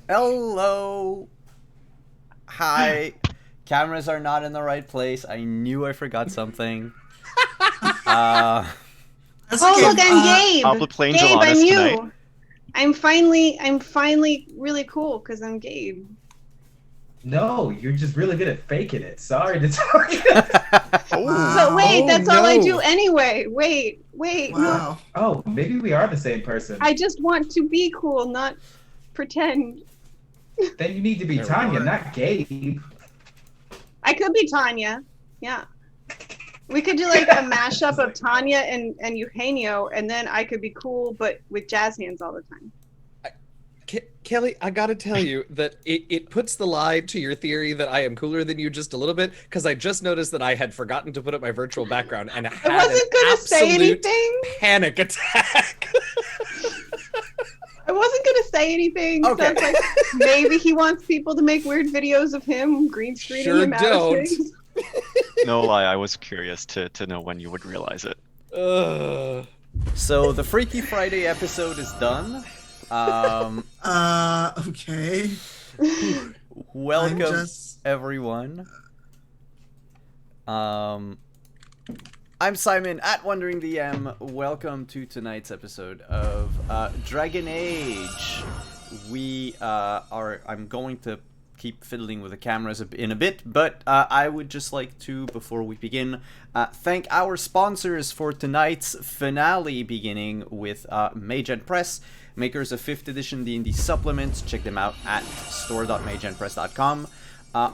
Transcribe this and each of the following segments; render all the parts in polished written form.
Hello. Hi. Cameras are not in the right place. I knew I forgot something. Uh, That's Oh, okay. look, I'm Gabe. I'll play Gabe, I'm Jalanis tonight. you. I'm finally really cool because I'm Gabe. No, you're just really good at faking it. Sorry to tell you. But Oh, wait, Wow. that's all I do no. anyway. Wait, no. Wow. Oh, maybe we are the same person. I just want to be cool, not pretend. Then you need to be There we Tanya, go. not Gabe. I could be Tanya. Yeah. We could do like a mashup of Tanya and Eugenio, and then I could be cool, but with jazz hands all the time. Kelly, I gotta tell you that it puts the lie to your theory that I am cooler than you just a little bit, because I just noticed that I had forgotten to put up my virtual background and I had an wasn't gonna say absolute anything. panic attack. I wasn't gonna say anything. Okay. So it's like maybe he wants people to make weird videos of him green screening Sure him out of don't. things. no lie, I was curious to know when you would realize it. so the Freaky Friday episode is done. Okay. Welcome, just- everyone. I'm Simon at Wandering DM. Welcome to tonight's episode of Dragon Age. I'm going to keep fiddling with the cameras in a bit, but I would just like to, before we begin, thank our sponsors for tonight's finale, beginning with Magent Press, makers of 5th edition D&D supplements. Check them out at store.magentpress.com.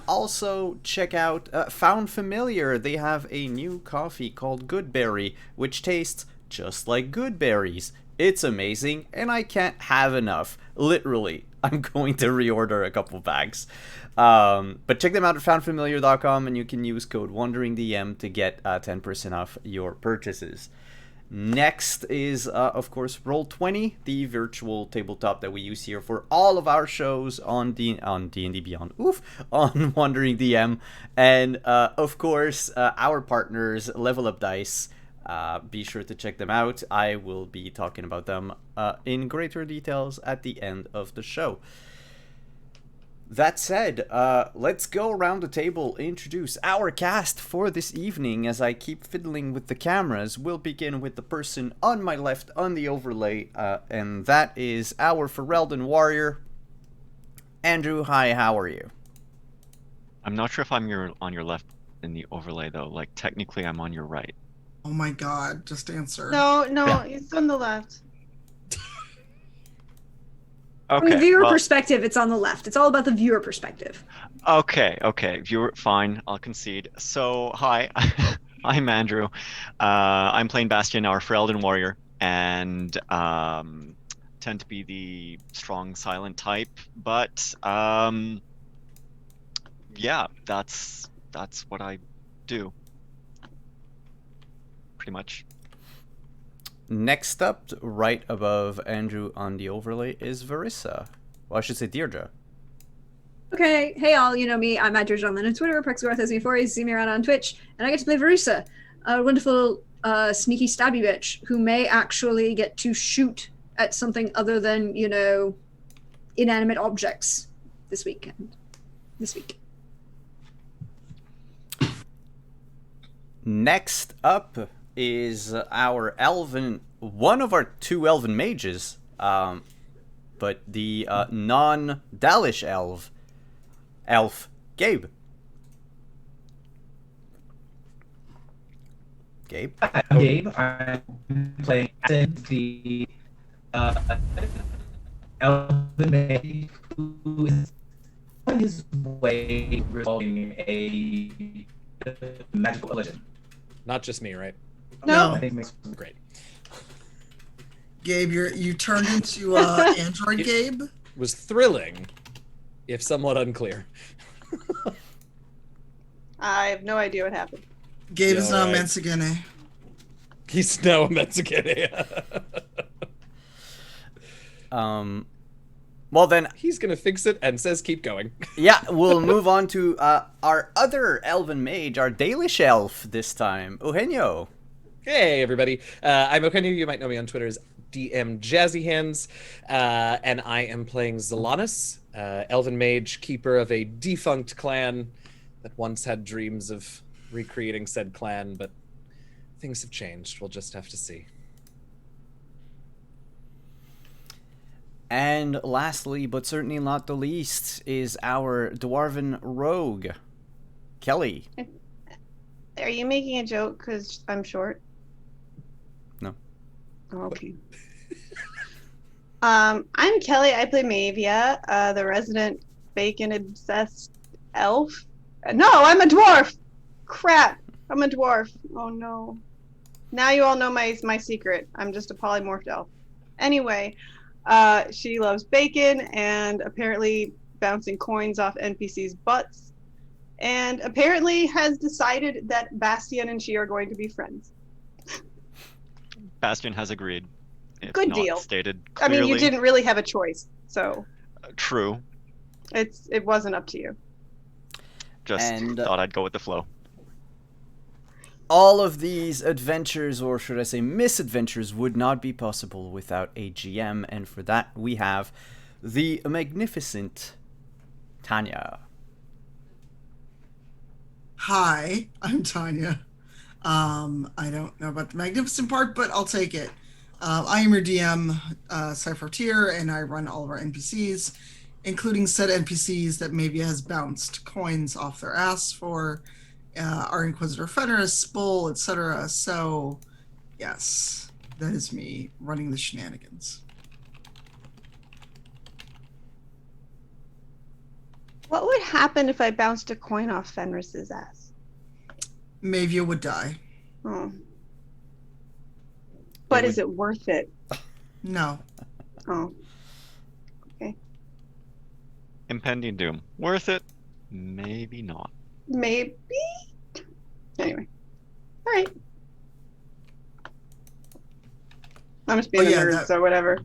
Also, check out Found Familiar. They have a new coffee called Goodberry, which tastes just like good berries. It's amazing, and I can't have enough. Literally, I'm going to reorder a couple bags. But check them out at foundfamiliar.com, and you can use code WanderingDM to get 10% off your purchases. Next is, of course, Roll20, the virtual tabletop that we use here for all of our shows on D&D Beyond, on Wandering DM, and of course, our partners, Level Up Dice. Be sure to check them out. I will be talking about them in greater details at the end of the show. That said, let's go around the table, introduce our cast for this evening. As I keep fiddling with the cameras, we'll begin with the person on my left on the overlay, and that is our Ferelden warrior, Andrew. Hi, how are you? I'm not sure if I'm on your left in the overlay though. Like technically, I'm on your right. Oh my god, just answer. No, Yeah. it's on the left. Okay. From the viewer well, perspective, it's on the left. It's all about the viewer perspective. Okay. Viewer, fine. I'll concede. So, hi, I'm Andrew. I'm playing Bastion, our Ferelden warrior, and tend to be the strong, silent type. But yeah, that's what I do. Pretty much. Next up, right above Andrew on the overlay, is Verissa. Well, I should say Deirdre. Okay, hey all, you know me. I'm at George Online on Twitter, Prexworth4. You see me around on Twitch, and I get to play Verusa, a wonderful, sneaky stabby bitch who may actually get to shoot at something other than, you know, inanimate objects this week. Next up is one of our two elven mages, but the non-Dalish elf, Gabe. Gabe? I'm Gabe. I'm playing the elven mage who is on his way resolving a magical illusion. Not just me, right? No. I think it makes Great. Gabe, you turned into Android Gabe? Was thrilling, if somewhat unclear. I have no idea what happened. Gabe Yeah, is now right. Menzigene. He's now a Mexican. Well then, He's gonna fix it and says keep going. yeah, we'll move on to our other elven mage, our Dalish elf this time, Eugenio. Hey everybody, I'm Eugenio. You might know me on Twitter as DM Jazzy Hands, and I am playing Zalanis, elven mage, keeper of a defunct clan that once had dreams of recreating said clan, but things have changed. We'll just have to see. And lastly, but certainly not the least, is our dwarven rogue, Kelly. Are you making a joke because I'm short? No. Oh, okay. I'm Kelly. I play Mavia, the resident bacon-obsessed elf. No, I'm a dwarf! Crap! I'm a dwarf. Oh no. Now you all know my secret. I'm just a polymorphed elf. Anyway, she loves bacon and apparently bouncing coins off NPCs' butts. And apparently has decided that Bastion and she are going to be friends. Bastion has agreed. It's Good not deal. Stated I clearly. mean, you didn't really have a choice, so True. it wasn't up to you. Just And, thought I'd go with the flow. All of these adventures, or should I say misadventures, would not be possible without a GM, and for that we have the magnificent Tanya. Hi, I'm Tanya. I don't know about the magnificent part, but I'll take it. I am your DM, Cypher Tier, and I run all of our NPCs, including said NPCs that maybe has bounced coins off their ass for our Inquisitor Fenris, Bull, etc. So, yes, that is me running the shenanigans. What would happen if I bounced a coin off Fenris's ass? Mavia would die. Oh. But It is it worth it? No. Oh. Impending doom. Worth it? Maybe not. Maybe? Anyway. Alright. I'm just being Oh, a yeah, nerd, that- so whatever.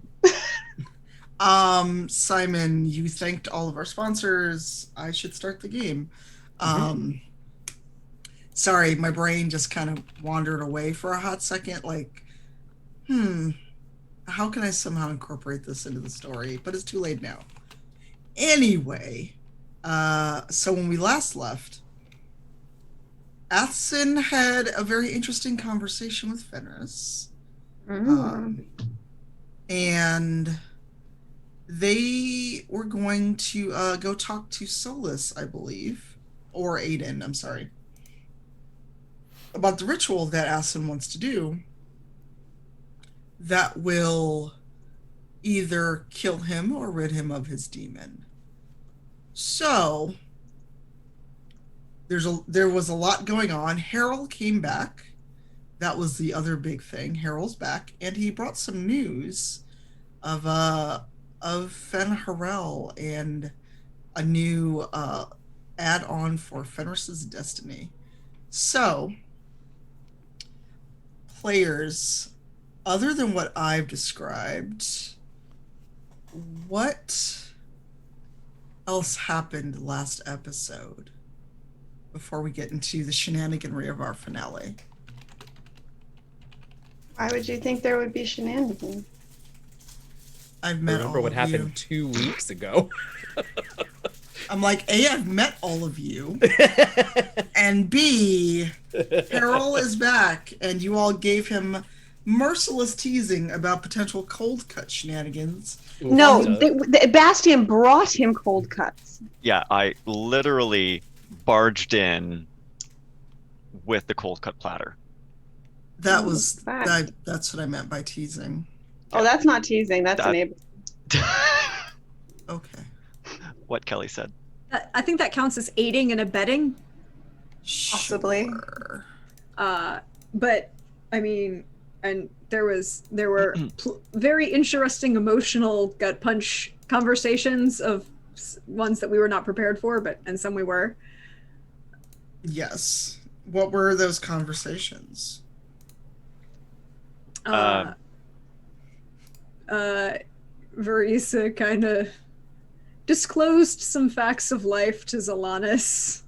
Simon, you thanked all of our sponsors. I should start the game. Sorry, my brain just kind of wandered away for a hot second. Like, how can I somehow incorporate this into the story? But it's too late now. Anyway, so when we last left, Athson had a very interesting conversation with Fenris. And they were going to go talk to Solus, I believe, or Aiden, I'm sorry, about the ritual that Asin wants to do that will either kill him or rid him of his demon. So there was a lot going on. Harold came back. That was the other big thing. Harold's back, and he brought some news of Fen Harel and a new add-on for Fenris's Destiny. So, players, other than what I've described, what else happened last episode before we get into the shenaniganry of our finale? Why would you think there would be shenanigans? I've met Remember all what of happened you. 2 weeks ago. I'm like, A, I've met all of you, and B, Harold is back, and you all gave him merciless teasing about potential cold cut shenanigans. No, Kinda. Bastion brought him cold cuts. Yeah, I literally barged in with the cold cut platter. That Oh, was fact. that's what I meant by teasing. Oh, that's not teasing. That's That- enabling. Okay. What Kelly said. I think that counts as aiding and abetting. Possibly. Sure. But I mean, and there were very interesting emotional gut punch conversations of ones that we were not prepared for, and some we were. Yes. What were those conversations? Verisa kind of disclosed some facts of life to Zalanis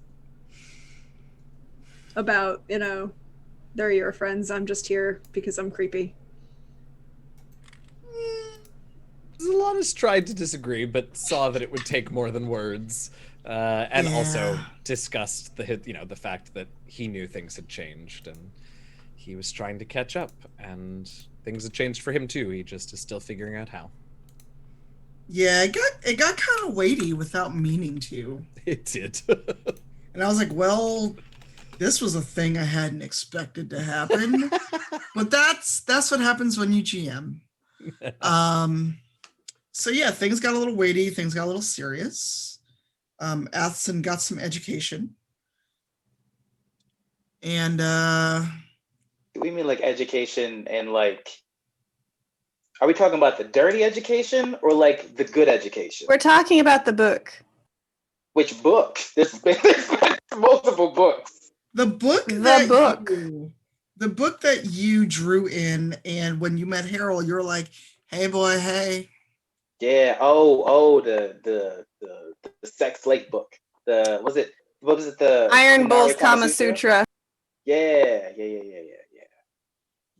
about, they're your friends. I'm just here because I'm creepy. Zalanis tried to disagree, but saw that it would take more than words, and also Yeah. discussed the fact that he knew things had changed, and he was trying to catch up, and things had changed for him too. He just is still figuring out how. Yeah, it got kind of weighty without meaning to. It did. And I was like, well, this was a thing I hadn't expected to happen. But that's what happens when you GM. So yeah, things got a little weighty, things got a little serious. Athson got some education. And Do we mean like education and like, are we talking about the dirty education or like the good education? We're talking about the book. Which book? There's multiple books. the book The that book. the book that you drew in, and when you met Harold, you were like, hey boy, hey. Yeah. The sex slate book. What was it? The Iron Bull's Minari Kama Sutra. Yeah.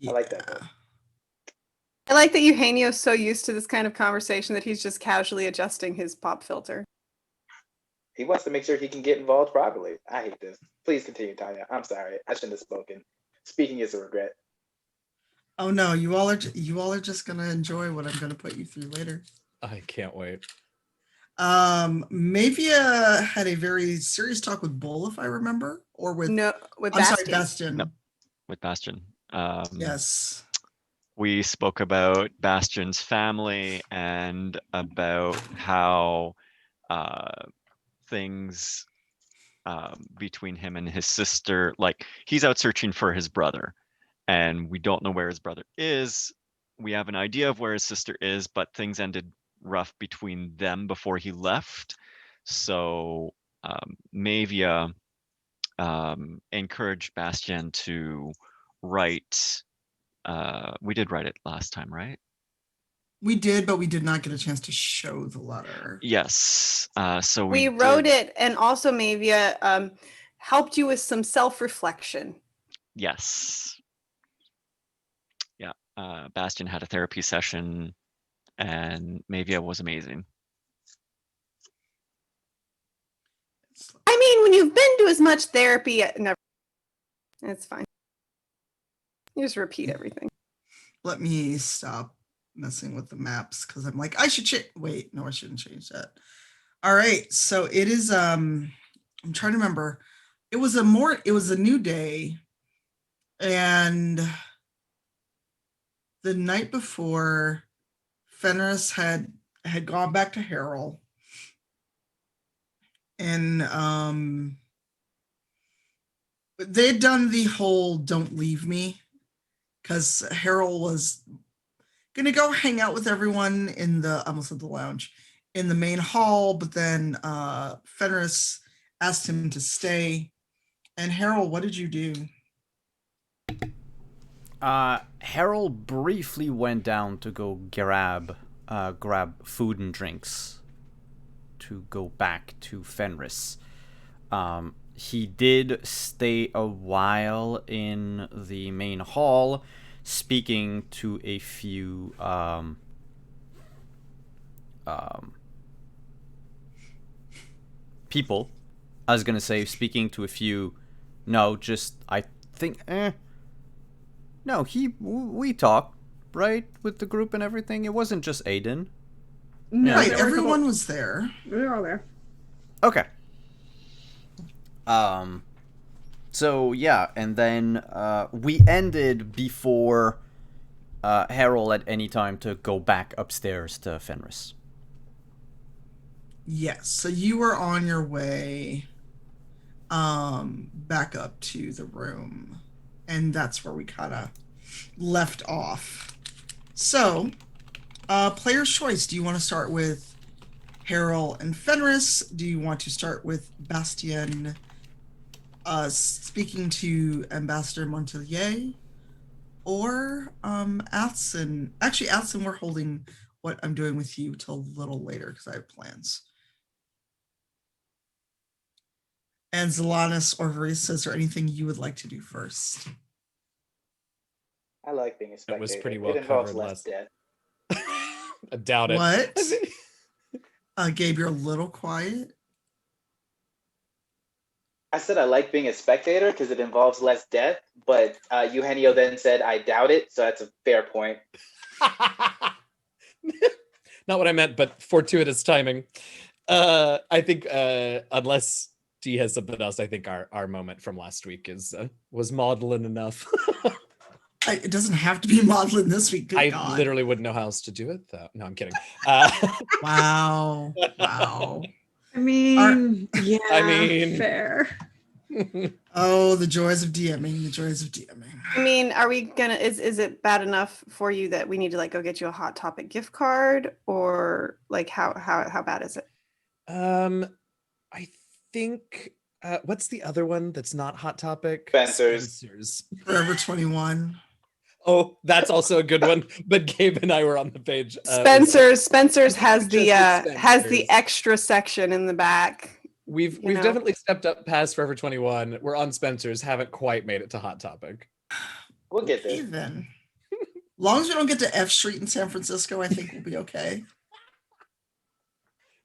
I like that book. I like that Eugenio's so used to this kind of conversation that he's just casually adjusting his pop filter. He wants to make sure he can get involved properly. I hate this. Please continue, Tanya. I'm sorry. I shouldn't have spoken. Speaking is a regret. Oh no, you all are just gonna enjoy what I'm gonna put you through later. I can't wait. Mavia had a very serious talk with Bull, if I remember, or with No, with I'm sorry, Bastion. Bastion. No. With Bastion. Yes. We spoke about Bastion's family and about how things between him and his sister, like he's out searching for his brother and we don't know where his brother is. We have an idea of where his sister is, but things ended rough between them before he left. So Mavia encouraged Bastion to write. We did write it last time, right? We did, but we did not get a chance to show the letter. Yes. So We we wrote did- it, and also Mavia helped you with some self-reflection. Yes. Yeah. Bastion had a therapy session and Mavia was amazing. I mean, when you've been to as much therapy, never. It's fine. You just repeat everything. Let me stop messing with the maps because I'm like, I should wait, no, I shouldn't change that. All right, so it is I'm trying to remember. It was a new day, and the night before, Fenris had gone back to Harold, and they had done the whole "don't leave me," because Harold was gonna go hang out with everyone in the, I almost said the lounge, in the main hall, but then Fenris asked him to stay. And Harold, what did you do? Harold briefly went down to go grab food and drinks to go back to Fenris. He did stay a while in the main hall, speaking to a few people. I was gonna say speaking to a few. No, just I think. No, we talked right with the group and everything. It wasn't just Aiden. No, Right, there were a couple- everyone was there. We were all there. Okay. So yeah, and then we ended before Harold had any time to go back upstairs to Fenris. Yes, so you were on your way back up to the room, and that's where we kind of left off. So, player's choice. Do you want to start with Harold and Fenris? Do you want to start with Bastien speaking to Ambassador Montelier? Or Athson? Actually, Athson, we're holding what I'm doing with you till a little later because I have plans. And Zalanis or Verisa, is there anything you would like to do first? I like being a spectator. was pretty well It involves covered less last- death. I doubt it. What? Gabe, you're a little quiet. I said I like being a spectator because it involves less death, but Eugenio then said I doubt it, so that's a fair point. Not what I meant, but fortuitous timing. I think unless T has something else, I think our moment from last week was maudlin enough. It doesn't have to be maudlin this week. Good I God. literally wouldn't know how else to do it, though. No, I'm kidding. Wow. Wow. I mean, yeah. I mean- fair. Oh, the joys of DMing. The joys of DMing. I mean, are we gonna? Is it bad enough for you that we need to like go get you a Hot Topic gift card, or like how bad is it? I think what's the other one that's not Hot Topic? Spencer's. Forever 21. Oh, that's also a good one. But Gabe and I were on the page. Spencer's has the just has the Spencer's. extra section in the back. We've know. definitely stepped up past Forever 21. We're on Spencer's. Haven't quite made it to Hot Topic. We'll get there. Even. Long as we don't get to F Street in San Francisco, I think we'll be okay.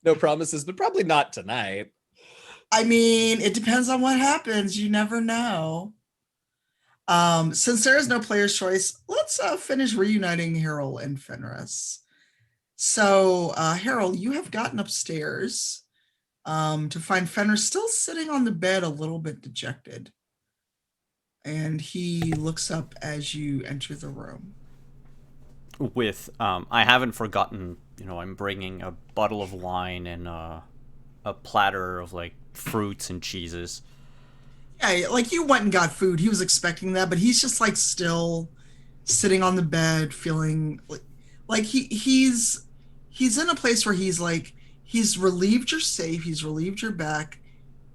No promises, but probably not tonight. I mean, it depends on what happens. You never know. Since there is no player's choice, let's finish reuniting Harold and Fenris. So, Harold, you have gotten upstairs to find Fenris still sitting on the bed, a little bit dejected. And he looks up as you enter the room. With I haven't forgotten, I'm bringing a bottle of wine and a platter of like fruits and cheeses. Yeah, like you went and got food. He was expecting that, but he's just like still sitting on the bed, feeling like he's in a place where he's like he's relieved you're safe, he's relieved you're back,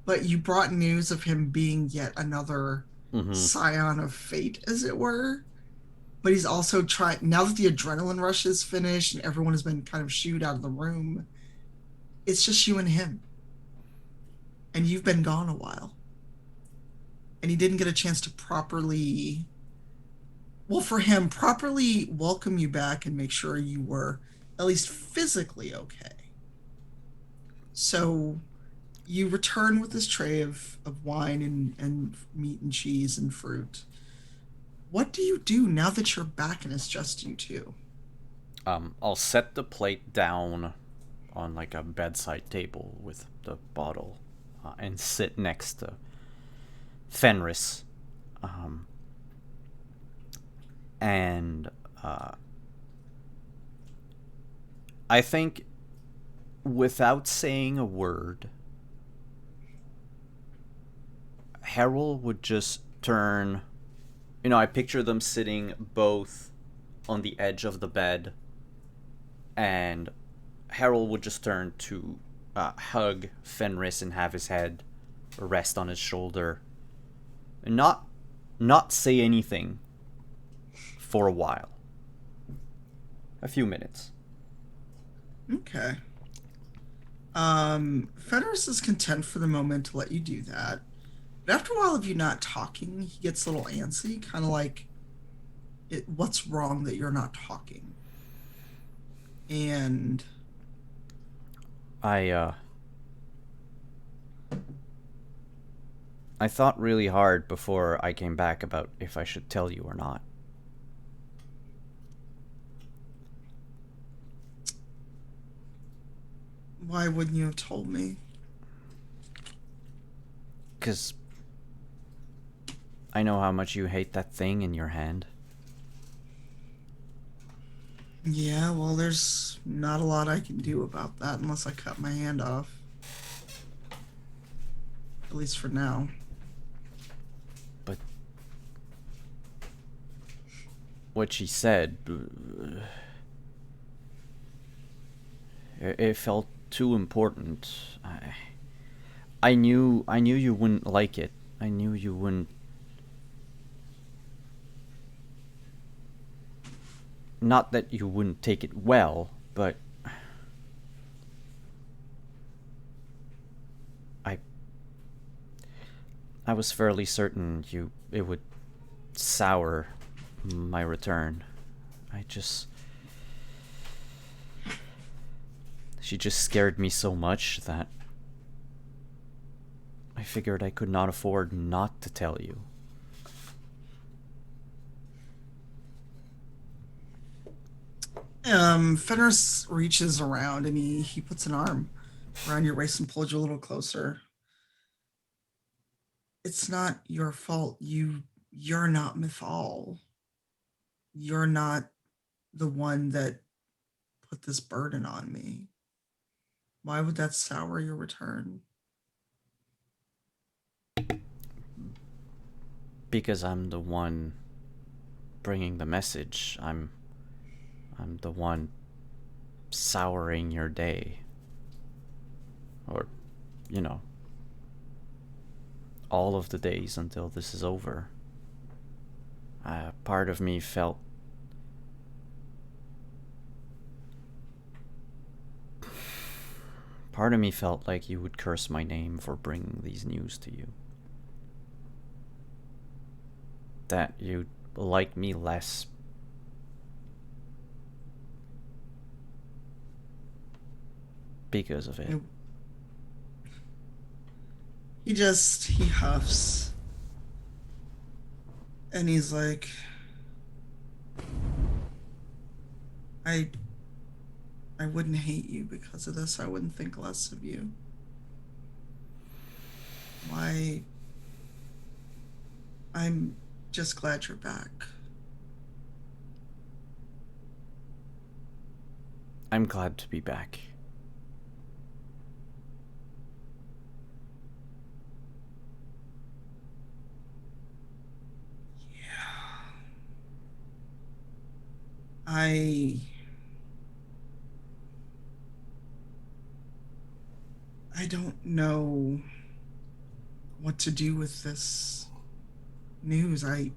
but you brought news of him being yet another scion of fate, as it were. But he's also trying, now that the adrenaline rush is finished and everyone has been kind of shooed out of the room, it's just you and him. And you've been gone a while. And he didn't get a chance to properly welcome you back and make sure you were at least physically okay. So you return with this tray of wine and meat and cheese and fruit. What do you do now that you're back and it's just you two? I'll set the plate down on like a bedside table with the bottle and sit next to Fenris. I think without saying a word, Harold would just turn. I picture them sitting both on the edge of the bed, and Harold would just turn to hug Fenris and have his head rest on his shoulder, and not say anything for a while. A few minutes. Okay. Fenris is content for the moment to let you do that. But after a while of you not talking, he gets a little antsy, kind of like, what's wrong that you're not talking? And I thought really hard before I came back about if I should tell you or not. Why wouldn't you have told me? 'Cause I know how much you hate that thing in your hand. Yeah, well, there's not a lot I can do about that unless I cut my hand off. At least for now. But what she said, it felt too important. I knew you wouldn't like it. I knew you wouldn't. Not that you wouldn't take it well, but I was fairly certain it would sour my return. She just scared me so much that I figured I could not afford not to tell you. Fenris reaches around and he puts an arm around your waist and pulls you a little closer. It's not your fault. You're not Mythal. You're not the one that put this burden on me. Why would that sour your return? Because I'm the one bringing the message. I'm the one souring your day. Or, you know, all of the days until this is over. Part of me felt like you would curse my name for bringing these news to you. That you'd like me less because of it. He huffs. And he's like, I wouldn't hate you because of this. I wouldn't think less of you. Why? I'm just glad you're back. I'm glad to be back. I don't know what to do with this news. I'm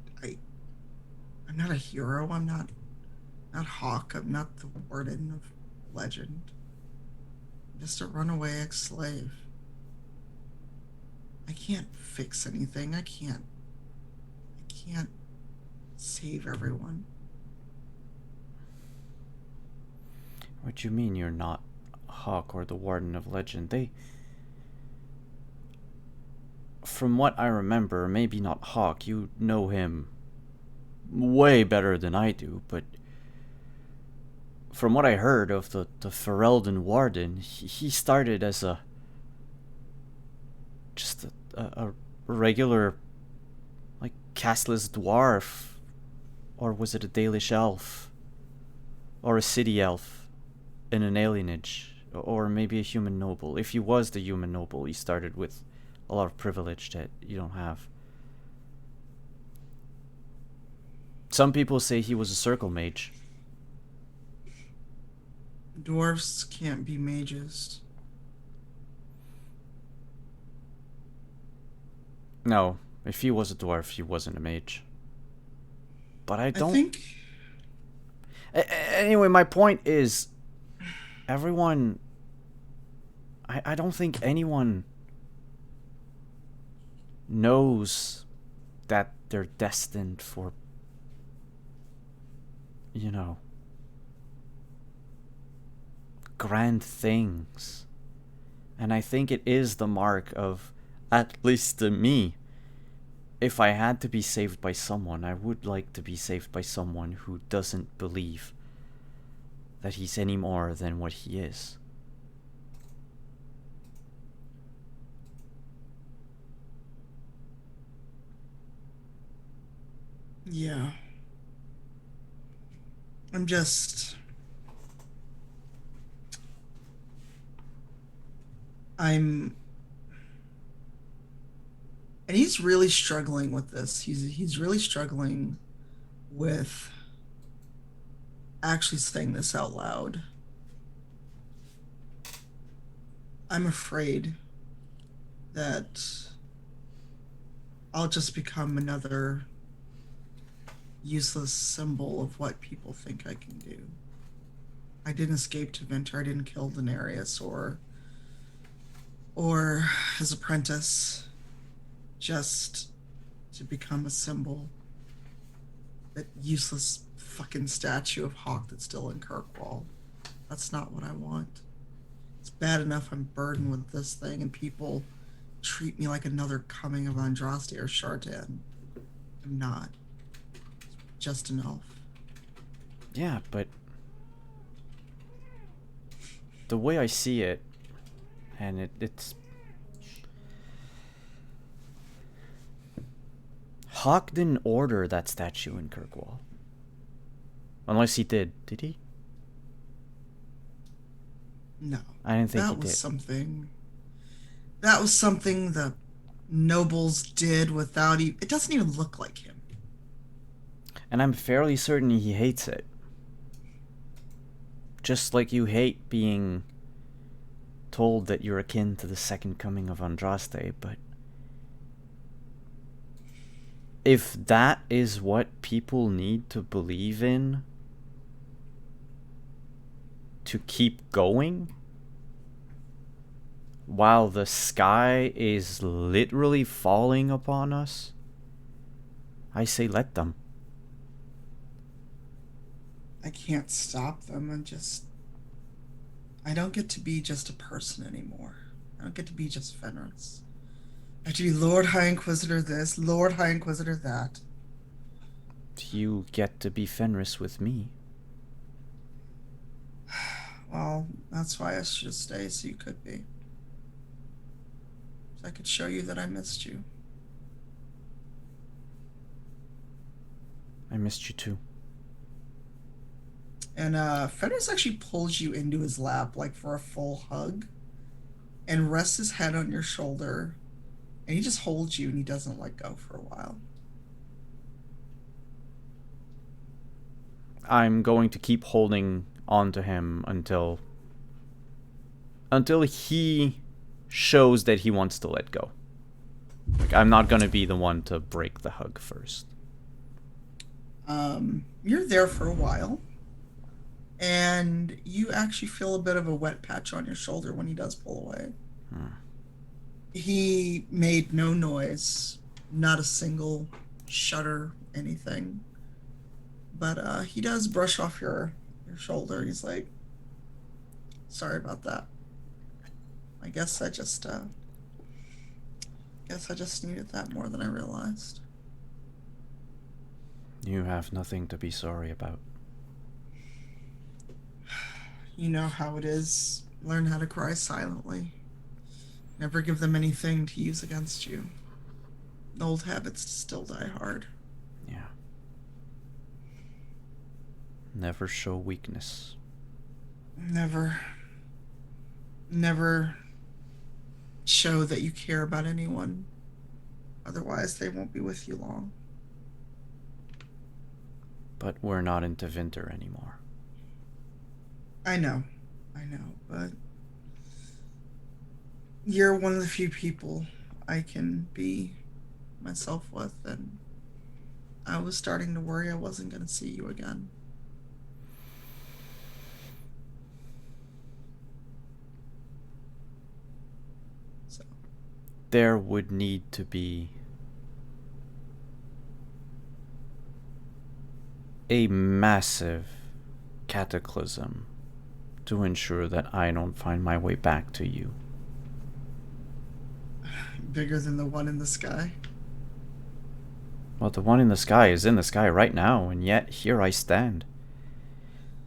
not a hero. I'm not Hawk. I'm not the warden of legend. I'm just a runaway ex-slave. I can't fix anything. I can't save everyone. What do you mean you're not Hawk or the Warden of Legend? From what I remember, maybe not Hawk, you know him way better than I do, but from what I heard of the Ferelden Warden, he started as just a regular, like, casteless dwarf, or was it a Dalish elf, or a city elf in an alienage, or maybe a human noble. If he was the human noble, he started with a lot of privilege that you don't have. Some people say he was a circle mage. Dwarves can't be mages. No, if he was a dwarf, he wasn't a mage. But I don't... I think... Anyway, my point is, everyone... I don't think anyone knows that they're destined for, you know, grand things. And I think it is the mark of, at least to me, if I had to be saved by someone, I would like to be saved by someone who doesn't believe that he's any more than what he is. Yeah. And he's really struggling with this. He's really struggling with actually saying this out loud. I'm afraid that I'll just become another useless symbol of what people think I can do. I didn't escape to Ventar. I didn't kill Daenerys or his apprentice just to become a symbol. That useless fucking statue of Hawk that's still in Kirkwall. That's not what I want. It's bad enough I'm burdened with this thing, and people treat me like another coming of Andraste or Shartan. I'm not. Just an elf. Yeah, but the way I see it, and it's Hawk didn't order that statue in Kirkwall. Unless he did. Did he? No. I didn't think he That was did. something. That was something the nobles did without it doesn't even look like him. And I'm fairly certain he hates it. Just like you hate being told that you're akin to the second coming of Andraste, but if that is what people need to believe in to keep going, while the sky is literally falling upon us, I say let them. I can't stop them. I don't get to be just a person anymore. I don't get to be just Fenris. I have to be Lord High Inquisitor this, Lord High Inquisitor that. You get to be Fenris with me. Well, that's why I should stay, so you could be. So I could show you that I missed you. I missed you too. And Fenris actually pulls you into his lap, like for a full hug, and rests his head on your shoulder, and he just holds you and he doesn't let go for a while. I'm going to keep holding on to him until he shows that he wants to let go. Like, I'm not going to be the one to break the hug first. You're there for a while, and you actually feel a bit of a wet patch on your shoulder when he does pull away. He made no noise, not a single shudder, anything. But he does brush off your shoulder. He's like, sorry about that. I guess I just needed that more than I realized. You have nothing to be sorry about. You know how it is. Learn how to cry silently. Never give them anything to use against you. Old habits still die hard. Yeah. Never show weakness. Never show that you care about anyone. Otherwise, they won't be with you long. But we're not into Winter anymore. I know, but you're one of the few people I can be myself with, and I was starting to worry I wasn't going to see you again. So. There would need to be a massive cataclysm to ensure that I don't find my way back to you. Bigger than the one in the sky? Well, the one in the sky is in the sky right now, and yet here I stand.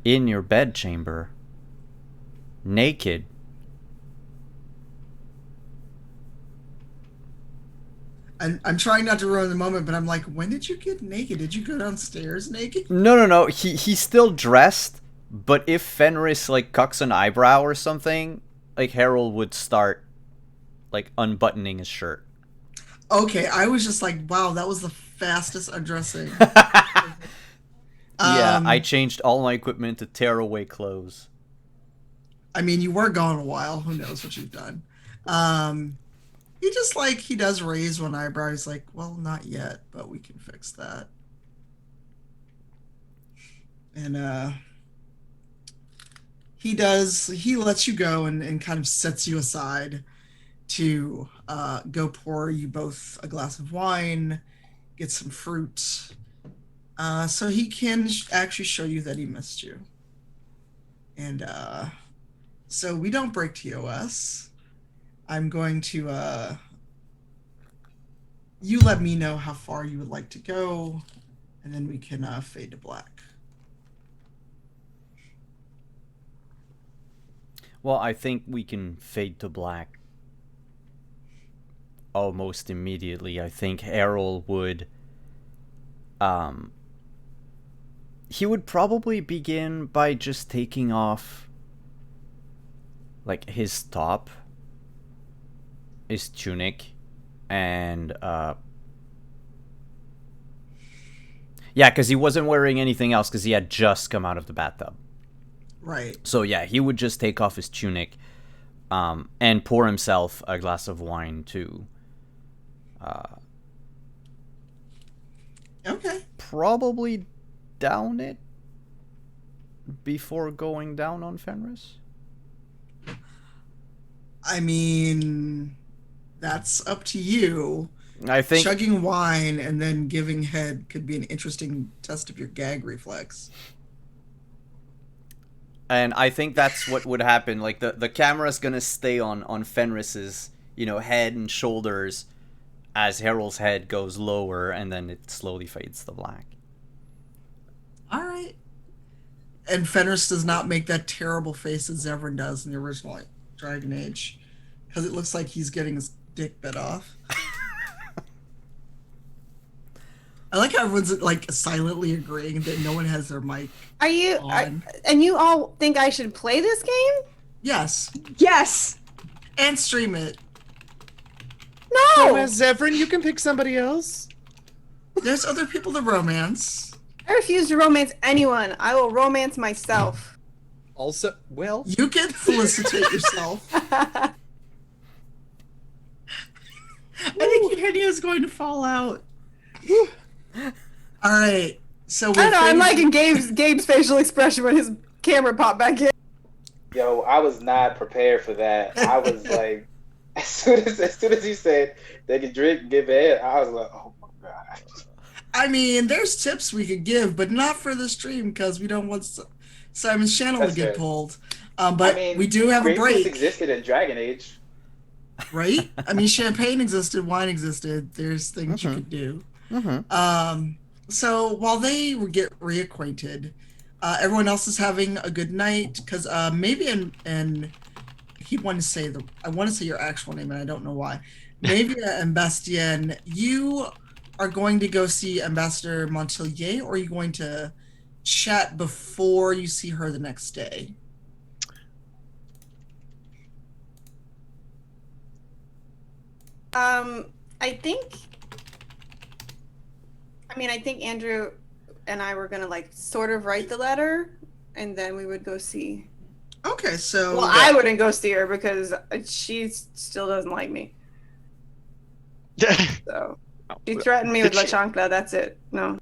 In your bedchamber. Naked. I'm trying not to ruin the moment, but I'm like, when did you get naked? Did you go downstairs naked? No. He's still dressed, but if Fenris, like, cocks an eyebrow or something, like, Harold would start, like, unbuttoning his shirt. Okay, I was just like, wow, that was the fastest undressing. Yeah, I changed all my equipment to tear away clothes. I mean, you were gone a while. Who knows what you've done? He does raise one eyebrow. He's like, well, not yet, but we can fix that. And he lets you go and kind of sets you aside to go pour you both a glass of wine, get some fruit, so he can actually show you that he missed you. And So we don't break TOS. I'm going to you let me know how far you would like to go, and then we can fade to black. Well, I think we can fade to black almost immediately. I think Errol would he would probably begin by just taking off like his top, his tunic, and yeah, because he wasn't wearing anything else because he had just come out of the bathtub. Right. So yeah, he would just take off his tunic and pour himself a glass of wine to Okay. probably down it before going down on Fenris. I mean, that's up to you. I think Chugging wine and then giving head could be an interesting test of your gag reflex. And I think that's what would happen. Like the camera's gonna stay on Fenris's, head and shoulders as Harold's head goes lower, and then it slowly fades to black. All right. And Fenris does not make that terrible face that Zevran does in the original Dragon Age, because it looks like he's getting his dick bit off. I like how everyone's like silently agreeing that no one has their mic. Are you? on. And you all think I should play this game? Yes, Yes. and stream it. No. As Zevran, you can pick somebody else. There's other people to romance. I refuse to romance anyone. I will romance myself. Also, well, You can felicitate yourself. I think Eugenio is going to fall out. All right. So I don't know. I'm we're liking Gabe's facial expression when his camera popped back in. Yo, I was not prepared for that. I was like, as soon as you said they can drink and give head, I was like, oh my god. I mean, there's tips we could give, but not for the stream because we don't want Simon's channel That's to get fair. pulled. But I mean, we do have a grape juice break, existed in Dragon Age. right? I mean, champagne existed, wine existed. There's things you could do. So while they get reacquainted, everyone else is having a good night because maybe and I want to say your actual name and I don't know why. Maybe and Bastien, you are going to go see Ambassador Montelier, or are you going to chat before you see her the next day? I think Andrew and I were gonna like sort of write the letter, and then we would go see. Okay, so Well, I wouldn't go see her because she still doesn't like me. So she threatened me with La Chancla. That's it. No.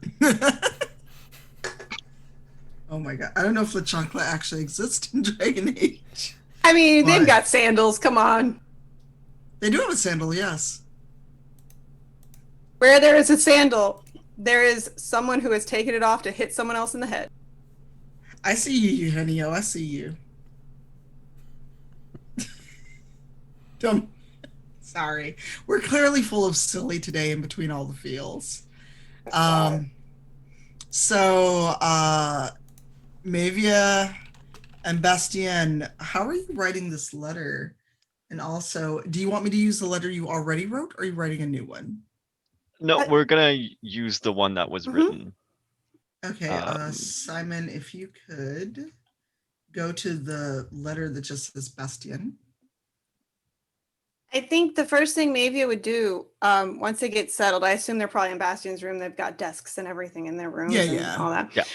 Oh my god, I don't know if La Chancla actually exists in Dragon Age. I mean, they've What? got sandals. Come on. They do have a sandal, yes. Where there is a sandal, there is someone who has taken it off to hit someone else in the head. I see you, Eugenio. I see you. Don't. Sorry. We're clearly full of silly today in between all the feels. That's fine. So, Mavia and Bastien, how are you writing this letter? And also, do you want me to use the letter you already wrote, or are you writing a new one? No, we're gonna use the one that was Mhm. written. Okay, Simon, if you could go to the letter that just says Bastien. I think the first thing Mavia would do, once they get settled, I assume they're probably in Bastion's room. They've got desks and everything in their rooms Yeah, and yeah. all that. Yeah.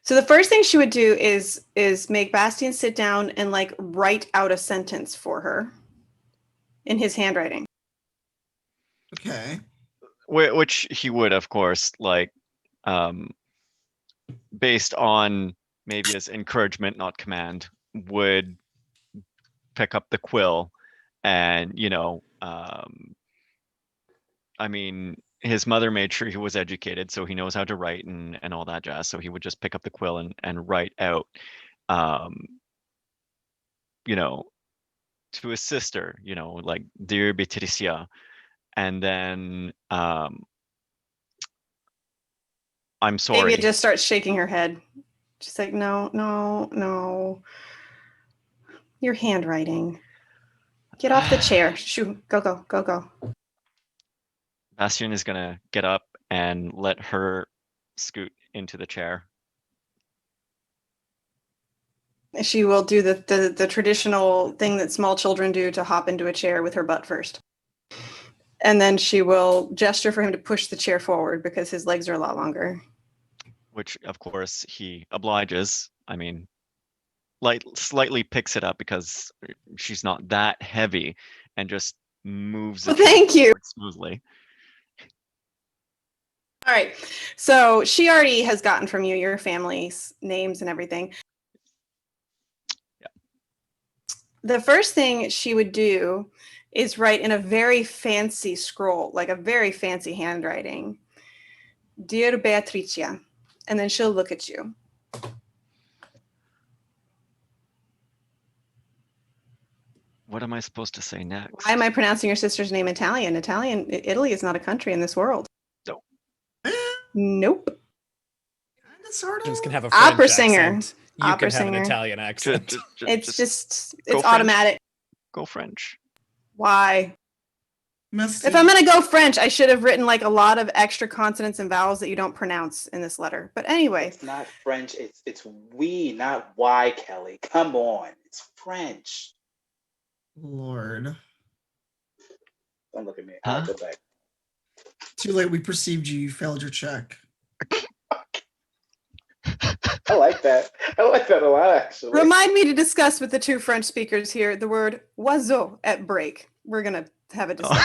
So the first thing she would do is make Bastion sit down and like write out a sentence for her in his handwriting. Okay. Which he would, of course, like, based on maybe his encouragement, not command, would pick up the quill and, I mean, his mother made sure he was educated, so he knows how to write and all that jazz. So he would just pick up the quill and write out to his sister, like, dear Beatricia, and then I'm sorry. Davia just starts shaking her head. She's like, no, no, no. Your handwriting. Get off the chair. Shoo, go, go, go, go. Bastian is gonna get up and let her scoot into the chair. She will do the traditional thing that small children do to hop into a chair with her butt first. And then she will gesture for him to push the chair forward because his legs are a lot longer. Which, of course, he obliges. I mean, slightly picks it up because she's not that heavy, and just moves it Thank you. smoothly. All right. So she already has gotten from you your family's names and everything. Yeah. The first thing she would do is write in a very fancy scroll, like a very fancy handwriting, Dear Beatricia. And then she'll look at you. What am I supposed to say next? Why am I pronouncing your sister's name Italian? Italy is not a country in this world. No. Nope. Kinda, sort James of. can have a French Opera singer. accent. You Opera can have singer. an Italian accent. It's go automatic. Go French. Why? Misty. If I'm going to go French, I should have written like a lot of extra consonants and vowels that you don't pronounce in this letter. But anyway. It's not French. It's we, not why, Kelly. Come on. It's French. Lord. Don't look at me. Huh? I'll go back. Too late. We perceived you. You failed your check. I like that. I like that a lot, actually. Remind me to discuss with the two French speakers here the word oiseau at break. We're going to have a discussion.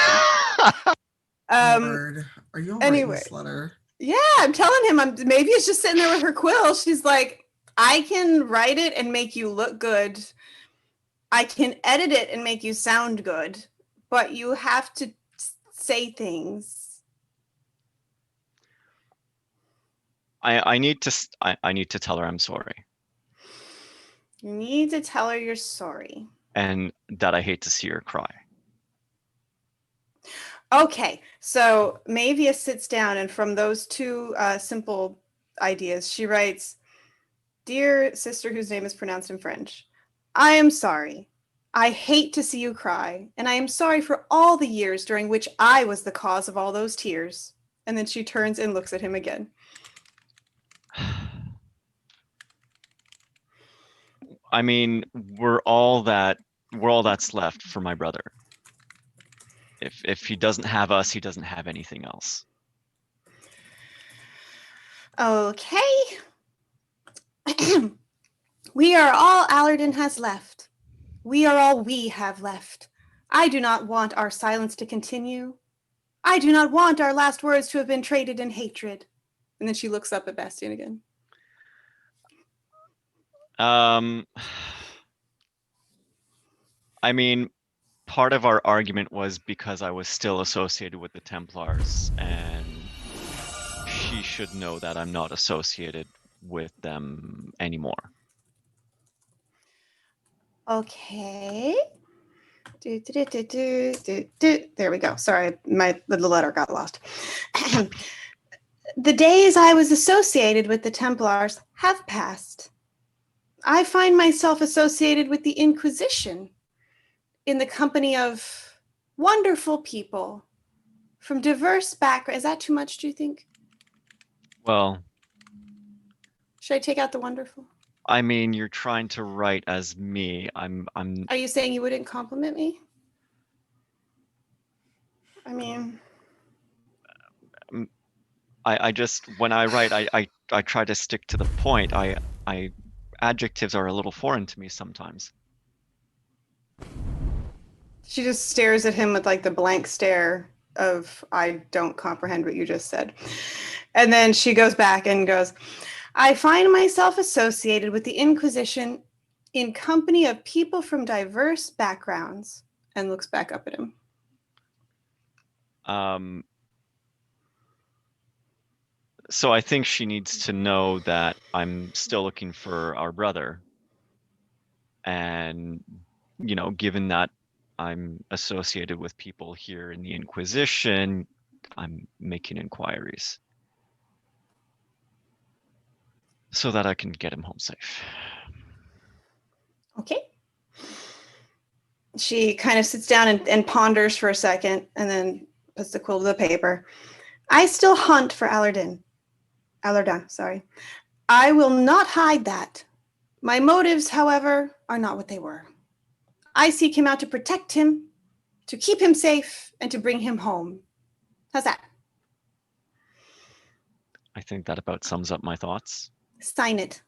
Lord. Are you all right in anyway. this letter? Yeah, I'm telling him. Maybe it's just sitting there with her quill. She's like, I can write it and make you look good. I can edit it and make you sound good. But you have to say things. I need to tell her I'm sorry, You need to tell her you're sorry. and that I hate to see her cry. Okay, so Mavia sits down, and from those two simple ideas, she writes, Dear sister whose name is pronounced in French, I am sorry. I hate to see you cry, and I am sorry for all the years during which I was the cause of all those tears. And then she turns and looks at him again. I mean, we're all that's left for my brother. If he doesn't have us, he doesn't have anything else. Okay. We are all Allerton has left. We are all we have left. I do not want our silence to continue. I do not want our last words to have been traded in hatred. And then she looks up at Bastian again. I mean, part of our argument was because I was still associated with the Templars, and she should know that I'm not associated with them anymore. Okay. There we go. Sorry, the letter got lost. The days I was associated with the Templars have passed. I find myself associated with the Inquisition in the company of wonderful people from diverse backgrounds. Is that too much, do you think? Well, should I take out the wonderful? I mean, you're trying to write as me. I'm Are you saying you wouldn't compliment me? I mean, I just, when I write, I try to stick to the point. Adjectives are a little foreign to me sometimes. She just stares at him with like the blank stare of, I don't comprehend what you just said. And then she goes back and goes, I find myself associated with the Inquisition in company of people from diverse backgrounds, and looks back up at him. So I think she needs to know that I'm still looking for our brother, and given that I'm associated with people here in the Inquisition, I'm making inquiries so that I can get him home safe. Okay. She kind of sits down and ponders for a second and then puts the quill to the paper. I still hunt for Alardan, sorry. I will not hide that. My motives, however, are not what they were. I seek him out to protect him, to keep him safe, and to bring him home. How's that? I think that about sums up my thoughts. Sign it.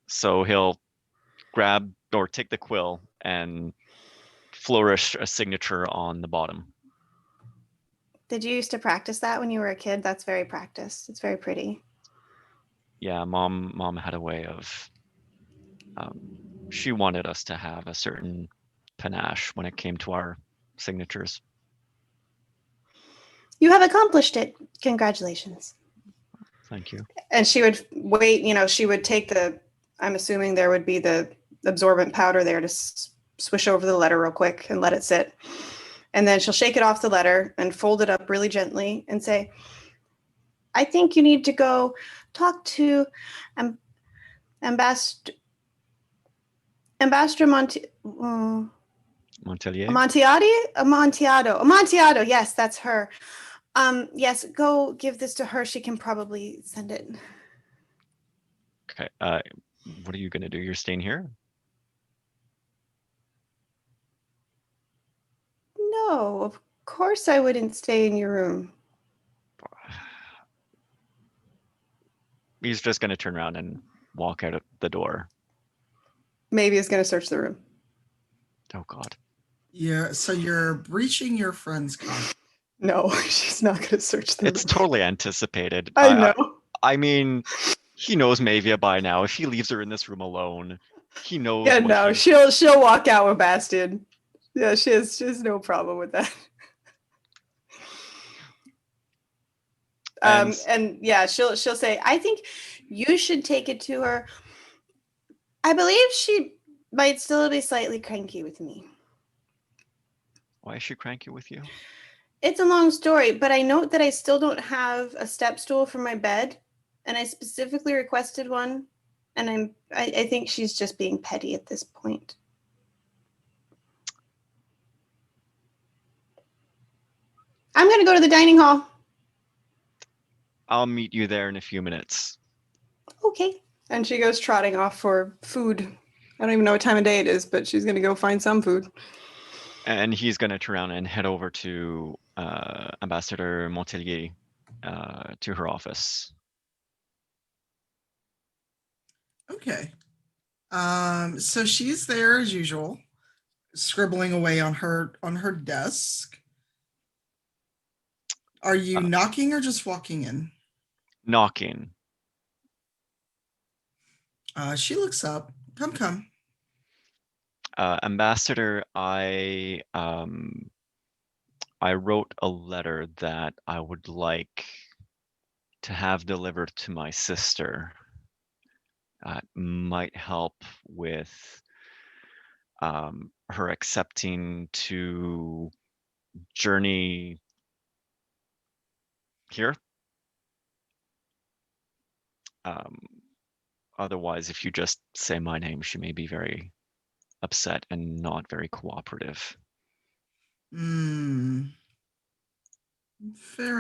So he'll grab or take the quill and flourish a signature on the bottom. Did you used to practice that when you were a kid? That's very practiced. It's very pretty. Yeah, mom had a way of, she wanted us to have a certain panache when it came to our signatures. You have accomplished it. Congratulations. Thank you. And she would wait, she would take I'm assuming there would be the absorbent powder there to swish over the letter real quick and let it sit. And then she'll shake it off the letter and fold it up really gently and say, I think you need to go talk to Ambassador Montelier? Amontillado. Yes, that's her. Yes, go give this to her. She can probably send it. Okay. What are you going to do? You're staying here? No, of course I wouldn't stay in your room. He's just going to turn around and walk out of the door. Maybe he's going to search the room. Oh, God. Yeah, so you're breaching your friend's contract. No, she's not going to search the It's room. totally anticipated. I know. I mean, he knows Mavia by now. If he leaves her in this room alone, he knows. Yeah, no, she'll walk out with Bastion. Yeah, she has no problem with that. And yeah, she'll say, I think you should take it to her. I believe she might still be slightly cranky with me. Why is she cranky with you? It's a long story, but I note that I still don't have a step stool for my bed, and I specifically requested one, and I think she's just being petty at this point. I'm going to go to the dining hall. I'll meet you there in a few minutes. Okay. And she goes trotting off for food. I don't even know what time of day it is, but she's going to go find some food. And he's going to turn around and head over to Ambassador Montelier to her office. Okay. So she's there as usual, scribbling away on her desk. Are you knocking or just walking in? Knocking. She looks up. Come. Ambassador, I wrote a letter that I would like to have delivered to my sister. Might help with her accepting to journey here. Otherwise, if you just say my name, she may be very upset and not very cooperative. Fair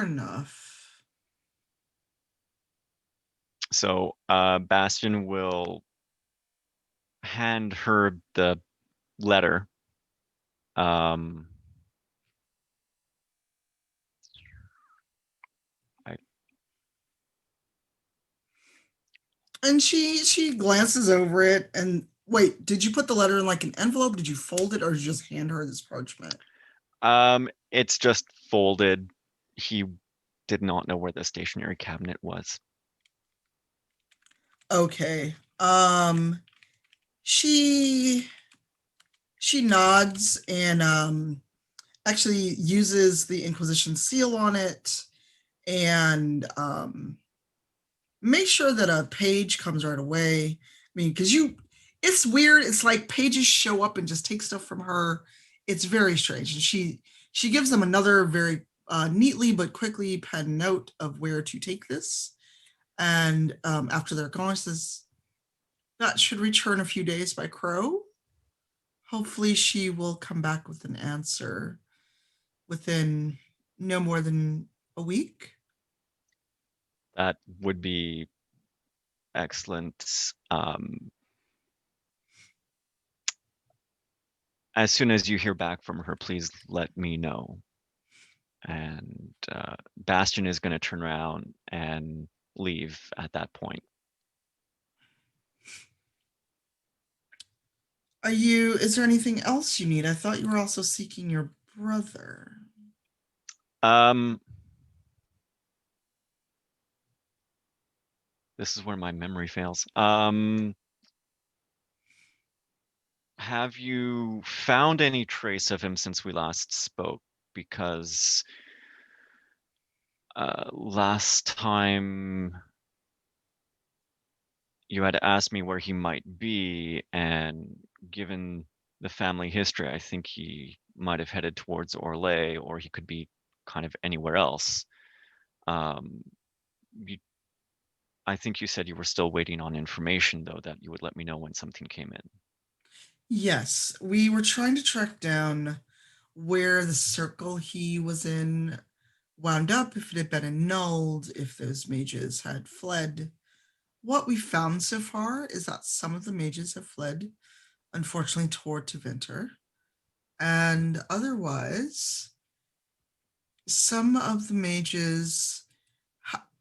enough. So Bastion will hand her the letter. And she glances over it and wait, did you put the letter in like an envelope? Did you fold it or did you just hand her this parchment? It's just folded. He did not know where the stationery cabinet was. Okay. She nods and actually uses the Inquisition seal on it and make sure that a page comes right away. I mean, because you It's weird. It's like pages show up and just take stuff from her. It's very strange. And she gives them another very neatly but quickly pen note of where to take this. And after they're gone, says that should return a few days by Crow. Hopefully, she will come back with an answer within no more than a week. That would be excellent. As soon as you hear back from her, please let me know. And Bastion is going to turn around and leave at that point. Is there anything else you need? I thought you were also seeking your brother. This is where my memory fails. Have you found any trace of him since we last spoke? Because last time you had asked me where he might be, and given the family history, I think he might have headed towards Orlais, or he could be kind of anywhere else. I think you said you were still waiting on information, though, that you would let me know when something came in. Yes, we were trying to track down where the circle he was in wound up, if it had been annulled, if those mages had fled. What we found so far is that some of the mages have fled, unfortunately, toward Tevinter. And otherwise, some of the mages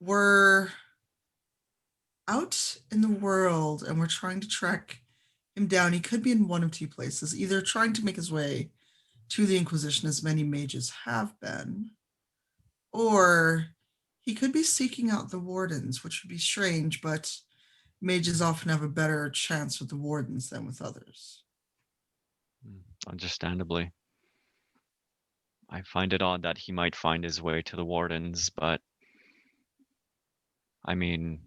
were out in the world, and we're trying to track him down. He could be in one of two places, either trying to make his way to the Inquisition, as many mages have been, or he could be seeking out the Wardens, which would be strange, but mages often have a better chance with the Wardens than with others. Understandably. I find it odd that he might find his way to the Wardens, but I mean,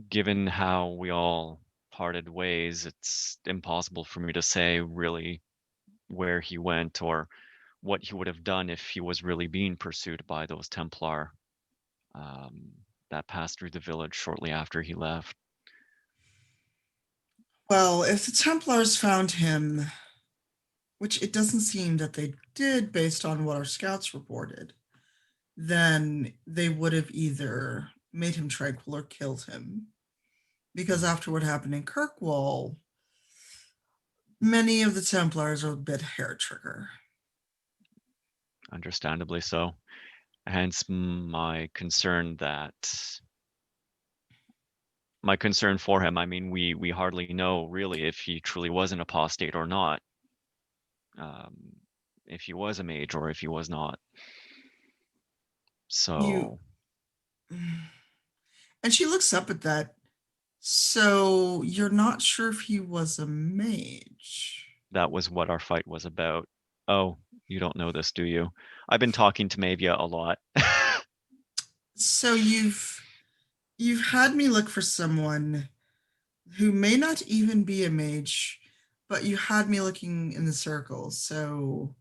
given how we all parted ways, it's impossible for me to say really where he went or what he would have done if he was really being pursued by those Templar that passed through the village shortly after he left. Well, if the Templars found him, which it doesn't seem that they did based on what our scouts reported, then they would have either made him tranquil or killed him. Because after what happened in Kirkwall, many of the Templars are a bit hair trigger. Understandably so. Hence my concern for him. I mean, we hardly know really if he truly was an apostate or not. If he was a mage or if he was not. So. And she looks up at that. So you're not sure if he was a mage? That was what our fight was about. Oh, you don't know this, do you? I've been talking to Mavia a lot. So you've had me look for someone who may not even be a mage, but you had me looking in the circle, so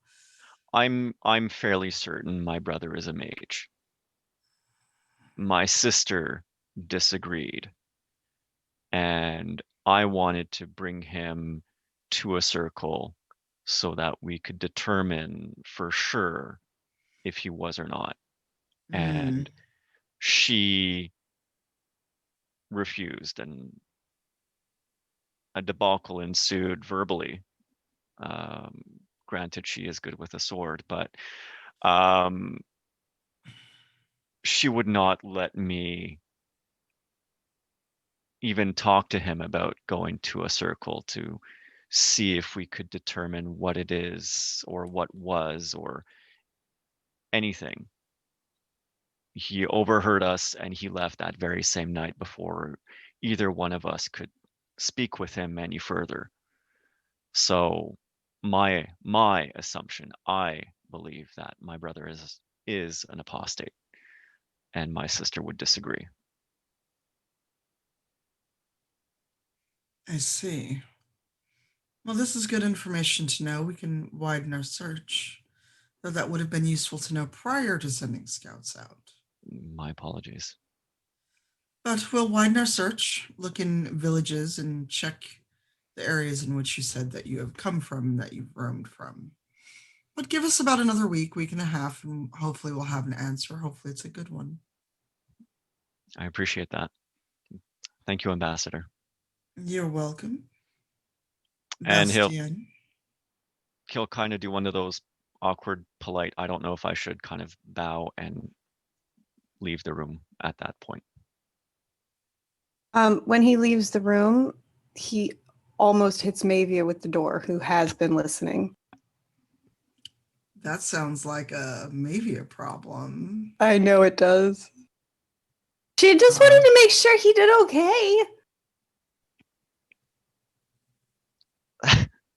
I'm fairly certain my brother is a mage. My sister disagreed, and I wanted to bring him to a circle so that we could determine for sure if he was or not. And she refused, and a debacle ensued verbally. Granted, she is good with a sword, but she would not let me even talk to him about going to a circle to see if we could determine what it is or what was or anything. He overheard us and he left that very same night before either one of us could speak with him any further. So my assumption, I believe that my brother is an apostate, and my sister would disagree. I see. Well, this is good information to know. We can widen our search, though that would have been useful to know prior to sending scouts out. My apologies. But we'll widen our search, look in villages, and check the areas in which you said that you have come from, that you've roamed from. But give us about another week and a half, and hopefully we'll have an answer. Hopefully it's a good one. I appreciate that. Thank you, Ambassador. You're welcome. And Bastian. he'll kind of do one of those awkward, polite, I don't know if I should kind of bow and leave the room at that point. When he leaves the room, he almost hits Mavia with the door, who has been listening. That sounds like a Mavia problem. I know it does. She just wanted to make sure he did okay.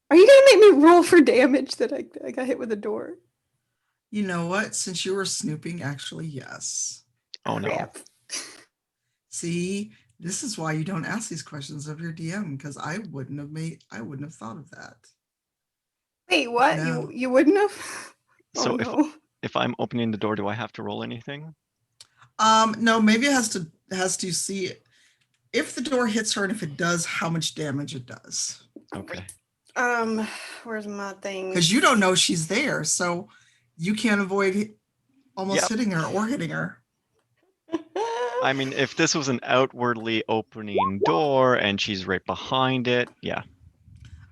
Are you gonna make me roll for damage that I got hit with a door? You know what? Since you were snooping, actually, yes. Oh no. Crap. See, this is why you don't ask these questions of your DM, because I wouldn't have thought of that. Wait, what? No. You wouldn't have? So Oh, no. if I'm opening the door, do I have to roll anything? No, maybe it has to see if the door hits her, and if it does, how much damage it does. Okay. Where's my thing? Because you don't know she's there, so you can't avoid almost Yep. hitting her or hitting her. I mean, if this was an outwardly opening door and she's right behind it, yeah.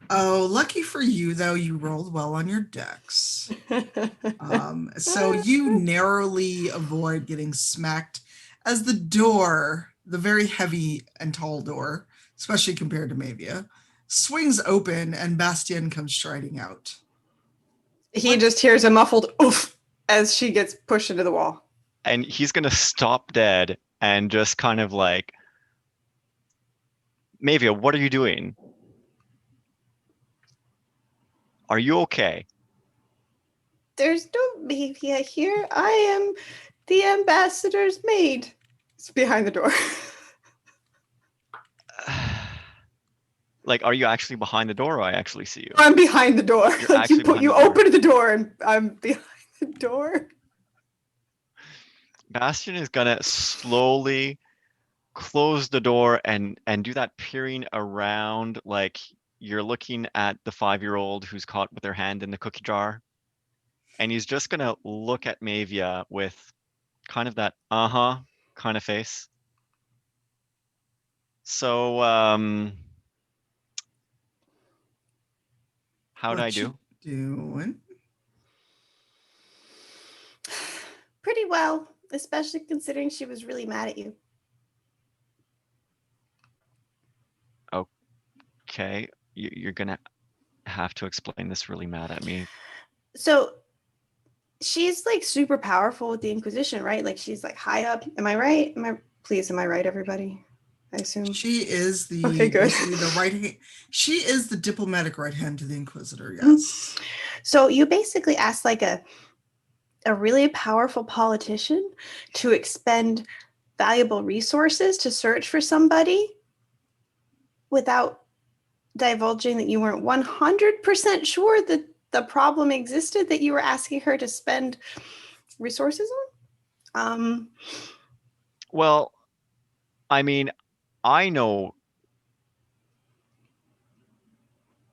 Oh, lucky for you, though, you rolled well on your dex. So you narrowly avoid getting smacked as the door, the very heavy and tall door, especially compared to Mavia, swings open and Bastian comes striding out. He just hears a muffled oof as she gets pushed into the wall. And he's gonna stop dead and just kind of like, Mavia, what are you doing? Are you okay? There's no Mavia here. I am the ambassador's maid. It's behind the door. Like, are you actually behind the door or I actually see you? I'm behind the door. You're Like actually you behind the door. opened the door and I'm behind the door. Bastion is gonna slowly close the door and do that peering around, like you're looking at the 5-year-old who's caught with their hand in the cookie jar. And he's just gonna look at Mavia with kind of that kind of face. So how'd I What do? you doing? Pretty well, especially considering she was really mad at you. Okay, you're gonna have to explain this really mad at me. So she's like super powerful with the Inquisition, right? Like she's like high up. Am I right? Am I right, everybody? I assume. She is the Okay, good. basically the right hand. She is the diplomatic right hand to the Inquisitor. Yes. So you basically asked like a really powerful politician to expend valuable resources to search for somebody without divulging that you weren't 100% sure that the problem existed that you were asking her to spend resources on. Well, I mean, I know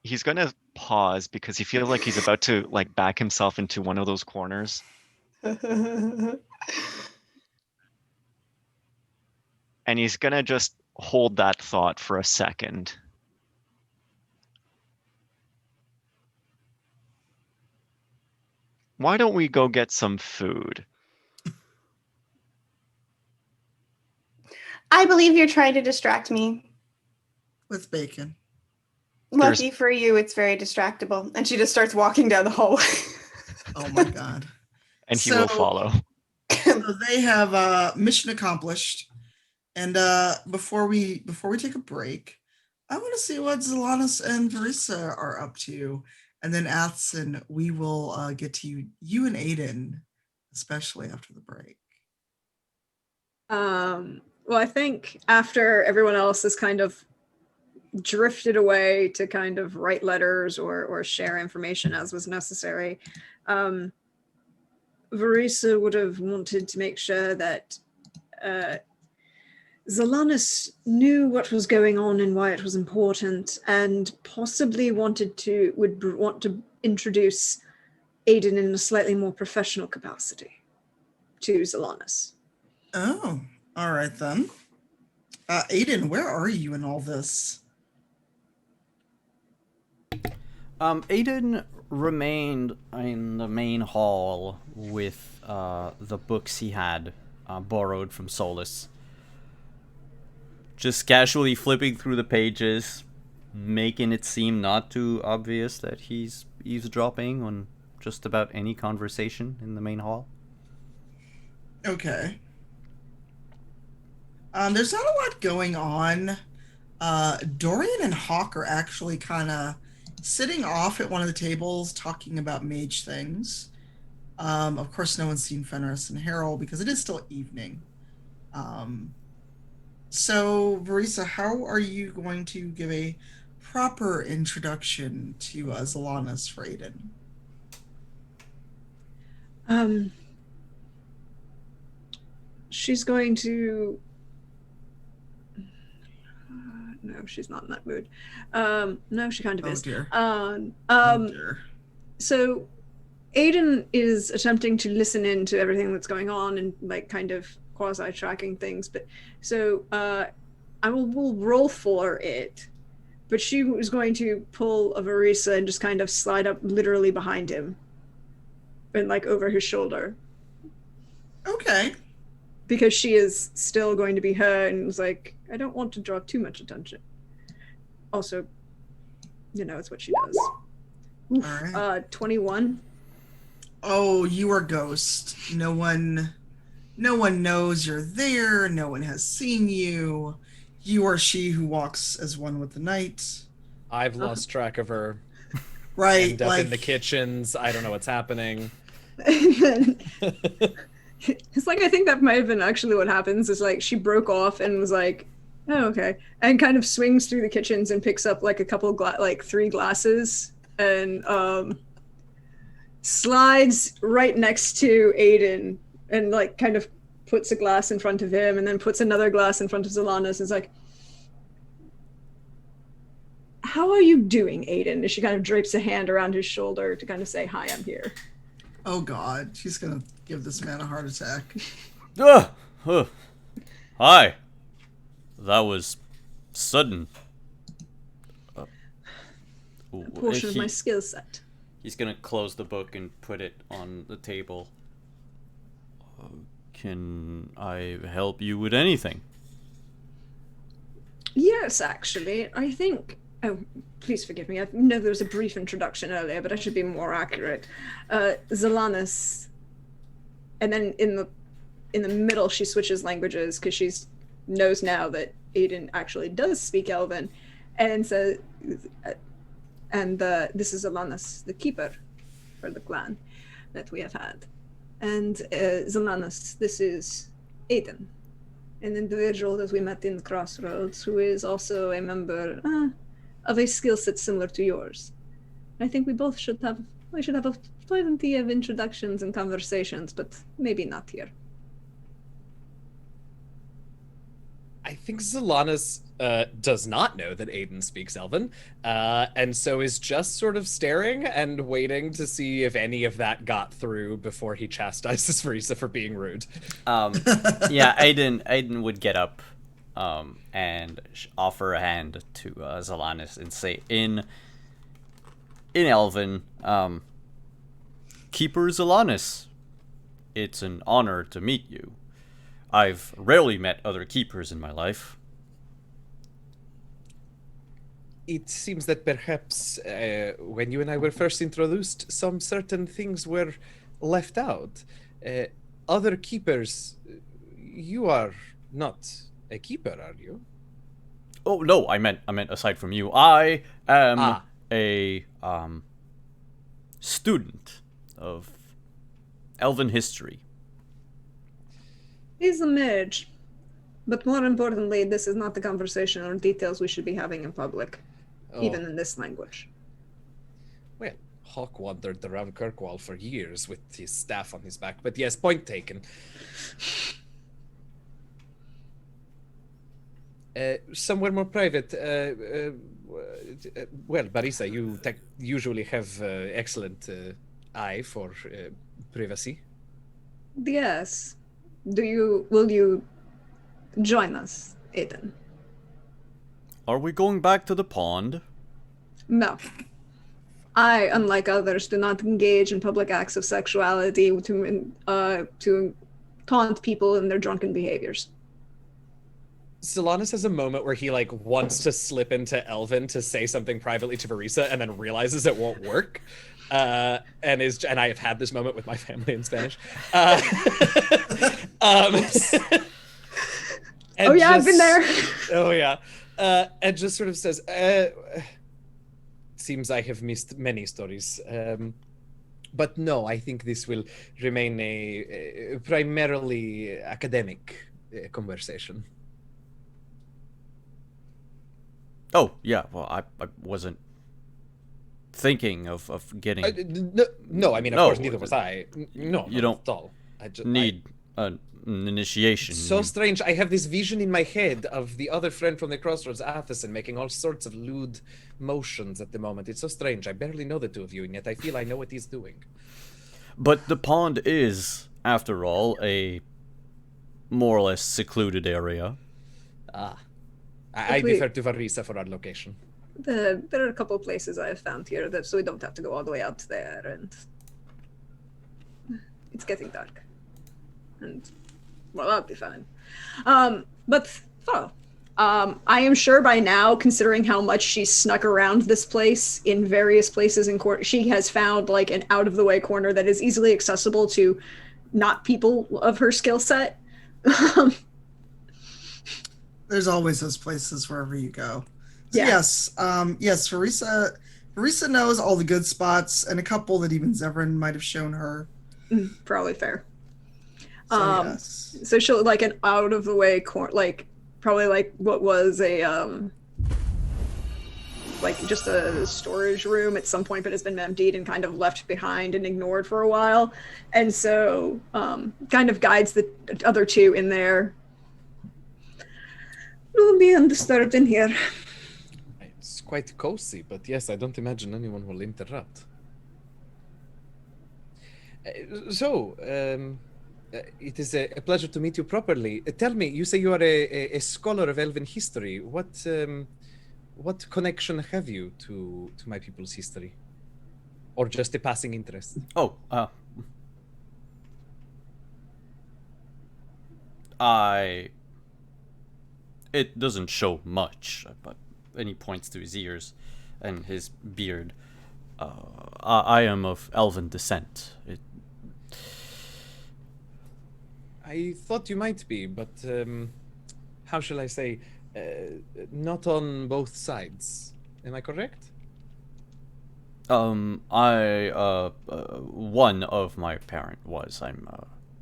he's gonna pause because he feels like he's about to like back himself into one of those corners. And he's gonna just hold that thought for a second. Why don't we go get some food? I believe you're trying to distract me. With bacon. Lucky for you, it's very distractible. And she just starts walking down the hallway. Oh my god. And he will So- follow. So they have mission accomplished. And before we take a break, I want to see what Zelanis and Verissa are up to. And then Athson, we will get to you and Aiden, especially after the break. Well, I think after everyone else is kind of drifted away to kind of write letters or share information as was necessary. Verisa would have wanted to make sure that Zalanis knew what was going on and why it was important, and possibly would want to introduce Aiden in a slightly more professional capacity to Zalanis. Oh, all right then. Aiden, where are you in all this? Aiden remained in the main hall with the books he had borrowed from Solus. Just casually flipping through the pages, making it seem not too obvious that he's eavesdropping on just about any conversation in the main hall. Okay. There's not a lot going on. Dorian and Hawk are actually kind of sitting off at one of the tables talking about mage things. Of course, no one's seen Fenris and Harold because it is still evening. So, Verisa, how are you going to give a proper introduction to Zalanis for Aiden? She's going to... no, she's not in that mood. No, she kind of is. Dear. Dear. So Aiden is attempting to listen in to everything that's going on and like kind of quasi-tracking things. But so we'll roll for it. But she was going to pull a Verisa and just kind of slide up literally behind him and like over his shoulder. Okay. Because she is still going to be her and was like, I don't want to draw too much attention. Also, it's what she does. Oof, all right. 21. Oh, you are Ghost. No one knows you're there. No one has seen you. You are she who walks as one with the night. I've lost track of her. Right. End up in the kitchens. I don't know what's happening. It's like, I think that might have been actually what happens is like she broke off and was like, oh, okay. And kind of swings through the kitchens and picks up like a couple like 3 glasses and slides right next to Aiden and like kind of puts a glass in front of him and then puts another glass in front of Zalanis and is like, how are you doing, Aiden? And she kind of drapes a hand around his shoulder to kind of say, hi, I'm here. Oh God, she's gonna give this man a heart attack. Hi. That was sudden. A portion of my skill set. He's gonna close the book and put it on the table. Can I help you with anything? Yes, actually. I think... Oh, please forgive me. I know there was a brief introduction earlier, but I should be more accurate. Zalanis. And then in the middle, she switches languages because she knows now that Aiden actually does speak Elven. And so... this is Zalanis, the keeper for the clan that we have had. And Zalanis, this is Aiden, an individual that we met in the Crossroads, who is also a member of a skill set similar to yours. I think we should have a plenty of introductions and conversations, but maybe not here. I think Zalanis does not know that Aiden speaks Elven, and so is just sort of staring and waiting to see if any of that got through before he chastises Verisa for being rude. Yeah, Aiden would get up and offer a hand to Zalanis and say in Elven, Keeper Zalanis, it's an honor to meet you. I've rarely met other keepers in my life. It seems that perhaps when you and I were first introduced, some certain things were left out. Other keepers, you are not a keeper, are you? Oh no, I meant aside from you. I am a student of Elven history. He's a mage. But more importantly, this is not the conversation or details we should be having in public, Oh, even in this language. well, Hawk wandered around Kirkwall for years with his staff on his back, but yes, point taken. Somewhere more private. Well, Barisa, you usually have excellent eye for privacy. Yes. Will you join us, Aiden? Are we going back to the pond? No. I, unlike others, do not engage in public acts of sexuality to taunt people in their drunken behaviors. Solanas has a moment where he wants to slip into Elven to say something privately to Barisa and then realizes it won't work. And I have had this moment with my family in Spanish. Oh yeah, I've been there. Oh yeah. And just sort of says, seems I have missed many stories. But no, I think this will remain a primarily academic conversation. Oh, yeah, well, I wasn't thinking of getting... No, I mean, of No, course, neither was I. No, you not don't at all. I just need an initiation. So strange. I have this vision in my head of the other friend from the Crossroads, Atheson, making all sorts of lewd motions at the moment. It's so strange. I barely know the two of you, and yet I feel I know what he's doing. But the pond is, after all, a more or less secluded area. Ah. I defer to Varisa for our location. There are a couple of places I have found here so we don't have to go all the way out there, and it's getting dark. And well, I'll be fine. I am sure by now, considering how much she's snuck around this place in various places in court, she has found an out of the way corner that is easily accessible to not people of her skill set. There's always those places wherever you go. So Yeah. yes, Farisa knows all the good spots and a couple that even Zevran might have shown her. Probably fair. So yes. So she'll an out of the way corner, probably what was a just a storage room at some point, but has been emptied and kind of left behind and ignored for a while, and so kind of guides the other two in there. We'll be undisturbed in here. It's quite cozy, but yes, I don't imagine anyone will interrupt. It is a pleasure to meet you properly. Tell me, you say you are a scholar of Elven history. What connection have you to my people's history? Or just a passing interest? Oh, it doesn't show much, but and he points to his ears and his beard. I am of Elven descent. I thought you might be, but how shall I say, not on both sides. Am I correct? One of my parent was. I'm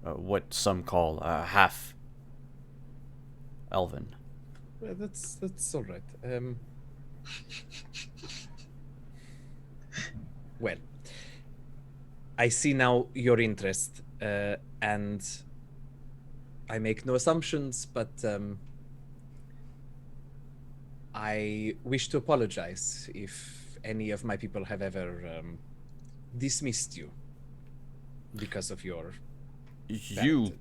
what some call half Elven. Well, that's all right. Well, I see now your interest, and I make no assumptions, but I wish to apologize if any of my people have ever dismissed you because of your parentage. You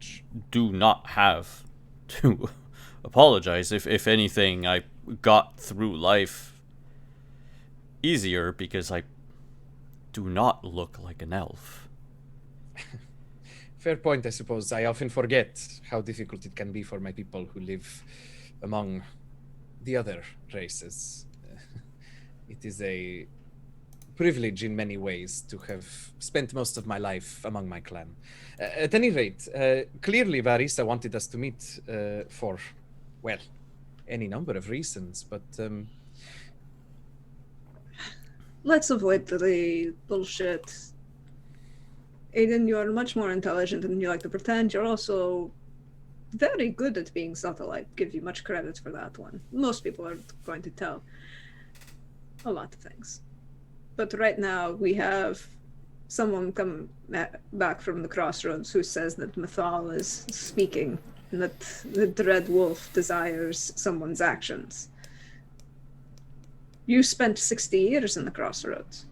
do not have to apologize. If anything, I got through life easier because I do not look like an elf. Fair point, I suppose. I often forget how difficult it can be for my people who live among the other races. It is a privilege in many ways to have spent most of my life among my clan. At any rate, clearly Varisa wanted us to meet for, well, any number of reasons, but... Let's avoid the bullshit. Aiden, you're much more intelligent than you like to pretend. You're also very good at being subtle. I give you much credit for that one. Most people are going to tell a lot of things. But right now, we have someone come back from the crossroads who says that Mythal is speaking, and that the Dread Wolf desires someone's actions. You spent 60 years in the crossroads.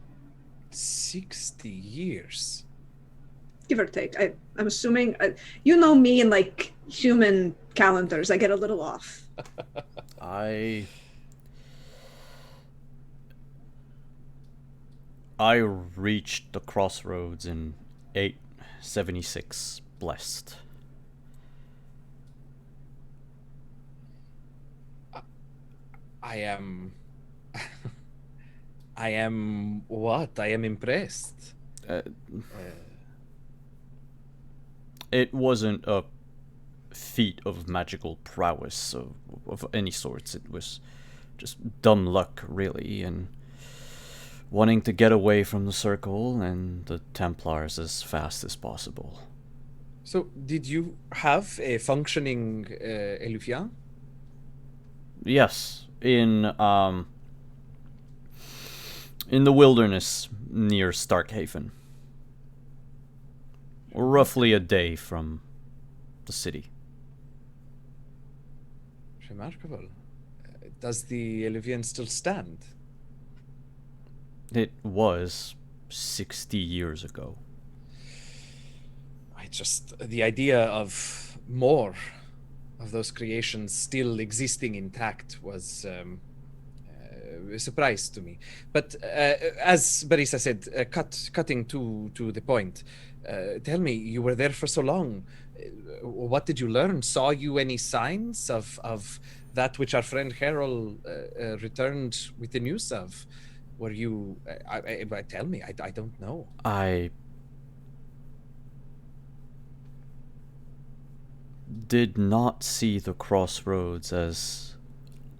60 years. Give or take. I'm assuming, you know me and like human calendars, I get a little off. I reached the crossroads in 876, blessed. I am what? I am impressed. It wasn't a feat of magical prowess of any sorts. It was just dumb luck, really, and wanting to get away from the Circle and the Templars as fast as possible. So, did you have a functioning Elufian? Yes, in the wilderness near Starkhaven. Roughly a day from the city. Remarkable. Does the Elufian still stand? It was 60 years ago. The idea of more of those creations still existing intact was a surprise to me. But as Barisa said, cutting to the point, tell me, you were there for so long. What did you learn? Saw you any signs of that which our friend Harold returned with the news of? Were you... tell me, I don't know. I did not see the crossroads as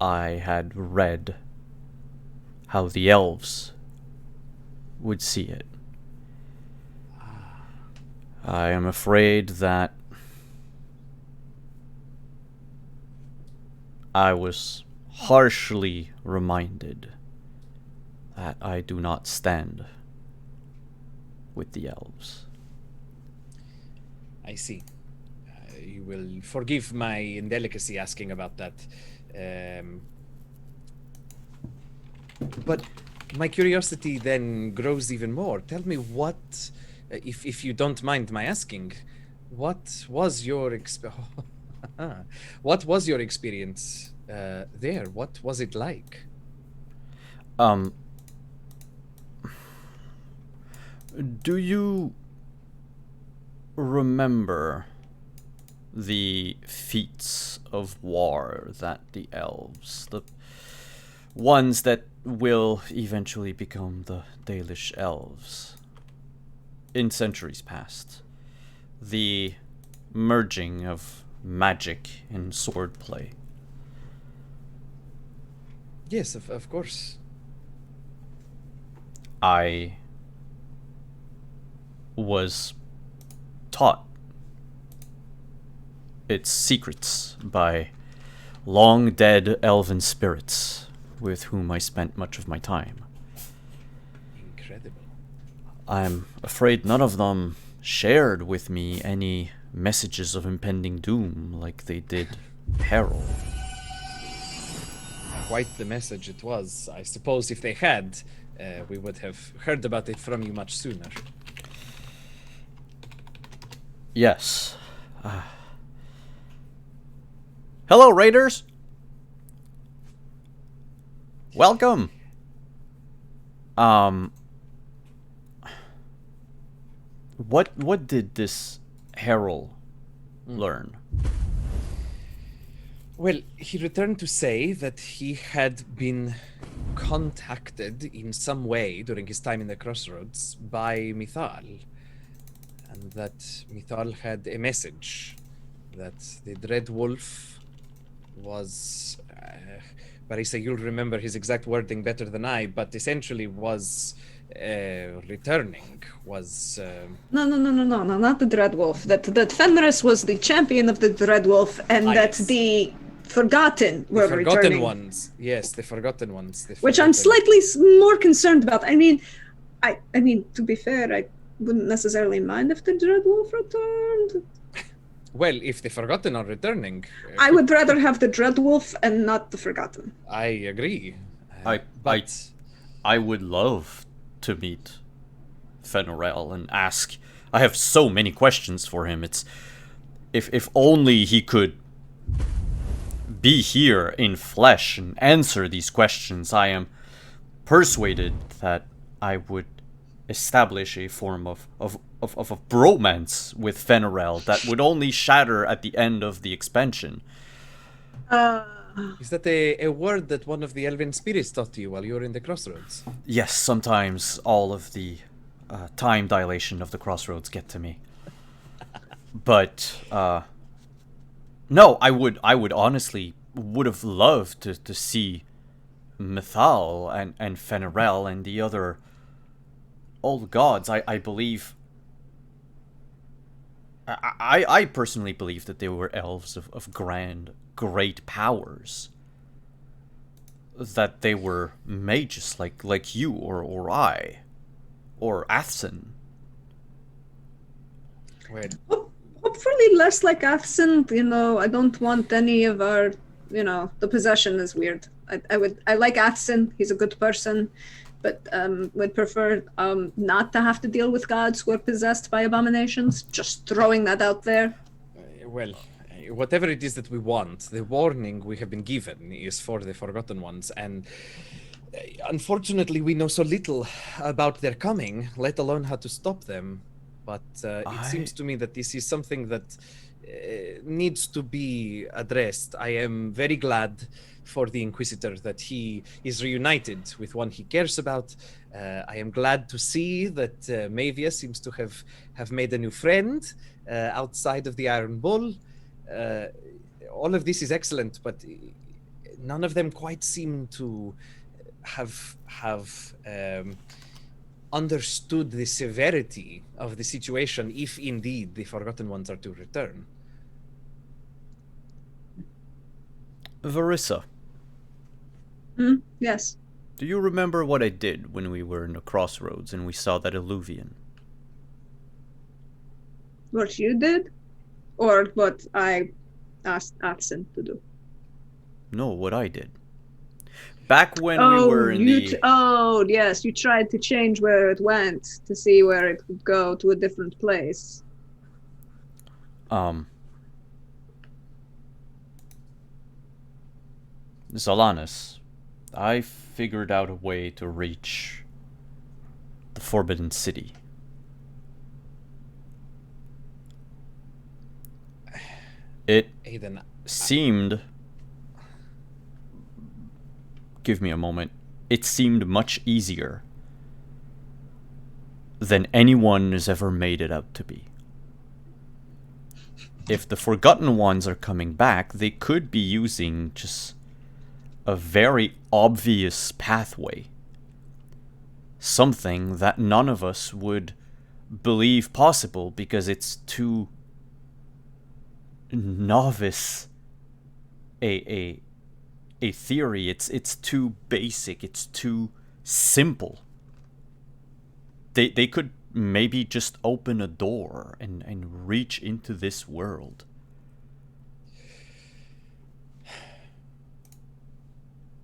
I had read how the elves would see it. I am afraid that I was harshly reminded that I do not stand with the elves. I see. You will forgive my indelicacy asking about that. But my curiosity then grows even more. Tell me what, if you don't mind my asking, what was your what was your experience there? What was it like? Do you remember the feats of war that the elves, the ones that will eventually become the Dalish elves, in centuries past, the merging of magic and swordplay? Yes, of course. I was taught its secrets by long-dead elven spirits with whom I spent much of my time. Incredible. I'm afraid none of them shared with me any messages of impending doom like they did Harold. Quite the message it was. I suppose if they had, we would have heard about it from you much sooner. Yes. Hello, Raiders! Welcome! What did this Harold learn? Well, he returned to say that he had been contacted in some way during his time in the Crossroads by Mythal. And that Mythal had a message that the Dread Wolf was... Barisa, you'll remember his exact wording better than I, but essentially was returning was. No, not the Dreadwolf. That Fenris was the champion of the Dreadwolf, and that yes. the Forgotten were The Forgotten returning. Ones. Yes, the Forgotten Ones. Which I'm slightly more concerned about. I mean, to be fair, I wouldn't necessarily mind if the Dreadwolf returned. Well, if the Forgotten are returning, I would rather have the Dreadwolf and not the Forgotten. I agree. I would love to meet Fenrel and ask. I have so many questions for him. It's if only he could be here in flesh and answer these questions. I am persuaded that I would establish a form of a bromance with Fenrel that would only shatter at the end of the expansion. Is that a word that one of the elven spirits taught you while you were in the crossroads? Yes, sometimes all of the time dilation of the crossroads get to me. But no, I would honestly would have loved to see Mythal and Fenrel and the other old gods. I believe. I personally believe that they were elves of great powers. That they were mages like you or I, or Athsen. Well, Hopefully less like Athsen. I don't want any of our, the possession is weird. I like Athsen. He's a good person, but would prefer not to have to deal with gods who are possessed by abominations. Just throwing that out there. Whatever it is that we want, the warning we have been given is for the Forgotten Ones, and unfortunately we know so little about their coming, let alone how to stop them. But it seems to me that this is something that needs to be addressed. I am very glad for the Inquisitor that he is reunited with one he cares about. I am glad to see that Mavia seems to have made a new friend outside of the Iron Bull. All of this is excellent, but none of them quite seem to have understood the severity of the situation, if indeed the Forgotten Ones are to return. Verissa. Yes. Do you remember what I did when we were in the crossroads and we saw that Illuvian? What you did? Or what I asked Athsen to do? No, what I did. Back when we were in yes, you tried to change where it went to see where it could go to a different place. Zalanis, I figured out a way to reach the Forbidden City. It Aiden, seemed... Give me a moment. It seemed much easier than anyone has ever made it out to be. If the Forgotten Ones are coming back, they could be using just a very obvious pathway. Something that none of us would believe possible because it's too novice a theory. It's too basic, it's too simple. They could maybe just open a door and reach into this world.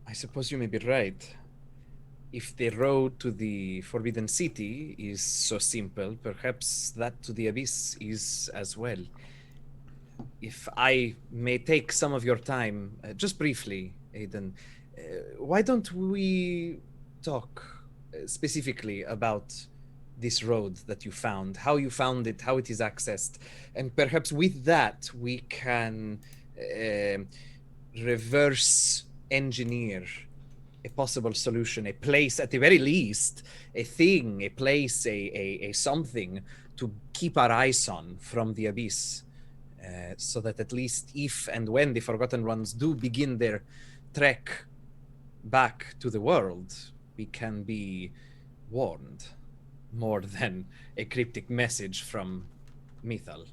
I suppose you may be right. If the road to the Forbidden City is so simple, perhaps that to the Abyss is as well. If I may take some of your time, just briefly, Aiden, why don't we talk specifically about this road that you found, how you found it, how it is accessed, and perhaps with that we can reverse engineer a possible solution, a place at the very least, a thing, a place, a something to keep our eyes on from the Abyss, so that at least if and when the Forgotten Ones do begin their trek back to the world, we can be warned, more than a cryptic message from Mithal.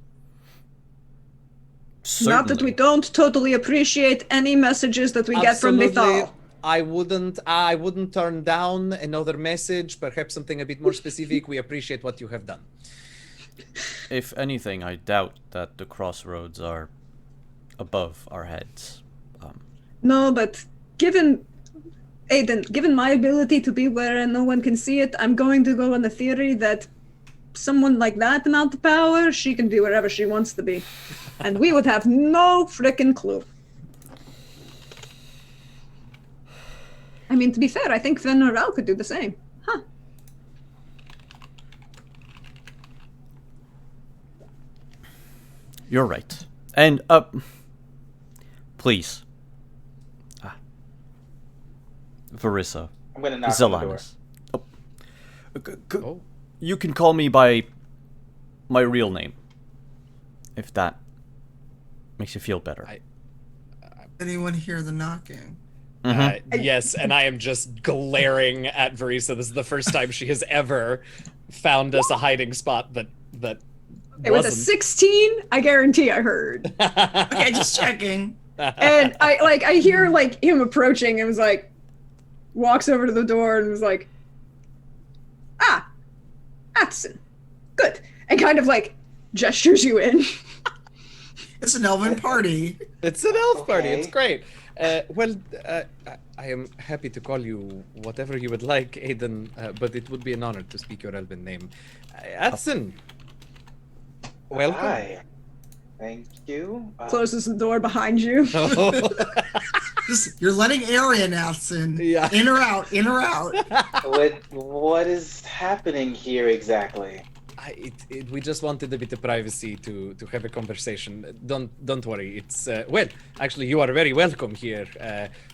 Not that we don't totally appreciate any messages that we get from Mithal. I wouldn't turn down another message, perhaps something a bit more specific. We appreciate what you have done. If anything, I doubt that the crossroads are above our heads. No, but given Aiden, given my ability to be where no one can see it, I'm going to go on the theory that someone like that amount of power, she can be wherever she wants to be. And we would have no frickin' clue. I mean, to be fair, I think Fen Norel could do the same. Huh. You're right. And, please. Verissa. I'm gonna knock on the door. Zelanis. You can call me by my real name. If that makes you feel better. Anyone hear the knocking? Yes, and I am just glaring at Verissa. This is the first time she has ever found us a hiding spot that It was a 16. I guarantee I heard. Okay, just checking. And I hear him approaching and was like, walks over to the door and was like, Atson, good, and kind of gestures you in. It's an elven party. It's an elf party. Okay. It's great. I am happy to call you whatever you would like, Aiden, but it would be an honor to speak your elven name. Atson, welcome. Hi. Thank you. Closes the door behind you. You're letting air in, Atson. Yeah. In or out, in or out. What is happening here exactly? We just wanted a bit of privacy to have a conversation. Don't worry. It's actually, you are very welcome here.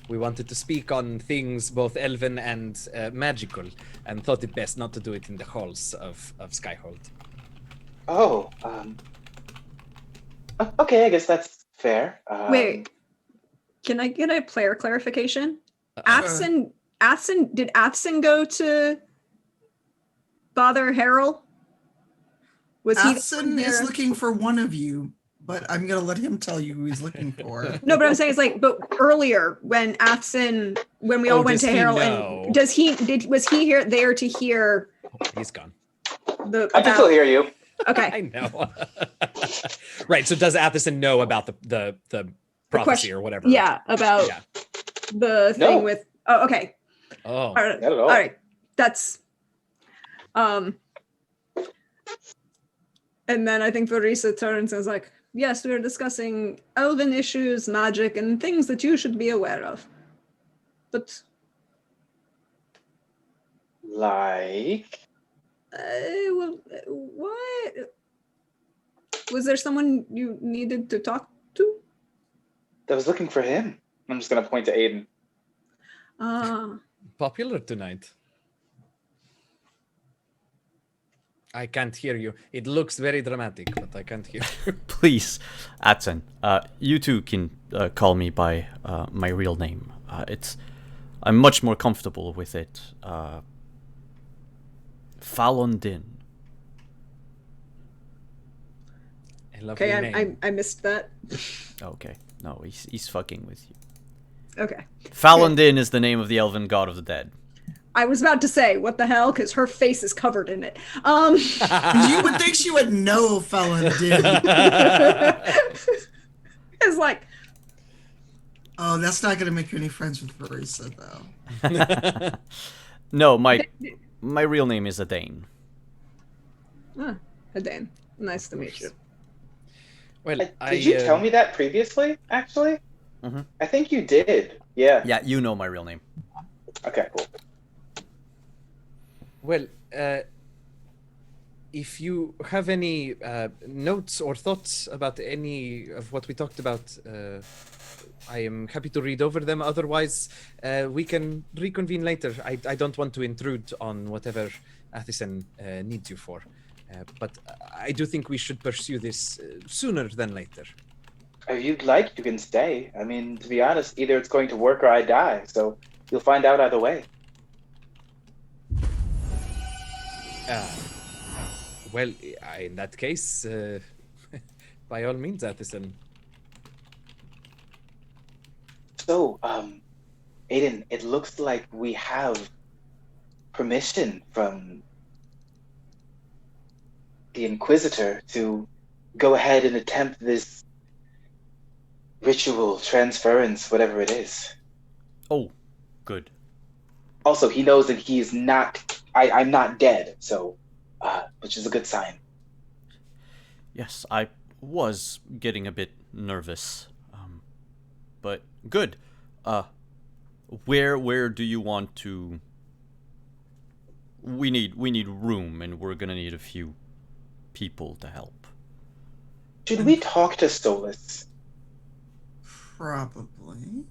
We wanted to speak on things both elven and magical, and thought it best not to do it in the halls of Skyhold. Oh, okay, I guess that's fair. Wait, can I get a player clarification? Atson, did Atson go to bother Harold? Was Atson is looking for one of you, but I'm gonna let him tell you who he's looking for. No, but I'm saying but earlier when we all went to Harold, and was he there to hear? He's gone. I can still hear you. Okay. I know. Right. So does Atherson know about the prophecy or whatever? Yeah, about the thing with. Oh, okay. Oh, all right. Not at all. All right. That's. And then I think Verissa turns and is like, "Yes, we're discussing elven issues, magic, and things that you should be aware of." But. Like. What? Was there someone you needed to talk to? I was looking for him. I'm just gonna point to Aiden. Popular tonight. I can't hear you. It looks very dramatic, but I can't hear you. Please, Atson, you two can call me by my real name. I'm much more comfortable with it. Fallon Din. Okay, I missed that. Okay, no, he's fucking with you. Okay. Fallon Din is the name of the elven god of the dead. I was about to say, what the hell? Because her face is covered in it. You would think she would know Fallon Din. It's like... Oh, that's not going to make you any friends with Verissa, though. No, my real name is Adane. Adane. Nice to meet you. Well, did you tell me that previously, actually? Mm-hmm. I think you did. Yeah. Yeah, you know my real name. Okay, cool. Well, if you have any notes or thoughts about any of what we talked about, I am happy to read over them. Otherwise, we can reconvene later. I don't want to intrude on whatever Athison needs you for. But I do think we should pursue this sooner than later. If you'd like, you can stay. I mean, to be honest, either it's going to work or I die. So you'll find out either way. Well, in that case, by all means, Addison. So, Aiden, it looks like we have permission from the Inquisitor to go ahead and attempt this ritual transference, whatever it is. Oh, good. Also, he knows that he's not. I'm not dead, so, which is a good sign. Yes, I was getting a bit nervous. But good. Where do you want to? We need room, and we're gonna need a few people to help. Should we talk to Solus? Probably.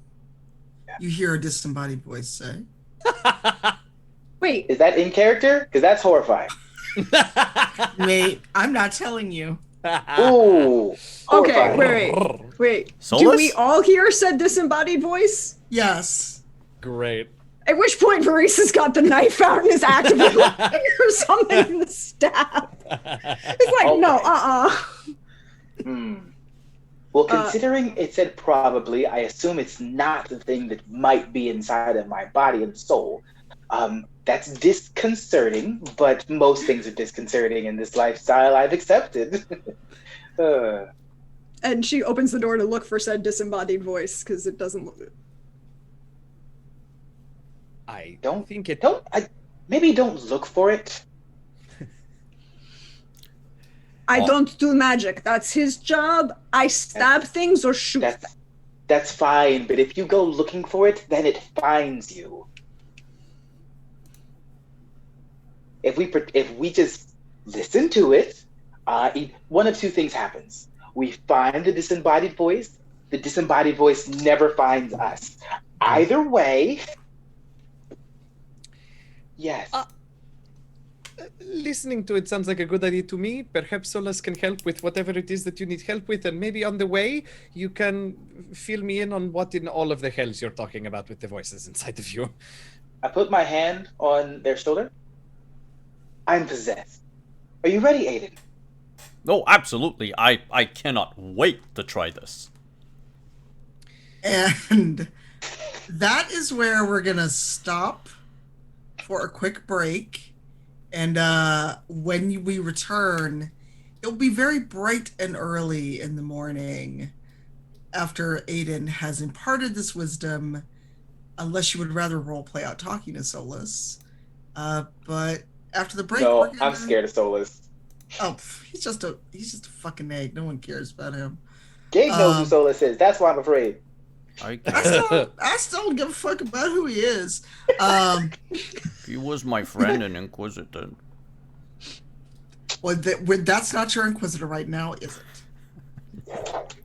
You hear a disembodied voice say. Wait, Is that in character? Because that's horrifying. Mate, I'm not telling you. Ooh. okay, horrifying. wait. Do Solus? we all hear said disembodied voice? Yes. Great. At which point, Varisa's got the knife out and is actively looking for something to stab. It's like, no, Hmm. Well, considering it said probably, I assume it's not the thing that might be inside of my body and soul. That's disconcerting, but most things are disconcerting in this lifestyle I've accepted. And she opens the door to look for said disembodied voice because it doesn't look. I Don't think it. Maybe don't look for it. I Oh. don't do magic. That's his job. I stab things or shoot them. That's fine, but if you go looking for it, then it finds you. If we just listen to it, one of two things happens. We find the disembodied voice. The disembodied voice never finds us. Either way, yes. Listening to it sounds like a good idea to me. Perhaps Solus can help with whatever it is that you need help with, and maybe on the way you can fill me in on what in all of the hells you're talking about with the voices inside of you. I put my hand on their shoulder. I'm possessed. Are you ready, Aiden? Oh, absolutely. I cannot wait to try this. And that is where we're going to stop for a quick break. And when we return, it'll be very bright and early in the morning after Aiden has imparted this wisdom, unless you would rather role play out talking to Solus. But after the break, No, we're gonna... I'm scared of Solus. Oh, he's just a fucking egg. No one cares about him. Gabe knows who Solus is. That's why I'm afraid. I still don't give a fuck about who he is. He was my friend and Inquisitor. Well, that's not your Inquisitor right now, is it?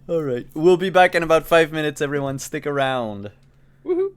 All right. We'll be back in about 5 minutes, everyone. Stick around. Woohoo!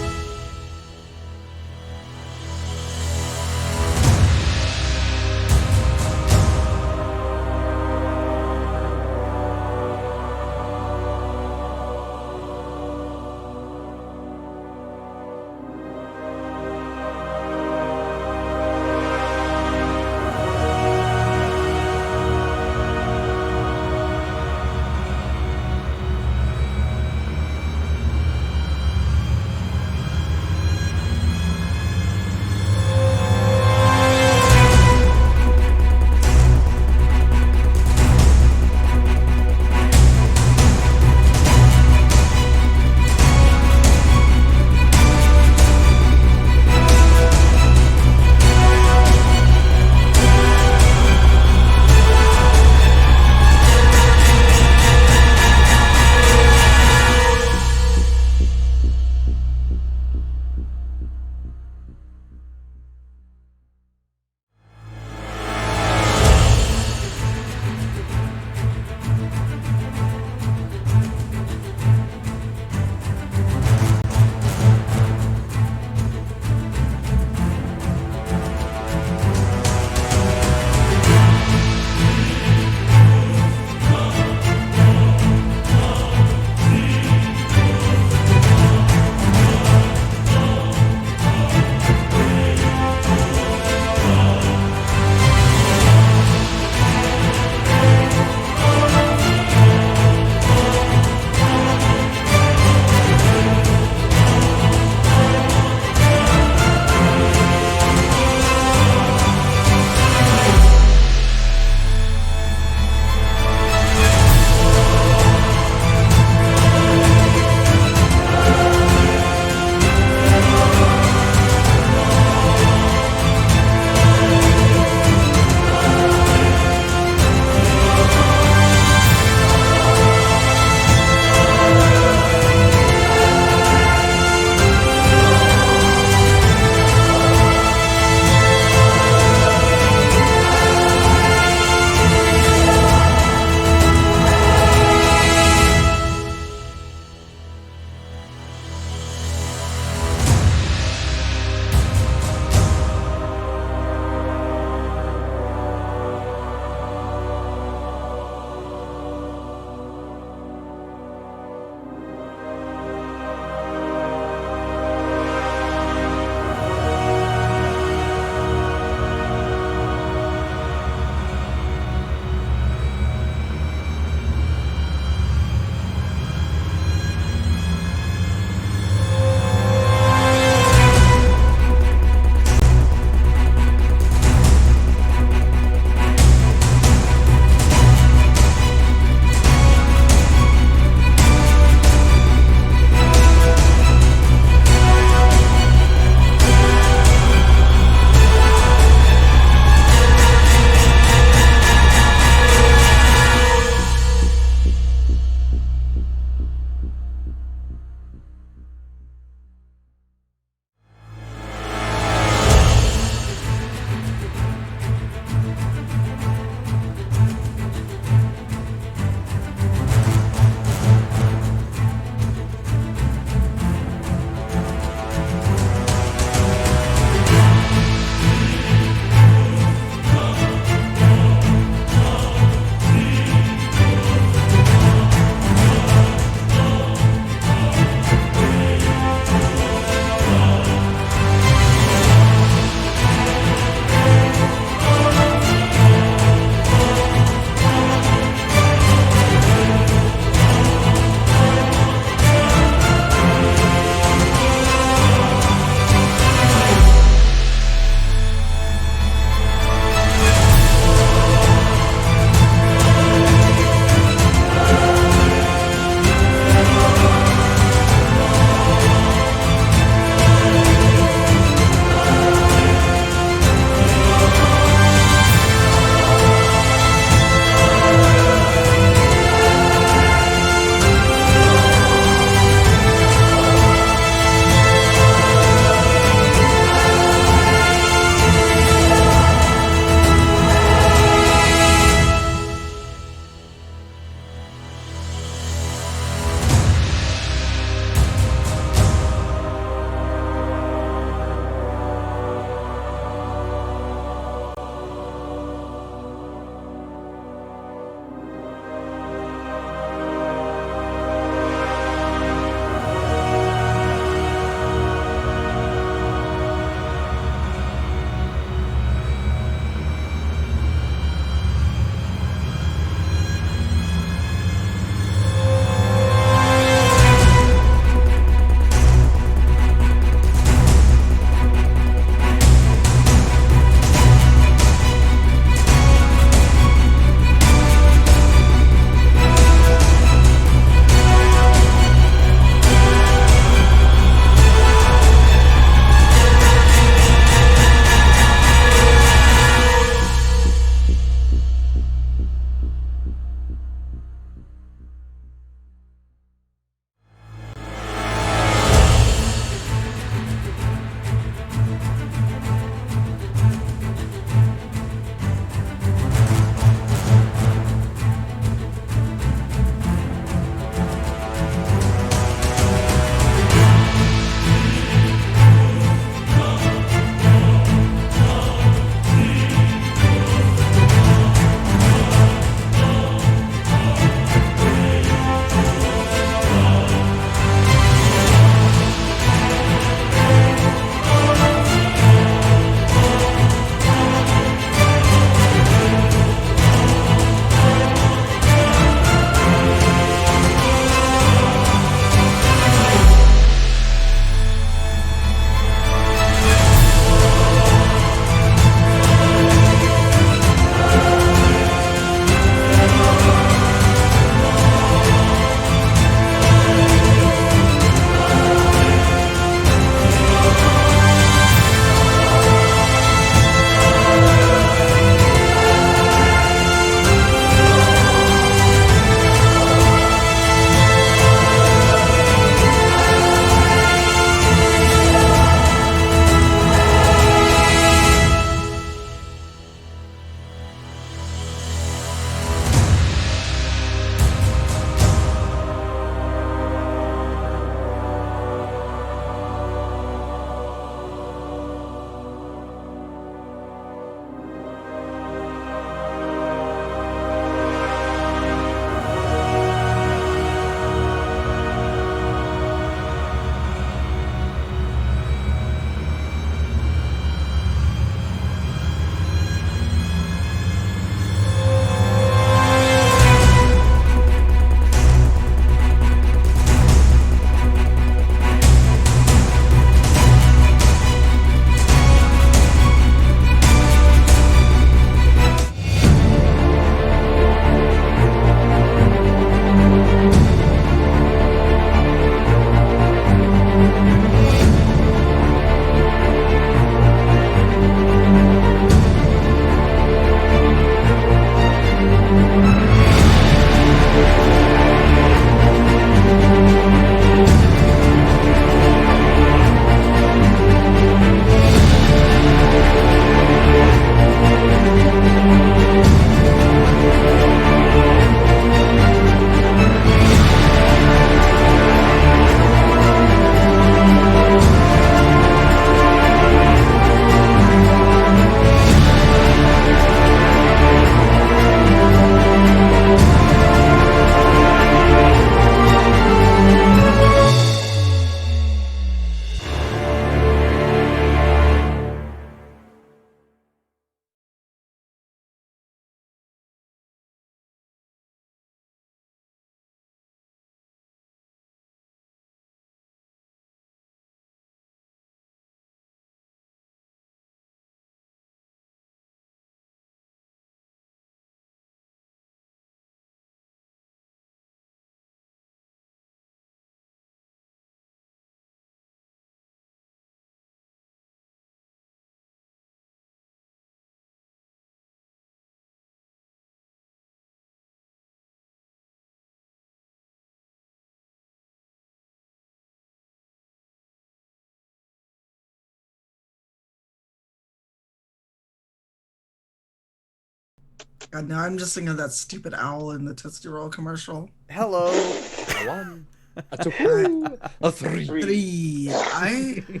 God, now I'm just thinking of that stupid owl in the Tootsie Roll commercial. Hello. A 1, a 2, a 3. 3.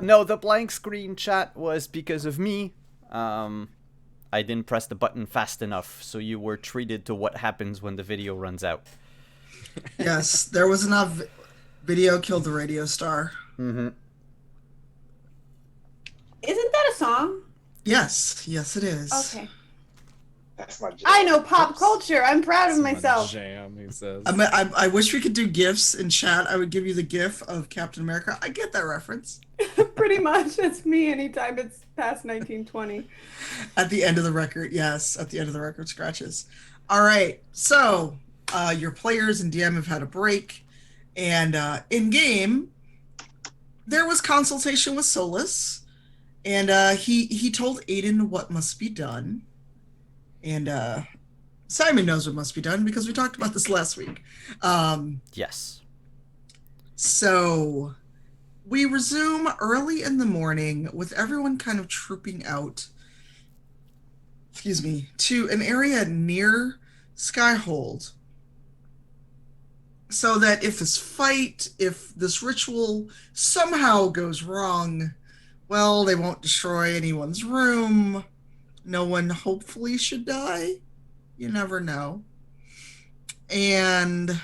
No, the blank screen chat was because of me. I didn't press the button fast enough, so you were treated to what happens when the video runs out. Yes, there was enough. Video killed the radio star. Mm-hmm. Isn't that a song? Yes, it is. Okay. That's my joke. I know pop culture. I'm proud of It's my myself. jam, he says. I wish we could do GIFs in chat. I would give you the GIF of Captain America. I get that reference. Pretty much. It's me anytime it's past 1920. At the end of the record, yes. At the end of the record scratches. All right. So, your players and DM have had a break. And in-game, there was consultation with Solus. And he told Aiden what must be done. And Simon knows what must be done because we talked about this last week. Yes. So we resume early in the morning with everyone kind of trooping out, to an area near Skyhold. So that if this ritual somehow goes wrong, well, they won't destroy anyone's room. No one hopefully should die. You never know. And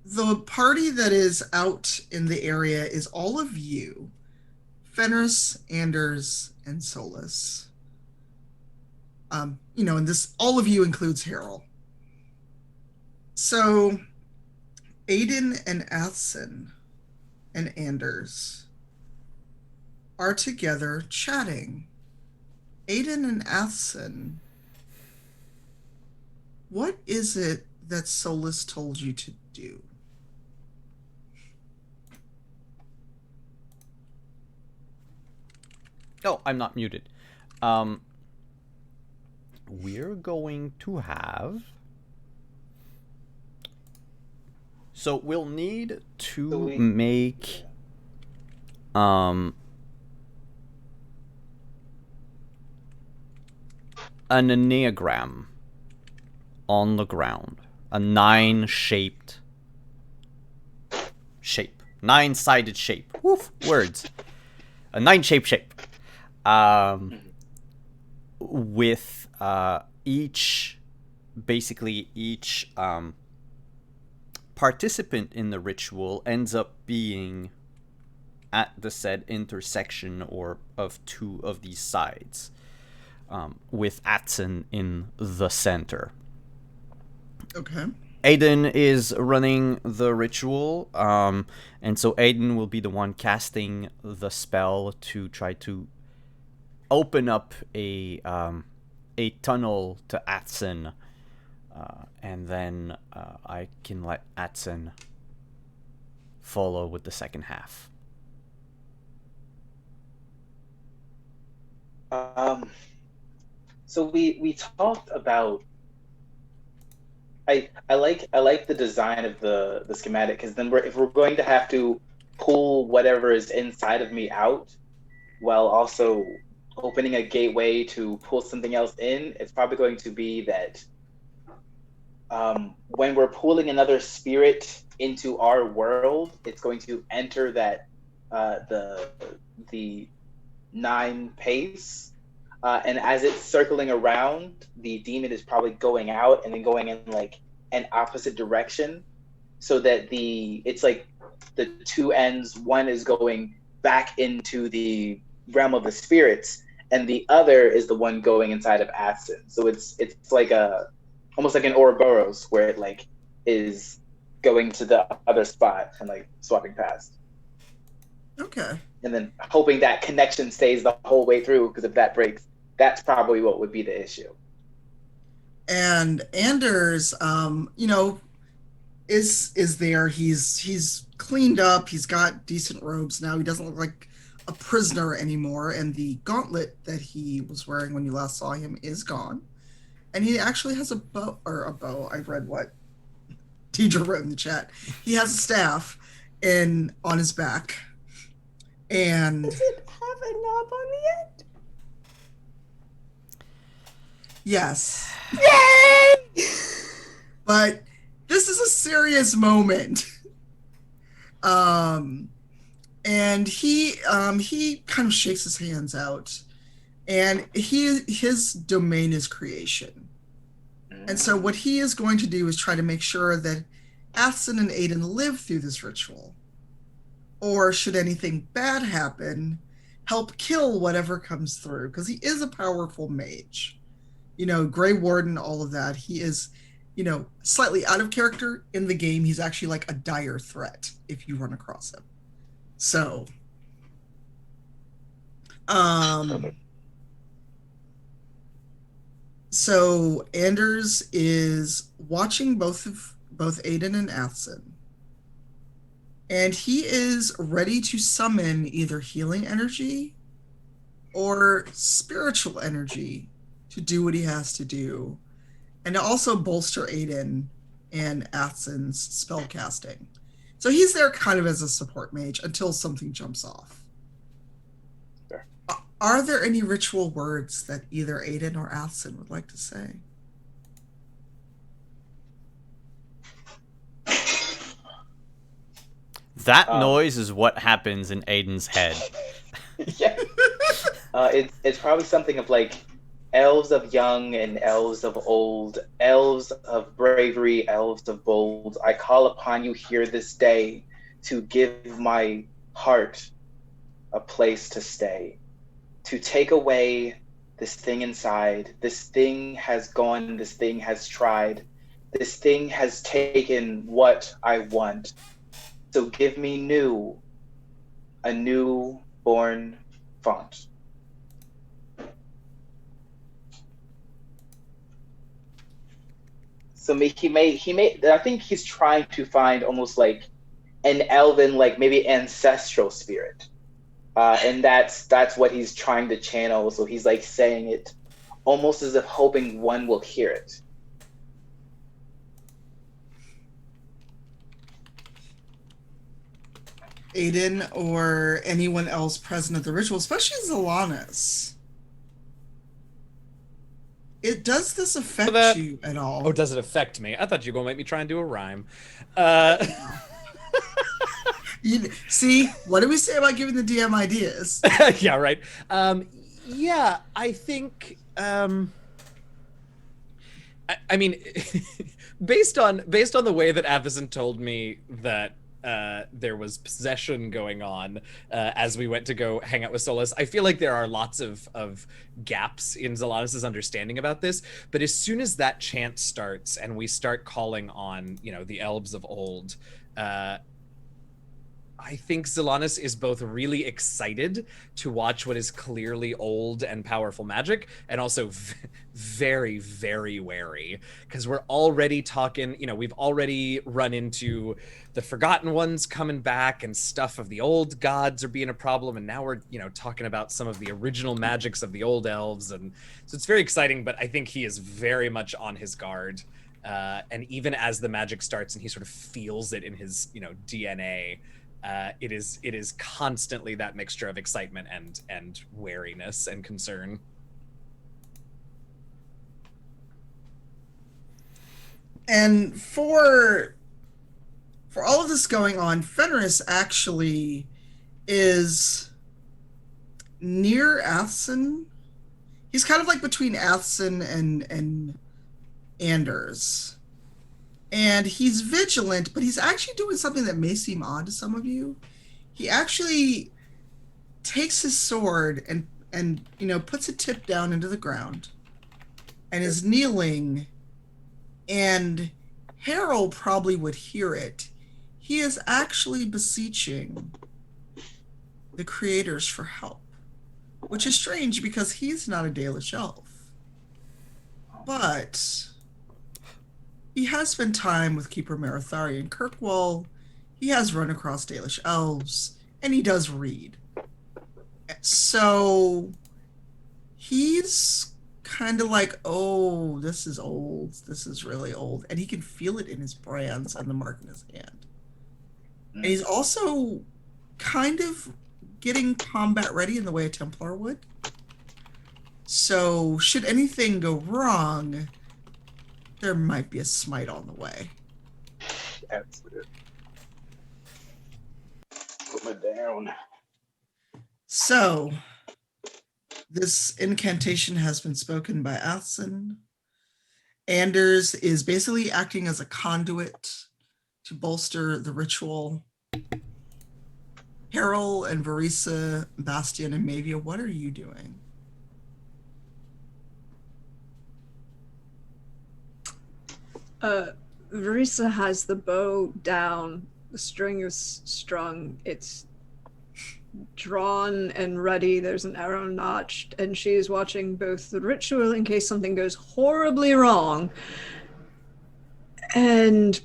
the party that is out in the area is all of you. Fenris, Anders, and Solus. And this, all of you includes Harold. So, Aiden and Athson and Anders are together chatting. Aiden and Athson, what is it that Solus told you to do? Oh, I'm not muted. We're going to have... So we'll need to make... an enneagram on the ground. A 9-shaped shape. 9-sided shape. Woof, words. A 9-shaped shape. With each participant in the ritual ends up being at the said intersection or of two of these sides. With Atson in the center. Okay. Aiden is running the ritual, and so Aiden will be the one casting the spell to try to open up a tunnel to Atson, and then I can let Atson follow with the second half. So we talked about. I like the design of the schematic, because then if we're going to have to pull whatever is inside of me out, while also opening a gateway to pull something else in, it's probably going to be that when we're pulling another spirit into our world, it's going to enter that the 9 pace. And as it's circling around, the demon is probably going out and then going in like an opposite direction, so that it's like the two ends. One is going back into the realm of the spirits, and the other is the one going inside of Atson. So it's like almost like an Ouroboros, where it like is going to the other spot and like swapping past. Okay. And then hoping that connection stays the whole way through, because if that breaks, that's probably what would be the issue. And Anders, is there. He's cleaned up. He's got decent robes now. He doesn't look like a prisoner anymore. And the gauntlet that he was wearing when you last saw him is gone. And he actually has a bow. I read what Deidre wrote in the chat. He has a staff on his back. And Does it have a knob on the end? Yes. Yay! But this is a serious moment. And he kind of shakes his hands out, and his domain is creation. And so what he is going to do is try to make sure that Athson and Aiden live through this ritual. Or should anything bad happen, help kill whatever comes through, because he is a powerful mage. You know, Grey Warden, all of that. He is, you know, slightly out of character in the game. He's actually like a dire threat if you run across him. So Anders is watching both Aiden and Athson, and he is ready to summon either healing energy or spiritual energy to do what he has to do, and to also bolster Aiden and Athson's spell casting. So he's there kind of as a support mage until something jumps off. Sure. Are there any ritual words that either Aiden or Athson would like to say? That noise is what happens in Aiden's head. Yeah. It's probably something of like elves of young and elves of old, elves of bravery, elves of bold. I call upon you here this day to give my heart a place to stay, to take away this thing inside. This thing has gone, this thing has tried, this thing has taken what I want. So give me a new-born font. So he may. I think he's trying to find almost like an elven, like maybe ancestral spirit, and that's what he's trying to channel. So he's like saying it, almost as if hoping one will hear it. Aiden or anyone else present at the ritual, especially Zalanis. Does this affect you at all? Oh, does it affect me? I thought you were going to make me try and do a rhyme. See, what do we say about giving the DM ideas? Yeah, right. Yeah, I think. I mean, based on the way that Avison told me that there was possession going on as we went to go hang out with Solus, I feel like there are lots of gaps in Zalanis' understanding about this. But as soon as that chant starts and we start calling on, the elves of old, I think Zalanis is both really excited to watch what is clearly old and powerful magic, and also very, very wary, because we're already talking, we've already run into the Forgotten Ones coming back and stuff of the old gods are being a problem, and now we're, talking about some of the original magics of the old elves, and so it's very exciting, but I think he is very much on his guard. And even as the magic starts and he sort of feels it in his, DNA, it is constantly that mixture of excitement and wariness and concern. And for all of this going on, Fenris actually is near Athson. He's kind of like between Athson and Anders. And he's vigilant, but he's actually doing something that may seem odd to some of you. He actually takes his sword and puts it tipped down into the ground and is kneeling, and Harold probably would hear it. He is actually beseeching the creators for help, which is strange because he's not a Dalish elf. But he has spent time with Keeper Marathari and Kirkwall. He has run across Dalish elves, and he does read. So he's kind of like, oh, this is old. This is really old. And he can feel it in his brands and the mark in his hand. And he's also kind of getting combat ready in the way a Templar would. So, should anything go wrong, there might be a smite on the way. That's it. Put me down. So, this incantation has been spoken by Alson. Anders is basically acting as a conduit to bolster the ritual. Carol and Verisa, Bastian, and Mavia, what are you doing? Verisa has the bow down. The string is strung. It's drawn and ready. There's an arrow notched, and she is watching both the ritual in case something goes horribly wrong, and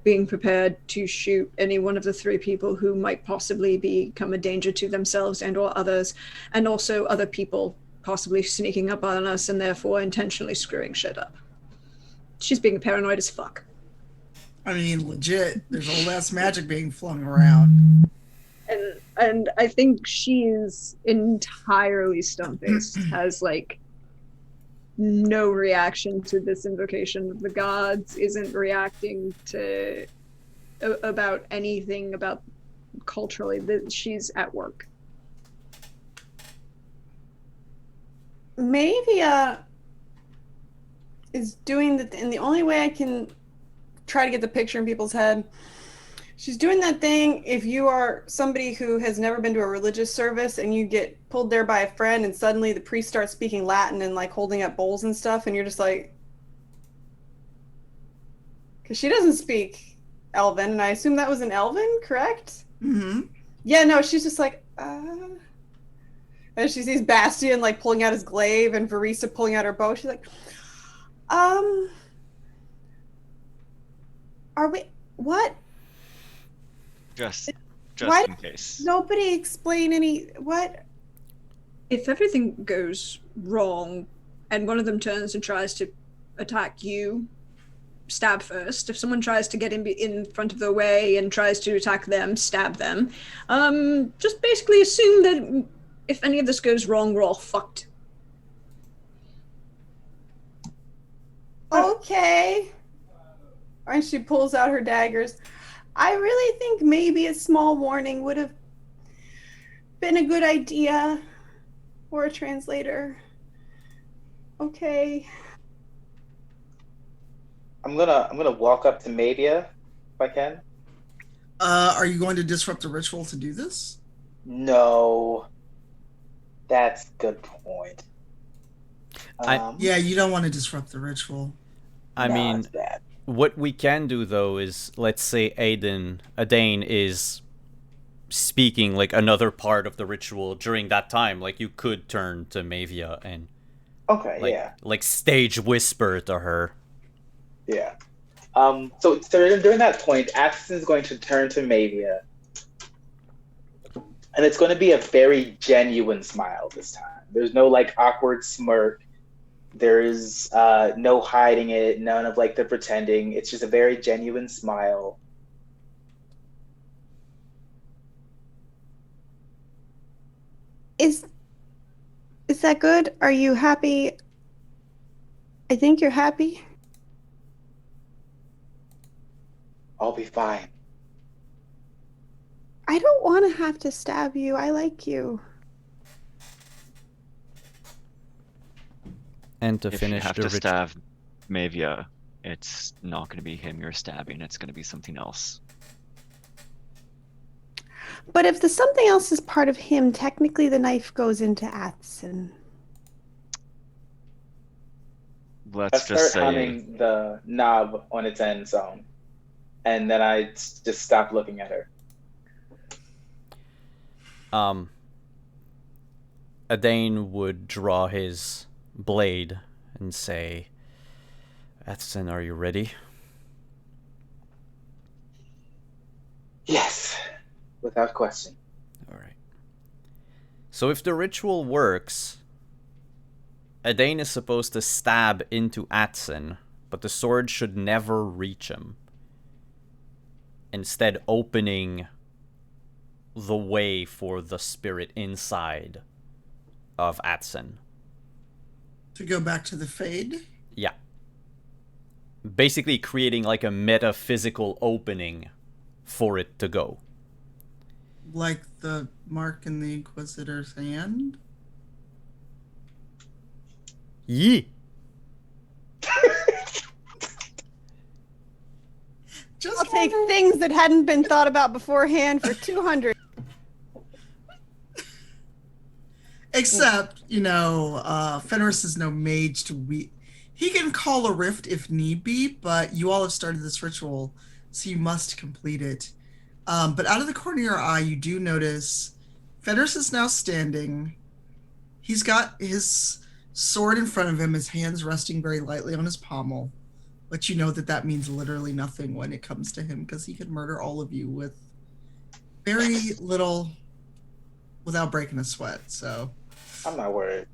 being prepared to shoot any one of the three people who might possibly become a danger to themselves and or others, and also other people possibly sneaking up on us and therefore intentionally screwing shit up. She's being paranoid as fuck. I mean, legit, there's old ass magic being flung around. And I think she's entirely stone-faced, has no reaction to this invocation of the gods, isn't reacting to about anything about culturally. She's at work. Mavia is doing and the only way I can try to get the picture in people's head, she's doing that thing if you are somebody who has never been to a religious service and you get pulled there by a friend and suddenly the priest starts speaking Latin and holding up bowls and stuff, and you're just like, because she doesn't speak Elven, and I assume that was an Elven, correct? Mm-hmm. Yeah, no, she's just like, and she sees Bastian pulling out his glaive and Verisa pulling out her bow. She's like, are we, what? Just Why in case. Nobody explain what? If everything goes wrong and one of them turns and tries to attack you, stab first. If someone tries to get in front of the way and tries to attack them, stab them. Just basically assume that if any of this goes wrong, we're all fucked. Okay. And she pulls out her daggers. I really think maybe a small warning would have been a good idea. Or a translator. Okay. I'm gonna walk up to Mavia if I can. Are you going to disrupt the ritual to do this? No. That's a good point. Yeah, you don't want to disrupt the ritual. I mean, it's bad. what we can do though is, let's say Adane is speaking another part of the ritual during that time. You could turn to Mavia and stage whisper to her. Yeah. So during that point, Axton is going to turn to Mavia, and it's going to be a very genuine smile this time. There's no awkward smirk. There's no hiding it. None of the pretending. It's just a very genuine smile. Is that good? Are you happy? I think you're happy. I'll be fine. I don't want to have to stab you. I like you. And to If finish you have the to ritual. stab Mavia, it's not going to be him you're stabbing. It's going to be something else. But if the something else is part of him, technically the knife goes into Atson. Let's I just start say humming the knob on its end song, and then I just stop looking at her. Adane would draw his blade and say, Atson, are you ready? Yes, without question. Alright. So if the ritual works, Adane is supposed to stab into Atson, but the sword should never reach him. Instead, opening the way for the spirit inside of Atson. To go back to the Fade? Yeah. Basically creating like a metaphysical opening for it to go. Like the mark in the Inquisitor's hand? Yee. Just I'll take wondering. things that hadn't been thought about beforehand for 200. Except, Fenris is no mage to he can call a rift if need be, but you all have started this ritual, so you must complete it. But out of the corner of your eye, you do notice Fenris is now standing. He's got his sword in front of him, his hands resting very lightly on his pommel. But you know that means literally nothing when it comes to him, because he could murder all of you with very little, without breaking a sweat, so... I'm not worried.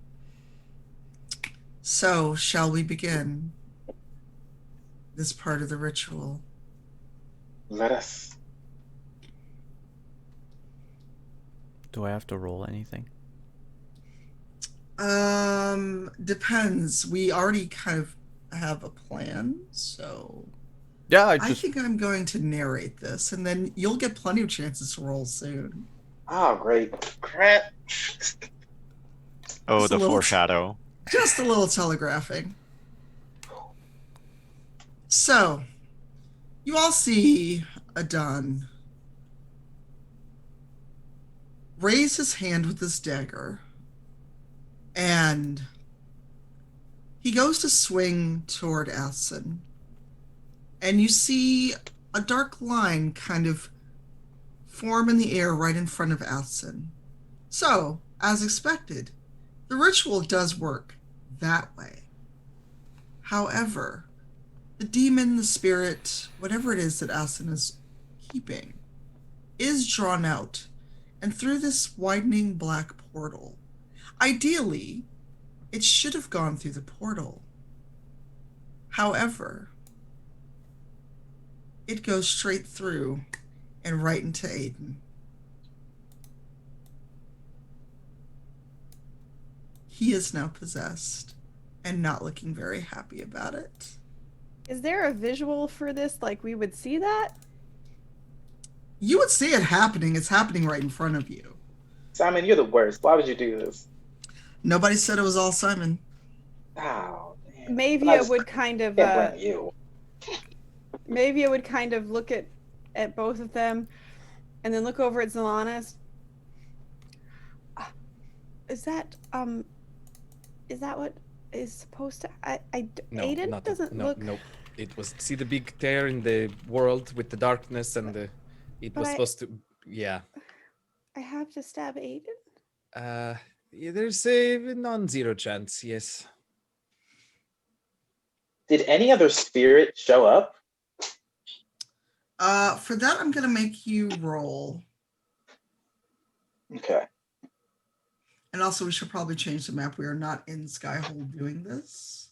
So, shall we begin this part of the ritual? Let us. Do I have to roll anything? Depends. We already kind of have a plan, so... Yeah, I think I'm going to narrate this, and then you'll get plenty of chances to roll soon. Oh, great. Crap. Oh, Just a the little- foreshadow. Just a little telegraphing. So, you all see Adon raise his hand with his dagger, and he goes to swing toward Atson. And you see a dark line kind of form in the air right in front of Atson. So, as expected, the ritual does work that way. However, the demon, the spirit, whatever it is that Atson is keeping, is drawn out and through this widening black portal. Ideally, it should have gone through the portal. However, it goes straight through and right into Aiden. He is now possessed and not looking very happy about it. Is there a visual for this? Like we would see that? You would see it happening. It's happening right in front of you. Simon, you're the worst. Why would you do this? Nobody said it was all Simon. Oh, man. I Mavia just would kind of can't blame you. Mavia would kind of look at both of them and then look over at Zelanis. Is that what is supposed to No, Aiden not doesn't no, look Nope. It was see the big tear in the world with the darkness and the. It But was I- supposed to. Yeah. I have to stab Aiden? Yeah, there's a non-zero chance. Yes. Did any other spirit show up? For that, I'm going to make you roll. Okay. And also, we should probably change the map. We are not in Skyhold doing this.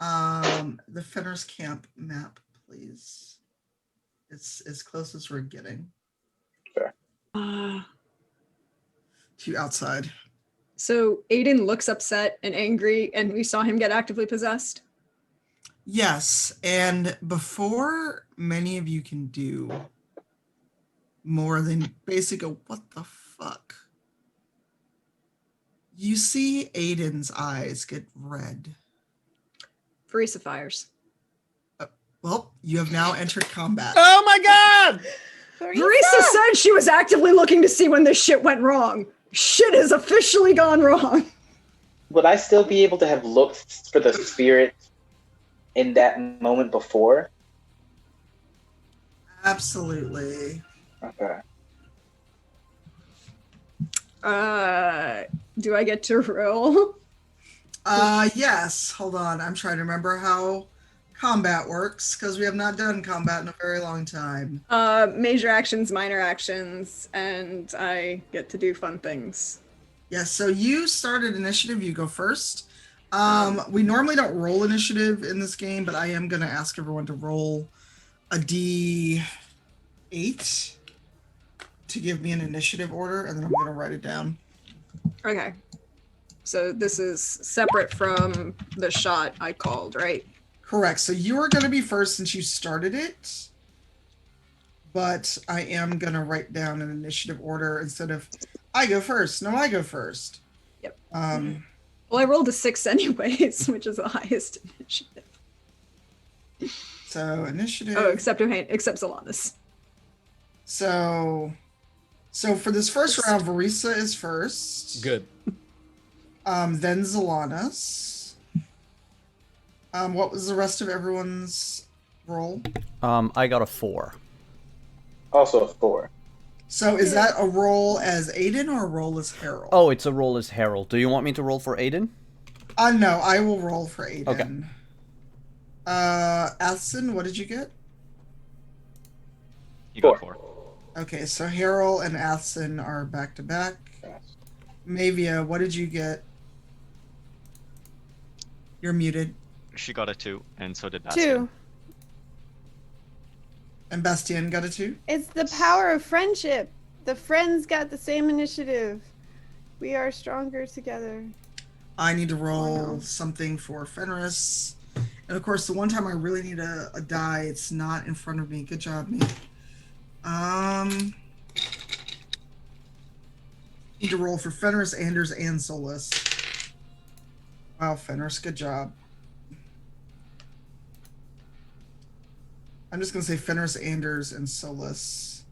The Fenris Camp map, please. It's as close as we're getting to outside. So Aiden looks upset and angry, and we saw him get actively possessed. Yes, and before many of you can do more than basic what the fuck, you see Aiden's eyes get red. Farisa fires. Well, you have now entered combat. Oh my God! Farisa said she was actively looking to see when this shit went wrong. Shit has officially gone wrong. Would I still be able to have looked for the spirit in that moment before? Absolutely. Okay. Do I get to roll? Yes. Hold on. I'm trying to remember how combat works because we have not done combat in a very long time. Major actions, minor actions, and I get to do fun things. Yes. So you started initiative. You go first. We normally don't roll initiative in this game, but I am going to ask everyone to roll a D8 to give me an initiative order, and then I'm going to write it down. Okay. So this is separate from the shot I called, right? Correct. So you are going to be first since you started it. But I am going to write down an initiative order instead of I go first. No, I go first. Yep. Um, Well, I rolled a 6 anyways, which is the highest initiative. So initiative. Oh, except Zalanis. So for this first round, Verisa is first. Good. Then Zalanis. What was the rest of everyone's roll? I got a 4. Also a 4. So is that a roll as Aiden or a roll as Harold? Oh, it's a roll as Harold. Do you want me to roll for Aiden? No, I will roll for Aiden. Okay. Athson, what did you get? You got 4. Okay, so Harold and Athson are back to back. Mavia, what did you get? You're muted. She got a 2, and so did Bastian. 2. And Bastien got a 2? It's the power of friendship. The friends got the same initiative. We are stronger together. I need to roll no. something for Fenris. And of course, the one time I really need a die, it's not in front of me. Good job, me. Need to roll for Fenris, Anders, and Solus. Wow, Fenris, good job. I'm just gonna say Fenris, Anders, and Solus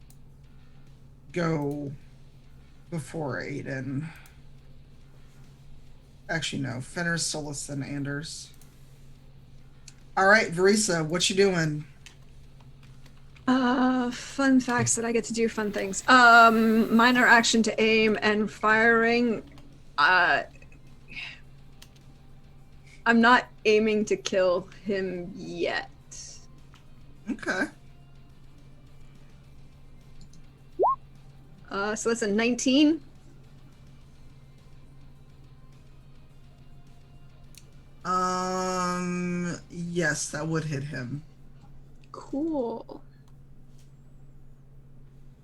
go before Aiden. Actually, no. Fenris, Solus, and Anders. All right, Verisa, what you doing? Fun facts that I get to do fun things. Minor action to aim and firing. I'm not aiming to kill him yet. Okay. So that's a 19. Yes, that would hit him. Cool.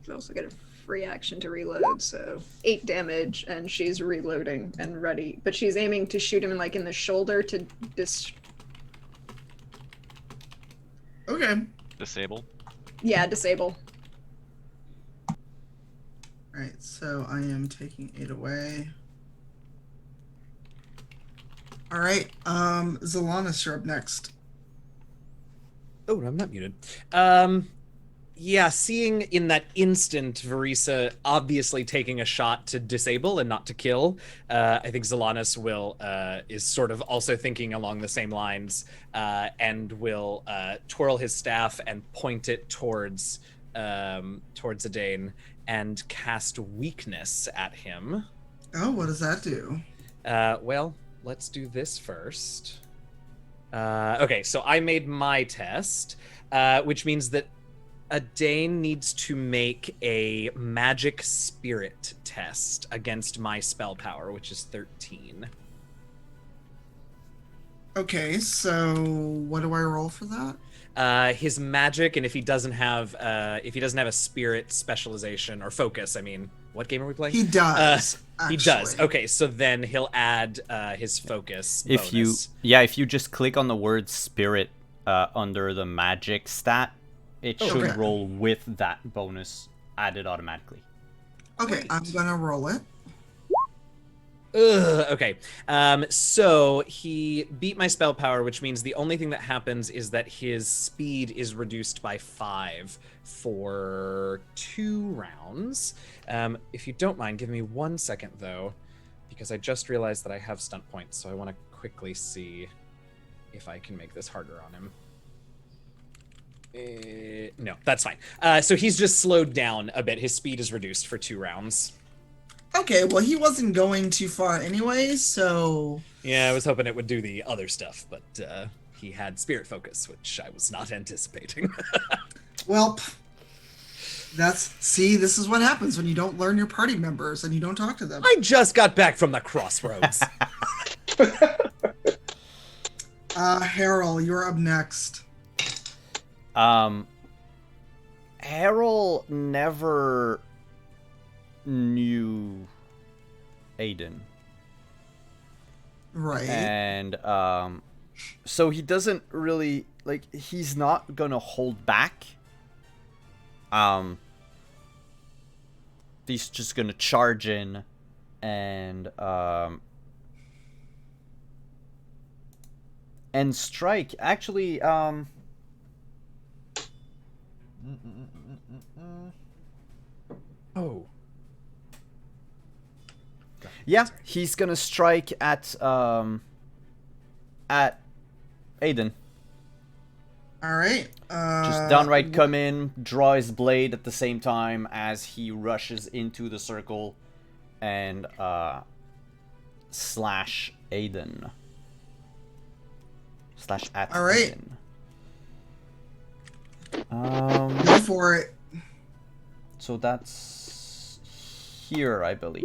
I also get a free action to reload, so 8 damage, and she's reloading and ready. But she's aiming to shoot him in the shoulder to Okay. Disable. Yeah, disable. Alright, so I am taking 8 away. Alright, Zalanis, you're up next. Oh, I'm not muted. Yeah, seeing in that instant Verisa obviously taking a shot to disable and not to kill, I think Zalanis is sort of also thinking along the same lines, and will twirl his staff and point it towards Adane and cast weakness at him. Oh, what does that do? Well, let's do this first. Okay, so I made my test, which means that Adane needs to make a magic spirit test against my spell power, which is 13. Okay, so what do I roll for that? His magic, and if he doesn't have a spirit specialization or focus, what game are we playing? He does. He does. actually. Okay, so then he'll add his focus If bonus. if you just click on the word spirit under the magic stat, it should Okay. roll with that bonus added automatically. Okay, I'm gonna roll it. Okay. So he beat my spell power, which means the only thing that happens is that his speed is reduced by 5 for 2 rounds. If you don't mind, give me 1 second though, because I just realized that I have stunt points, so I want to quickly see if I can make this harder on him. No, that's fine. So he's just slowed down a bit. His speed is reduced for 2 rounds. Okay, well, he wasn't going too far anyway, so... Yeah, I was hoping it would do the other stuff, but he had spirit focus, which I was not anticipating. Well, see, this is what happens when you don't learn your party members and you don't talk to them. I just got back from the crossroads. Harold, you're up next. Harold never knew Aiden. Right. And so he doesn't really like. He's not gonna hold back. He's just gonna charge in, and strike. Actually, Oh. yeah, he's gonna strike at Aiden. All right. Just downright come in, draw his blade at the same time as he rushes into the circle, and slash Aiden. Slash at All right. Aiden. Go for it. So that's here, I believe.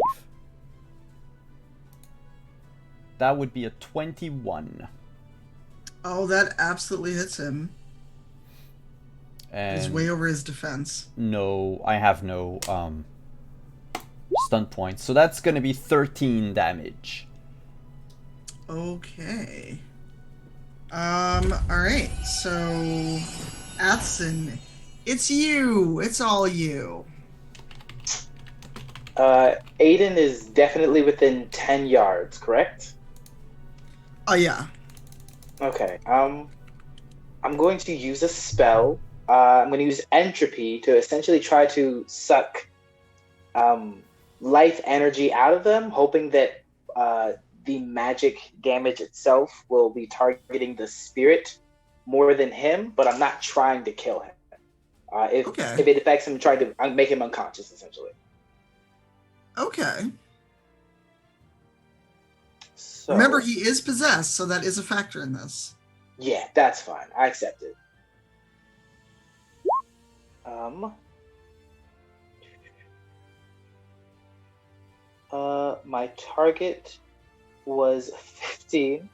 That would be a 21. Oh, that absolutely hits him. And He's way over his defense. no, I have no stun points. So that's going to be 13 damage. Okay. All right. So, Athson, it's you. It's all you. Aiden is definitely within 10 yards, correct? Oh yeah. Okay. I'm going to use a spell. I'm going to use entropy to essentially try to suck life energy out of them, hoping that the magic damage itself will be targeting the spirit more than him, but I'm not trying to kill him. If it affects him, trying to make him unconscious, essentially. Okay. So, Remember, he is possessed, so that is a factor in this. yeah, that's fine. I accept it. My target was 15.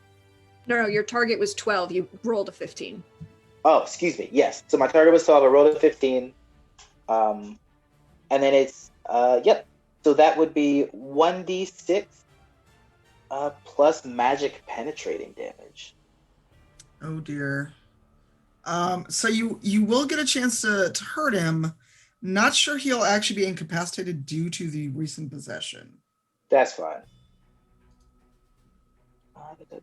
No, your target was 12. You rolled a 15. Oh, excuse me. Yes. So my target was 12. I rolled a 15. And then it's, yep. So that would be 1d6 plus magic penetrating damage. Oh dear. So you will get a chance to hurt him. Not sure he'll actually be incapacitated due to the recent possession. That's fine.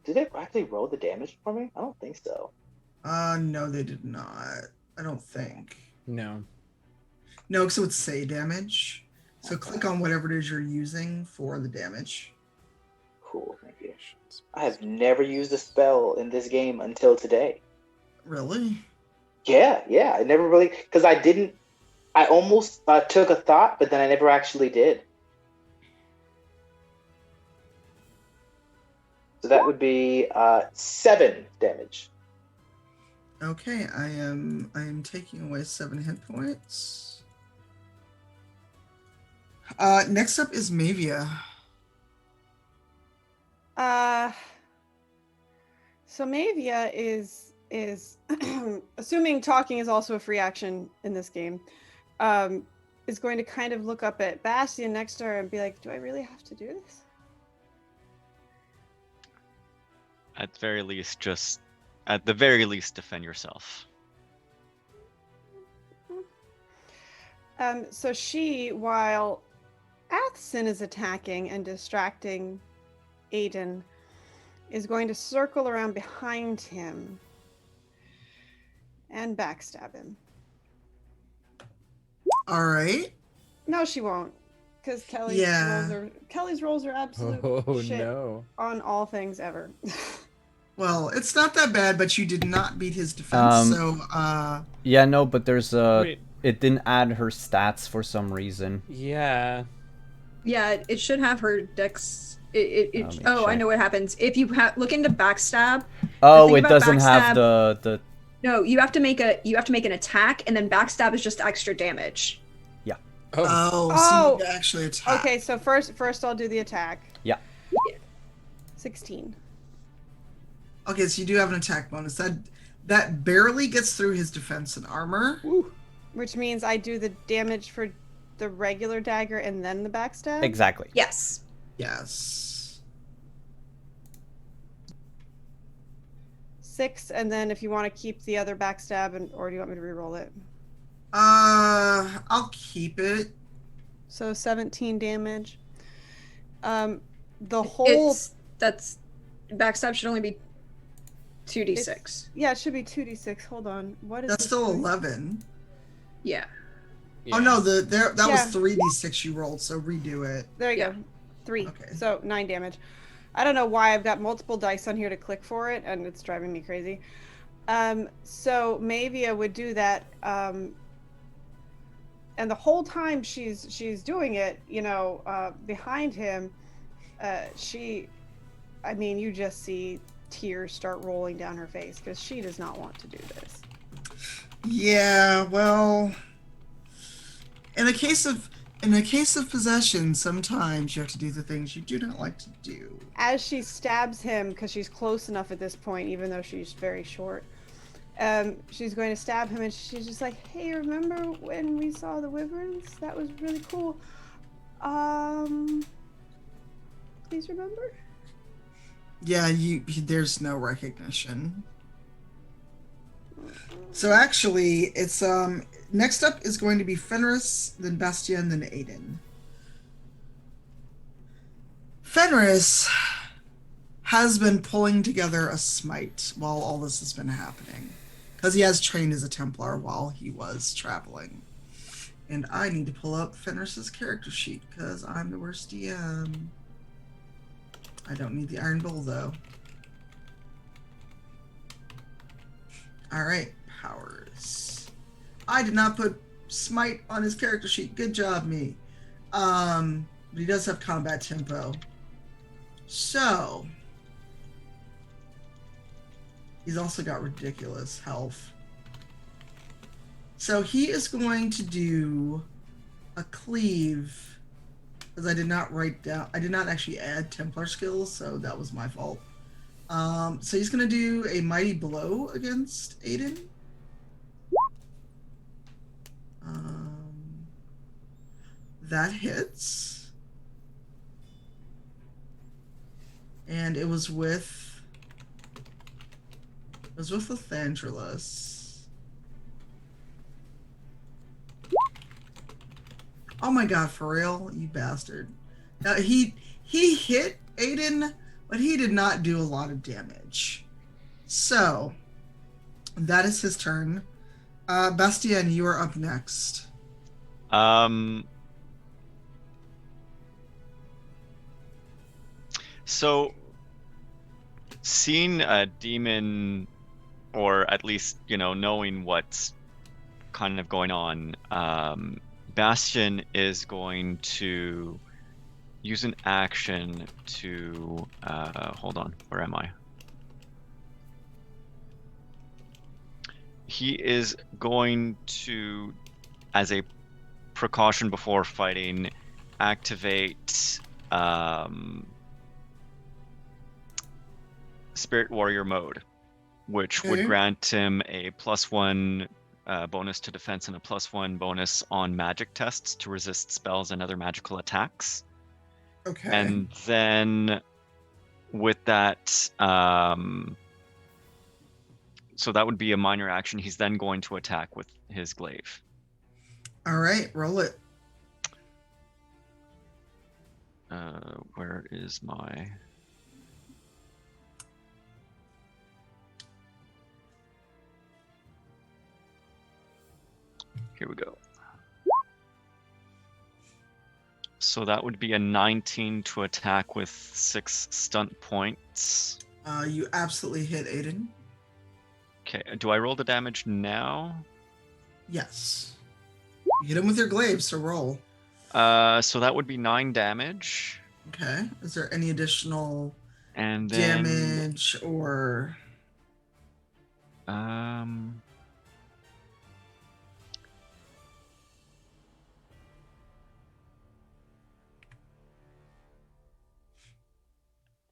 Did they actually roll the damage for me? I don't think so. No, they did not. I don't think. No. No, because it would say damage. So click on whatever it is you're using for the damage. Cool, thank you. I have never used a spell in this game until today. Really? Yeah. I never really, because I almost took a thought, but then I never actually did. So that would be 7 damage. Okay, I am taking away 7 hit points. Next up is Mavia. So Mavia is assuming talking is also a free action in this game, is going to kind of look up at Bastion next to her and be like, do I really have to do this? At the very least, defend yourself. So she, while Athson is attacking and distracting Aiden, is going to circle around behind him and backstab him. All right. No, she won't, because Kelly's rolls are absolute shit on all things ever. Well, it's not that bad, but you did not beat his defense, so Yeah, no, but there's it didn't add her stats for some reason. Yeah. Yeah, it should have her dex. me I check. know what happens. If you look into backstab. Oh, thing it about doesn't have backstab- the No, you have to make an attack, and then backstab is just extra damage. so you actually attack. Okay, so first I'll do the attack. Yeah. 16. Okay, so you do have an attack bonus. That barely gets through his defense and armor. Which means I do the damage for the regular dagger and then the backstab? Exactly. Yes. Yes. 6, and then if you want to keep the other backstab, or do you want me to re-roll it? I'll keep it. So 17 damage. The whole that's backstab should only be 2d6. Yeah, it should be 2d6. Hold on. What is That's this still doing? 11. Yeah. Oh no, that Yeah. was 3d6 you rolled, so redo it. There you Yeah. go. 3. Okay. So 9 damage. I don't know why I've got multiple dice on here to click for it, and it's driving me crazy. So Mavia would do that, and the whole time she's doing it, behind him, you just see tears start rolling down her face because she does not want to do this. Yeah, well, in a case of possession, sometimes you have to do the things you do not like to do. As she stabs him, because she's close enough at this point, even though she's very short, she's going to stab him, and she's just like, "Hey, remember when we saw the wyverns? That was really cool. Please remember?" Yeah, there's no recognition. So actually, it's next up is going to be Fenris, then Bastien, then Aiden. Fenris has been pulling together a smite while all this has been happening, because he has trained as a Templar while he was traveling. And I need to pull up Fenris's character sheet because I'm the worst DM. I don't need the Iron Bull though. Alright, powers. I did not put smite on his character sheet. Good job, me. But he does have combat tempo. So he's also got ridiculous health. So he is going to do a cleave, because I did not actually add Templar skills, so that was my fault. So he's going to do a mighty blow against Aiden. That hits. And it was with Lathantralus. Oh my god, for real? You bastard. He hit Aiden, but he did not do a lot of damage. So, that is his turn. Bastien, you are up next. So, seeing a demon, or at least, knowing what's kind of going on, Bastien is going to use an action to, hold on, where am I? He is going to, as a precaution before fighting, activate Spirit Warrior mode, which would grant him a +1 bonus to defense and a +1 bonus on magic tests to resist spells and other magical attacks. Okay. And then with that, so that would be a minor action. He's then going to attack with his glaive. All right, roll it. Where is my... Here we go. So that would be a 19 to attack with 6 stunt points. You absolutely hit Aiden. Okay, do I roll the damage now? Yes. You hit him with your glaive, so roll. So that would be 9 damage. Okay. Is there any additional And then, damage or...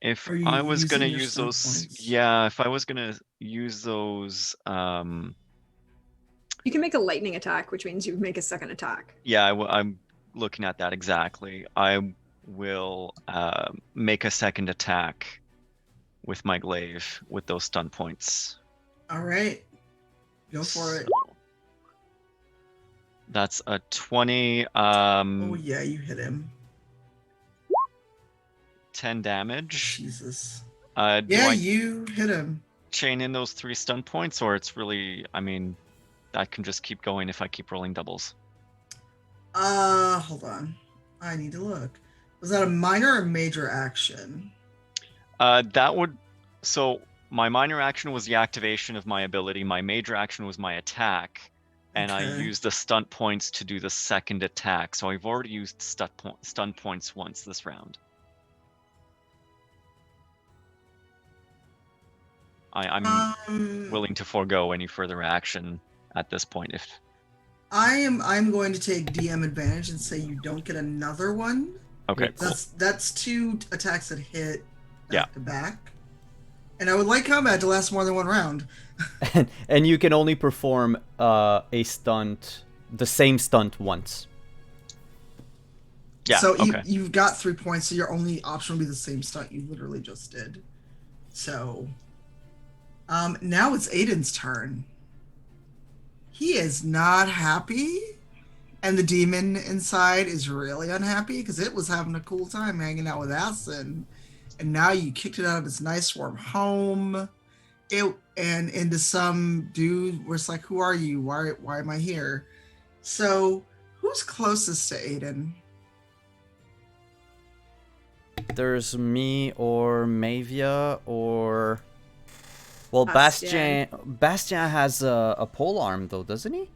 if Are you I was using gonna your use stunt those, points? yeah, if I was gonna use those, You can make a lightning attack, which means you make a second attack. yeah, I'm looking at that exactly. I will make a second attack with my glaive with those stun points. All right. Go for it. So, that's a 20. Oh, yeah, you hit him. 10 damage. Jesus. Do Yeah, I you hit him. chain in those 3 stun points, or it's really, I mean, I can just keep going if I keep rolling doubles. Hold on. I need to look. Was that a minor or major action? That would, so my minor action was the activation of my ability. My major action was my attack, and I Okay. used the stunt points to do the second attack. So I've already used stun points once this round. I'm willing to forego any further action at this point. If I'm going to take DM advantage and say you don't get another one. okay, cool. That's 2 attacks that hit Yeah. back to back. And I would like combat to last more than 1 round. And you can only perform a stunt, the same stunt once. Yeah. So okay. you've got 3 points, so your only option will be the same stunt you literally just did. So now it's Aiden's turn. He is not happy, and the demon inside is really unhappy because it was having a cool time hanging out with Asin, and now you kicked it out of its nice warm home. And into some dude where it's like, who are you? Why am I here? So who's closest to Aiden? There's me or Mavia or... Well, Bastien. Bastien has a pole arm, though, doesn't he?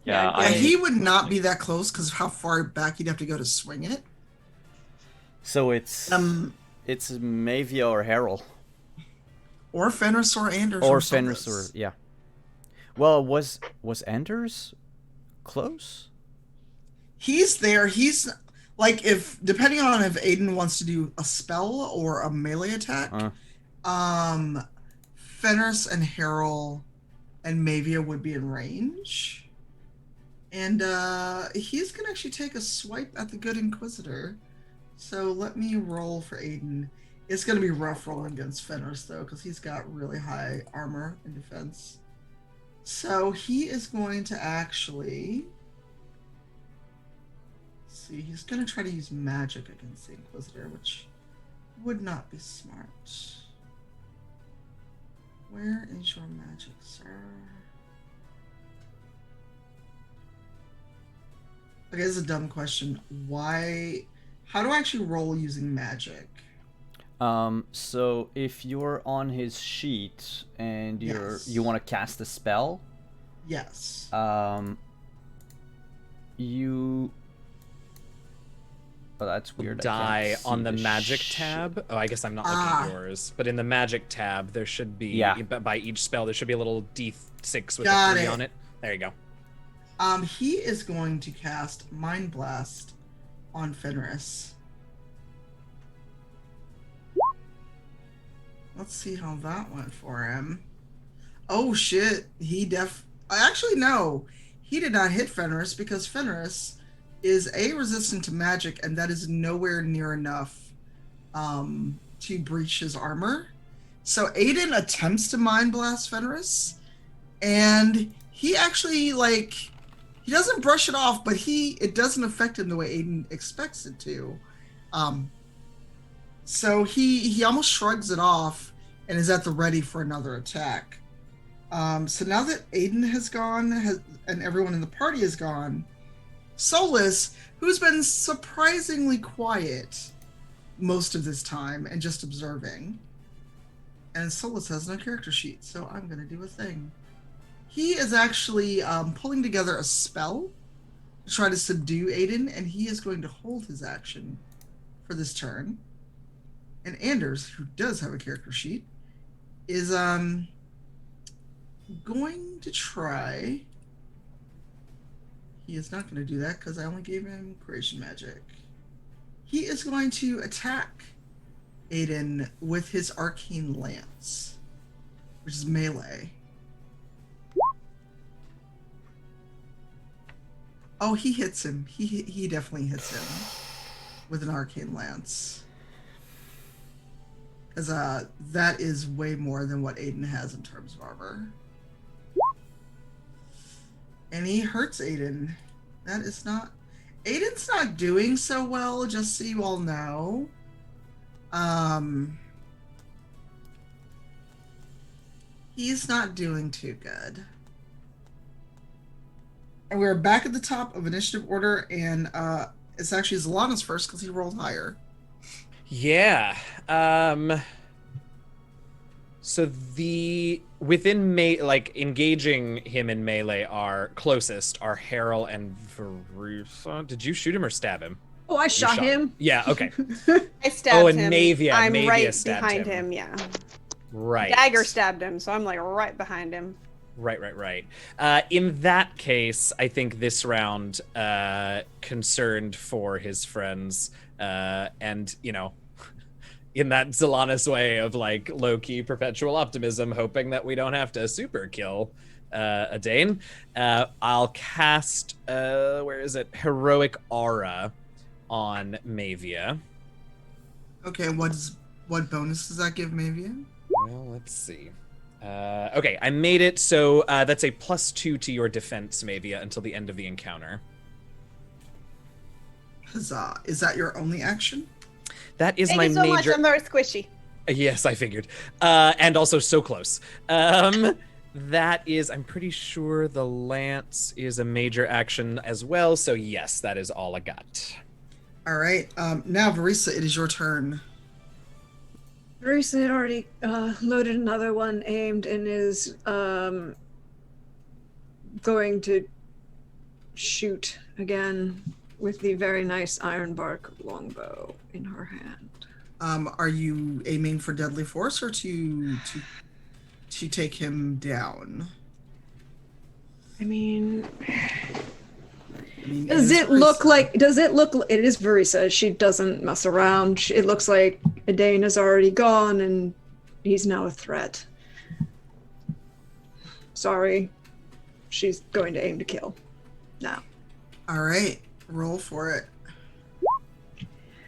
Yeah, Yeah, he would not be that close because of how far back you'd have to go to swing it. So it's Mavia or Harold. Or Fenris or Anders. Or Solus. Fenris or... Yeah. Well, was Anders close? He's there. He's... Like, depending on if Aiden wants to do a spell or a melee attack, Fenris and Harold and Mavia would be in range. And he's going to actually take a swipe at the Good Inquisitor. So let me roll for Aiden. It's going to be rough rolling against Fenris, though, because he's got really high armor and defense. So he is going to actually... See, he's going to try to use magic against the Inquisitor, which would not be smart. Where is your magic, sir? Okay, this is a dumb question. How do I actually roll using magic? So if you're on his sheet and you want to cast a spell, Yes. you... Oh, that's weird. I Die can't see on the the magic shit. tab. Oh, I guess I'm not looking at yours. But in the magic tab, there should be, by each spell, there should be a little D6 with Got a 3 it. on it. There you go. He is going to cast Mind Blast on Fenris. Let's see how that went for him. Oh shit, actually no. He did not hit Fenris because Fenris is resistant to magic, and that is nowhere near enough to breach his armor. So Aiden attempts to Mind Blast Fenris, and he actually, he doesn't brush it off, but it doesn't affect him the way Aiden expects it to. So he almost shrugs it off and is at the ready for another attack. So now that Aiden has gone, and everyone in the party is gone, Solus, who's been surprisingly quiet most of this time and just observing, and Solus has no character sheet, so I'm going to do a thing. He is actually pulling together a spell to try to subdue Aiden, and he is going to hold his action for this turn. And Anders, who does have a character sheet, is going to try... He is not going to do that because I only gave him creation magic. He is going to attack Aiden with his arcane lance, which is melee. Oh, he hits him. He definitely hits him with an arcane lance. Because that is way more than what Aiden has in terms of armor. And he hurts Aiden. That is not... Aiden's not doing so well, just so you all know. He's not doing too good. And we're back at the top of initiative order, and it's actually Zalana's first because he rolled higher. Yeah. So within engaging him in melee are closest are Harrell and Verusa. Did you shoot him or stab him? Oh, I shot him. Yeah, okay. I stabbed and him. Mavia. I'm Mavia right stabbed behind him. him. Yeah. Right. Dagger stabbed him, so I'm like right behind him. Right. In that case, I think this round, concerned for his friends, and, you know, in that Zalana's way of, like, low-key perpetual optimism, hoping that we don't have to super kill Adane, I'll cast, where is it? Heroic Aura on Mavia. Okay, what bonus does that give Mavia? Well, let's see. Okay, I made it so that's a +2 to your defense, Mavia, until the end of the encounter. Huzzah. Is that your only action? That is Thank my you so major. much. I'm very squishy. Yes, I figured. And also so close. That is, I'm pretty sure the lance is a major action as well. So yes, that is all I got. All right. Now, Verisa, it is your turn. Verisa had already loaded another one, aimed, and is going to shoot again with the very nice Ironbark longbow in her hand. Are you aiming for deadly force or to take him down? I mean, it does is it look Verisa. like? Does it look? It is Verisa. She doesn't mess around. It looks like Adane is already gone, and he's now a threat. Sorry, she's going to aim to kill. Now. All right, roll for it.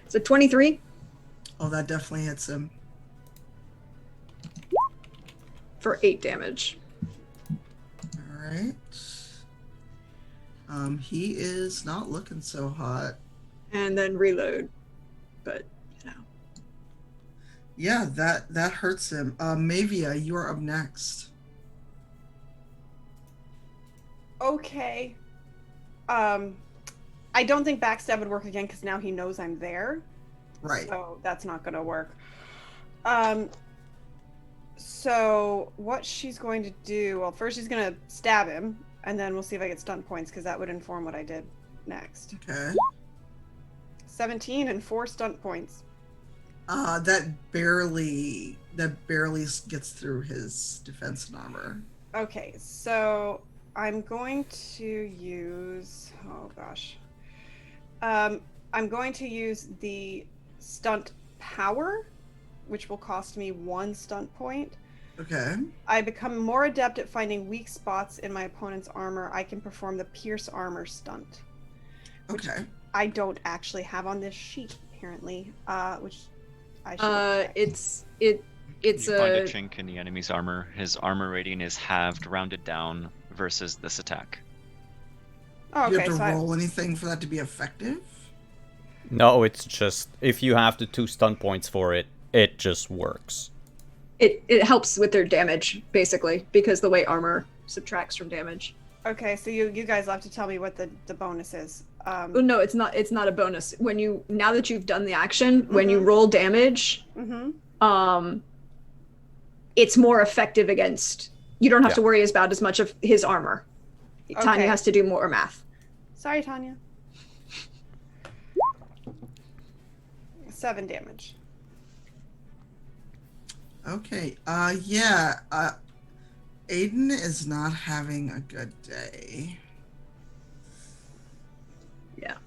So 23 Oh, that definitely hits him. for 8 damage. All right. He is not looking so hot. And then reload. But, you know. Yeah, that hurts him. Mavia, you are up next. Okay. I don't think backstab would work again because now he knows I'm there. Right. So that's not going to work. So what she's going to do, well, first she's going to stab him, and then we'll see if I get stunt points because that would inform what I did next. Okay. 17 and 4 stunt points. That barely gets through his defense and armor. Okay, so I'm going to use, oh gosh. I'm going to use the stunt power, which will cost me 1 stunt point. Okay. I become more adept at finding weak spots in my opponent's armor. I can perform the pierce armor stunt. Which Okay. I don't actually have on this sheet, apparently, which I should It's You find a a chink in the enemy's armor. His armor rating is halved, rounded down, versus this attack. Oh, Do you okay, have so to roll anything for that to be effective? No, it's just if you have the 2 stun points for it, it just works. it helps with their damage, basically, because the way armor subtracts from damage. okay, so you guys will have to tell me what the bonus is. Oh, no, it's not a bonus. Now that you've done the action, when you Mhm. roll damage, Mm-hmm. it's more effective against. You don't have Yeah. to worry about as much of his armor. Tanya Okay. has to do more math. Sorry, Tanya. 7 damage. Okay. Yeah. Aiden is not having a good day. Yeah.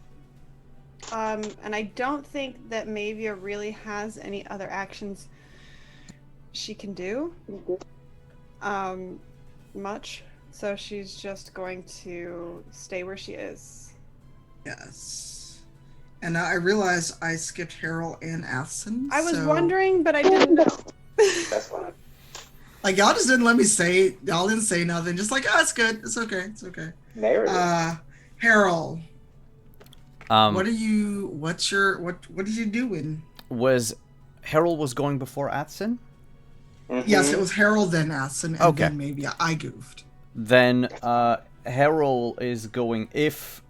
And I don't think that Mavia really has any other actions she can do. Much. So she's just going to stay where she is. Yes. And I realized I skipped Harold and Athson. I was so- wondering, but I didn't know. That's fine. Like, y'all just didn't let me say, y'all didn't say nothing. Just like, oh, it's good. It's okay. It's okay. Narrative. Harold, Um, what are you, what are you doing? was Harold was going before Atson? Yes, it was Harold, then Athson, and Okay. then maybe I goofed. Then Harold is going if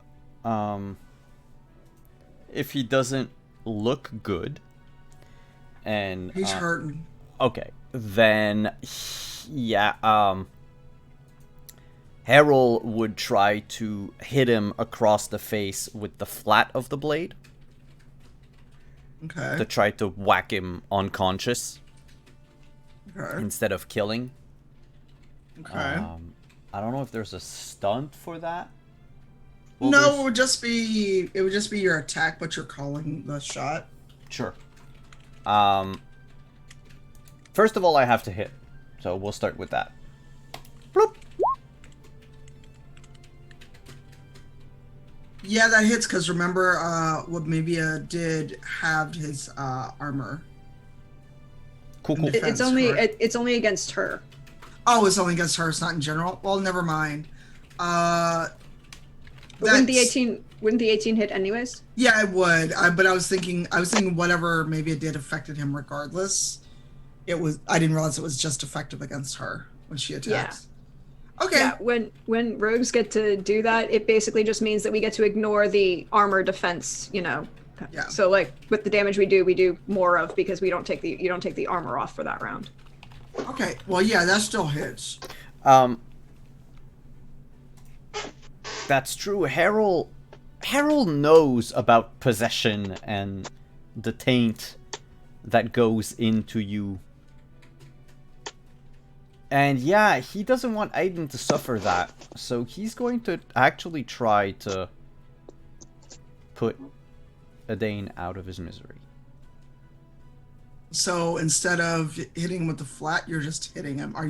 he doesn't look good and He's hurting. okay, then Harold would try to hit him across the face with the flat of the blade Okay. to try to whack him unconscious Okay. instead of killing. Okay. I don't know if there's a stunt for that. No, there's- it would just be your attack, but you're calling the shot. Sure. First of all, I have to hit, so we'll start with that. Bloop. Yeah, that hits because remember, what Mavia did have his armor. Cool, cool. It's only against her. Oh, it's only against her. It's not in general. Well, never mind. But wouldn't the 18 hit anyways? Yeah, it would. But I was thinking whatever maybe it did affected him regardless. I didn't realize it was just effective against her when she attacks. Okay. Yeah, when rogues get to do that, it basically just means that we get to ignore the armor defense, Yeah. So like with the damage we do more of because you don't take the armor off for that round. Okay. Well, yeah, that still hits. That's true. Harold knows about possession and the taint that goes into you. And yeah, he doesn't want Aiden to suffer that, so he's going to actually try to put Aiden out of his misery. So instead of hitting him with the flat, you're just hitting him. Are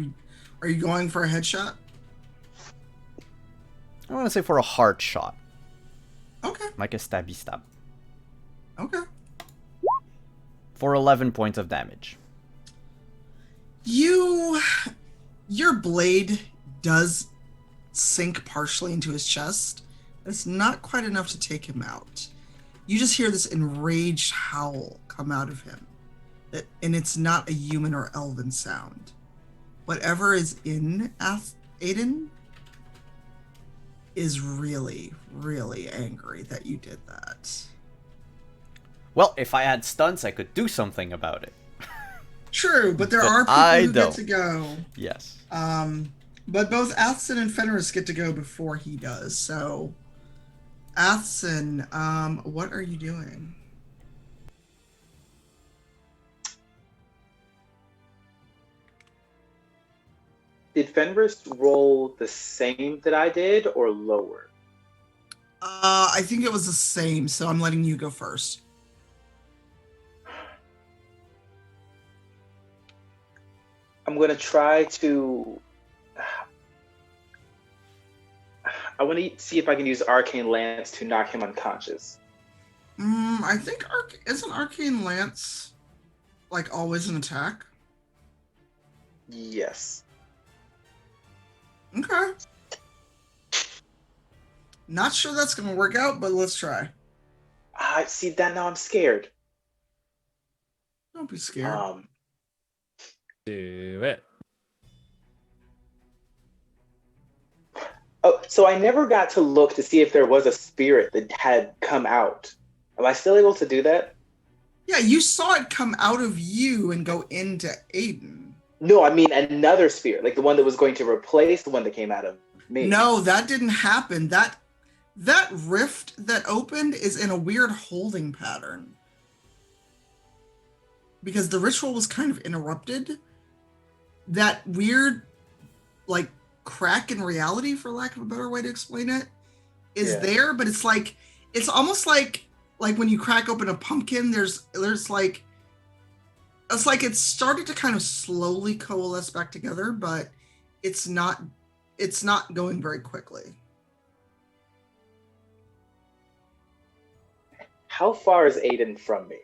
you going for a headshot? I want to say for a hard shot. Okay. Like a stabby stab. Okay. For 11 points of damage. Your blade does sink partially into his chest. It's not quite enough to take him out. You just hear this enraged howl come out of him. And it's not a human or elven sound. Whatever is in Aiden is really, really angry that you did that. Well, if I had stunts, I could do something about it. True, but there But are people I who don't. get to go. Yes. But both Athson and Fenris get to go before he does. So, Athson, what are you doing? Did Fenris roll the same that I did or lower? I think it was the same, so I'm letting you go first. I'm going to try to... I want to see if I can use Arcane Lance to knock him unconscious. I think isn't Arcane Lance like always an attack? Yes. Okay. Not sure that's gonna work out, but let's try. I see that now. I'm scared. Don't be scared. Do it. Oh, so I never got to look to see if there was a spirit that had come out. Am I still able to do that? Yeah, you saw it come out of you and go into Aiden. No, I mean another spirit, like the one that was going to replace the one that came out of me. No, that didn't happen. That rift that opened is in a weird holding pattern. Because the ritual was kind of interrupted. That weird, like, crack in reality, for lack of a better way to explain it, is there, but it's like, it's almost like when you crack open a pumpkin, there's like, it's like it started to kind of slowly coalesce back together, but it's not going very quickly. How far is Aiden from me?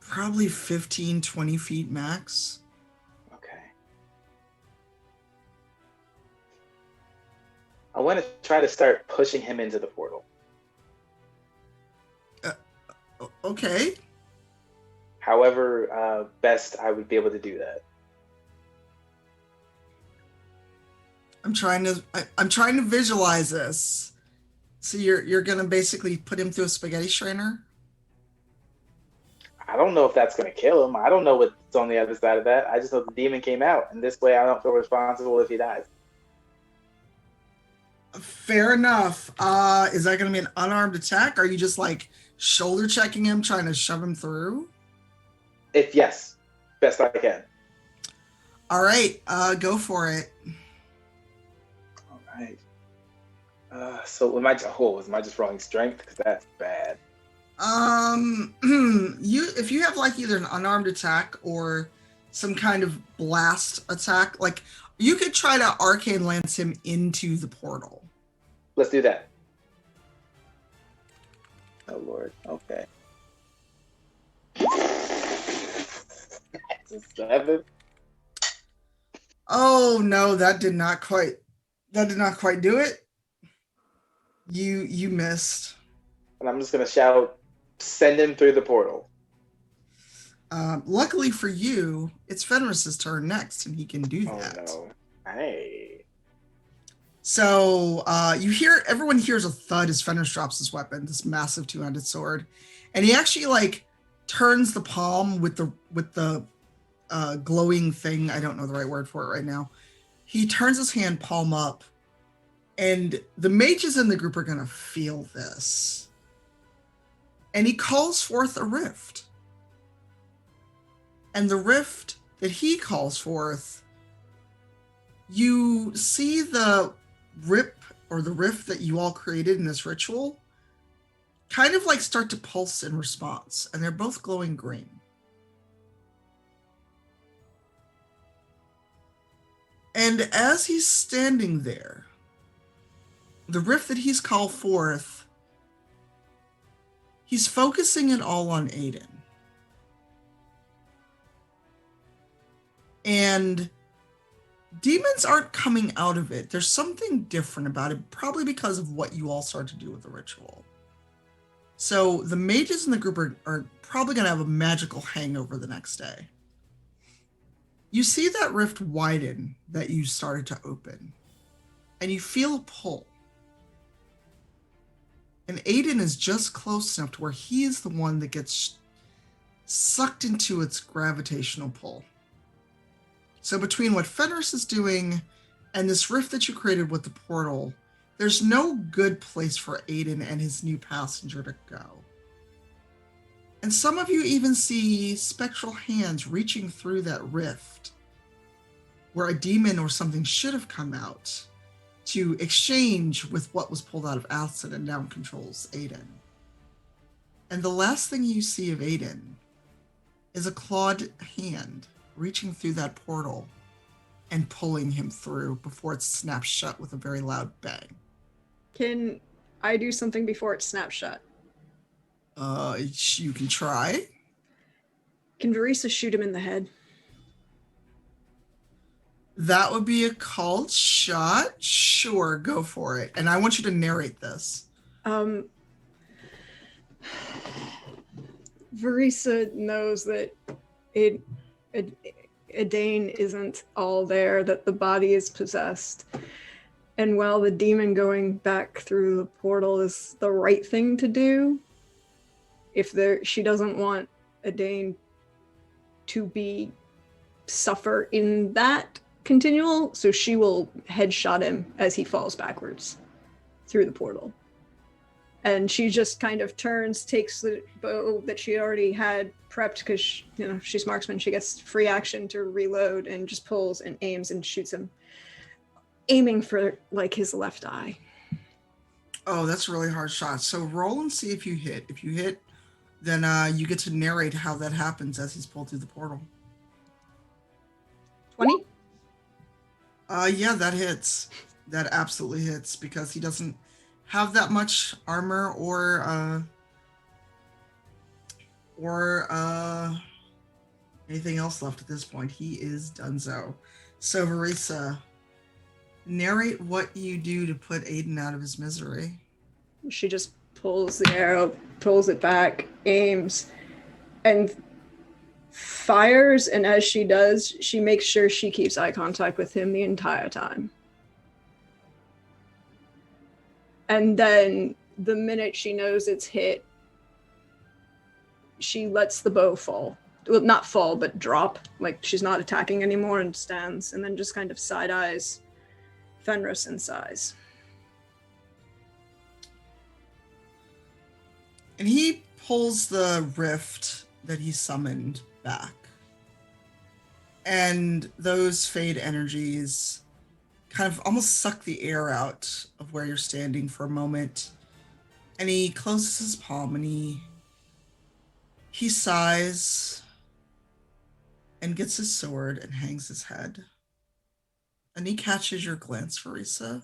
Probably 15, 20 feet max. Okay. I want to try to start pushing him into the portal. Okay. However, best I would be able to do that. I'm trying to visualize this. So you're gonna basically put him through a spaghetti strainer? I don't know if that's going to kill him. I don't know what's on the other side of that. I just know the demon came out, and this way I don't feel responsible if he dies. Fair enough. Is that gonna be an unarmed attack? Or are you just like shoulder checking him, trying to shove him through? If yes, best I can. All right, go for it. All right. So am I just rolling strength? Because that's bad. If you have like either an unarmed attack or some kind of blast attack, like you could try to arcane lance him into the portal. Let's do that. Oh Lord. Okay. That's a 7. Oh no, that did not quite do it. You missed. And I'm just gonna shout, send him through the portal. Luckily for you, it's Fenris's turn next, and he can do that. Oh no. Hey. So everyone hears a thud as Fenris drops his weapon, this massive two-handed sword, and he actually like turns the palm with the glowing thing. I don't know the right word for it right now. He turns his hand palm up, and the mages in the group are gonna feel this. And he calls forth a rift. And the rift that he calls forth, you see the rift that you all created in this ritual kind of like start to pulse in response, and they're both glowing green. And as he's standing there, the rift that he's called forth, he's focusing it all on Aiden. And demons aren't coming out of it. There's something different about it, probably because of what you all started to do with the ritual. So the mages in the group are probably going to have a magical hangover the next day. You see that rift widen that you started to open, and you feel a pull. And Aiden is just close enough to where he is the one that gets sucked into its gravitational pull. So between what Fenris is doing and this rift that you created with the portal, there's no good place for Aiden and his new passenger to go. And some of you even see spectral hands reaching through that rift where a demon or something should have come out to exchange with what was pulled out of Acid and now controls Aiden. And the last thing you see of Aiden is a clawed hand reaching through that portal and pulling him through before it snaps shut with a very loud bang. Can I do something before it snaps shut? You can try. Can Verisa shoot him in the head? That would be a called shot. Sure, go for it. And I want you to narrate this. Verisa knows that Edain isn't all there, that the body is possessed. And while the demon going back through the portal is the right thing to do, she doesn't want Edain to suffer in that continual, so she will headshot him as he falls backwards through the portal. And she just kind of turns, takes the bow that she already had prepped because she's marksman. She gets free action to reload and just pulls and aims and shoots him, aiming for like his left eye. Oh, that's a really hard shot. So roll and see if you hit. If you hit, then you get to narrate how that happens as he's pulled through the portal. 20? Yeah, that hits. That absolutely hits because he doesn't have that much armor or anything else left at this point. He is donezo. So Verisa, narrate what you do to put Aiden out of his misery. She just pulls the arrow, pulls it back, aims, and fires. And as she does, she makes sure she keeps eye contact with him the entire time. And then the minute she knows it's hit, she lets the bow fall. Well, not fall, but drop. Like she's not attacking anymore and stands, and then just kind of side eyes Fenris and sighs. And he pulls the rift that he summoned back. And those fade energies kind of almost suck the air out of where you're standing for a moment. And he closes his palm and he sighs and gets his sword and hangs his head. And he catches your glance, Verisa.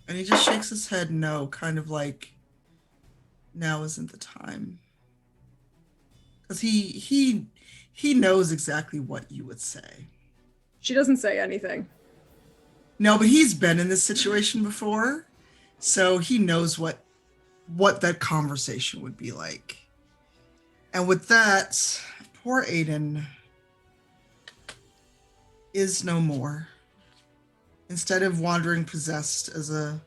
And he just shakes his head no, kind of like, now isn't the time. Because he knows exactly what you would say. She doesn't say anything. No, but he's been in this situation before, so he knows what that conversation would be like. And with that, poor Aiden is no more. Instead of wandering possessed as a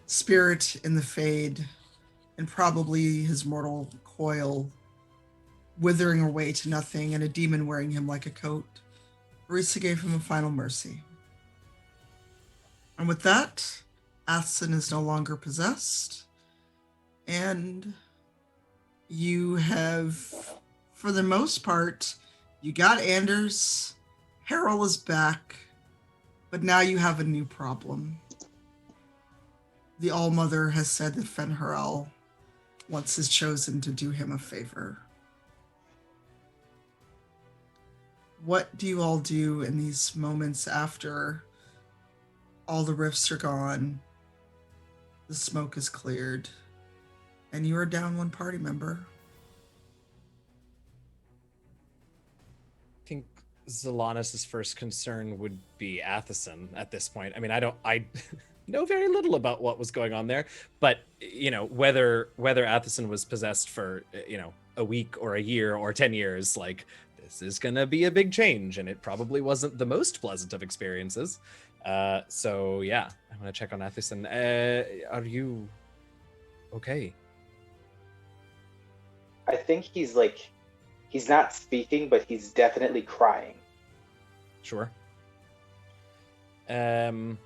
spirit in the fade, and probably his mortal coil withering away to nothing, and a demon wearing him like a coat, Verisa gave him a final mercy. And with that, Athson is no longer possessed, and you have, for the most part, you got Anders, Harold is back, but now you have a new problem. The All-Mother has said that Fen'Harel once has chosen to do him a favor. What do you all do in these moments after all the rifts are gone, the smoke is cleared, and you are down one party member? I think Zelanis' first concern would be Athison at this point. I mean, I know very little about what was going on there, but whether Athison was possessed for a week or a year or 10 years, like, this is gonna be a big change, and it probably wasn't the most pleasant of experiences. So yeah, I'm gonna check on Athison. Are you okay? I think he's not speaking, but he's definitely crying. Sure. I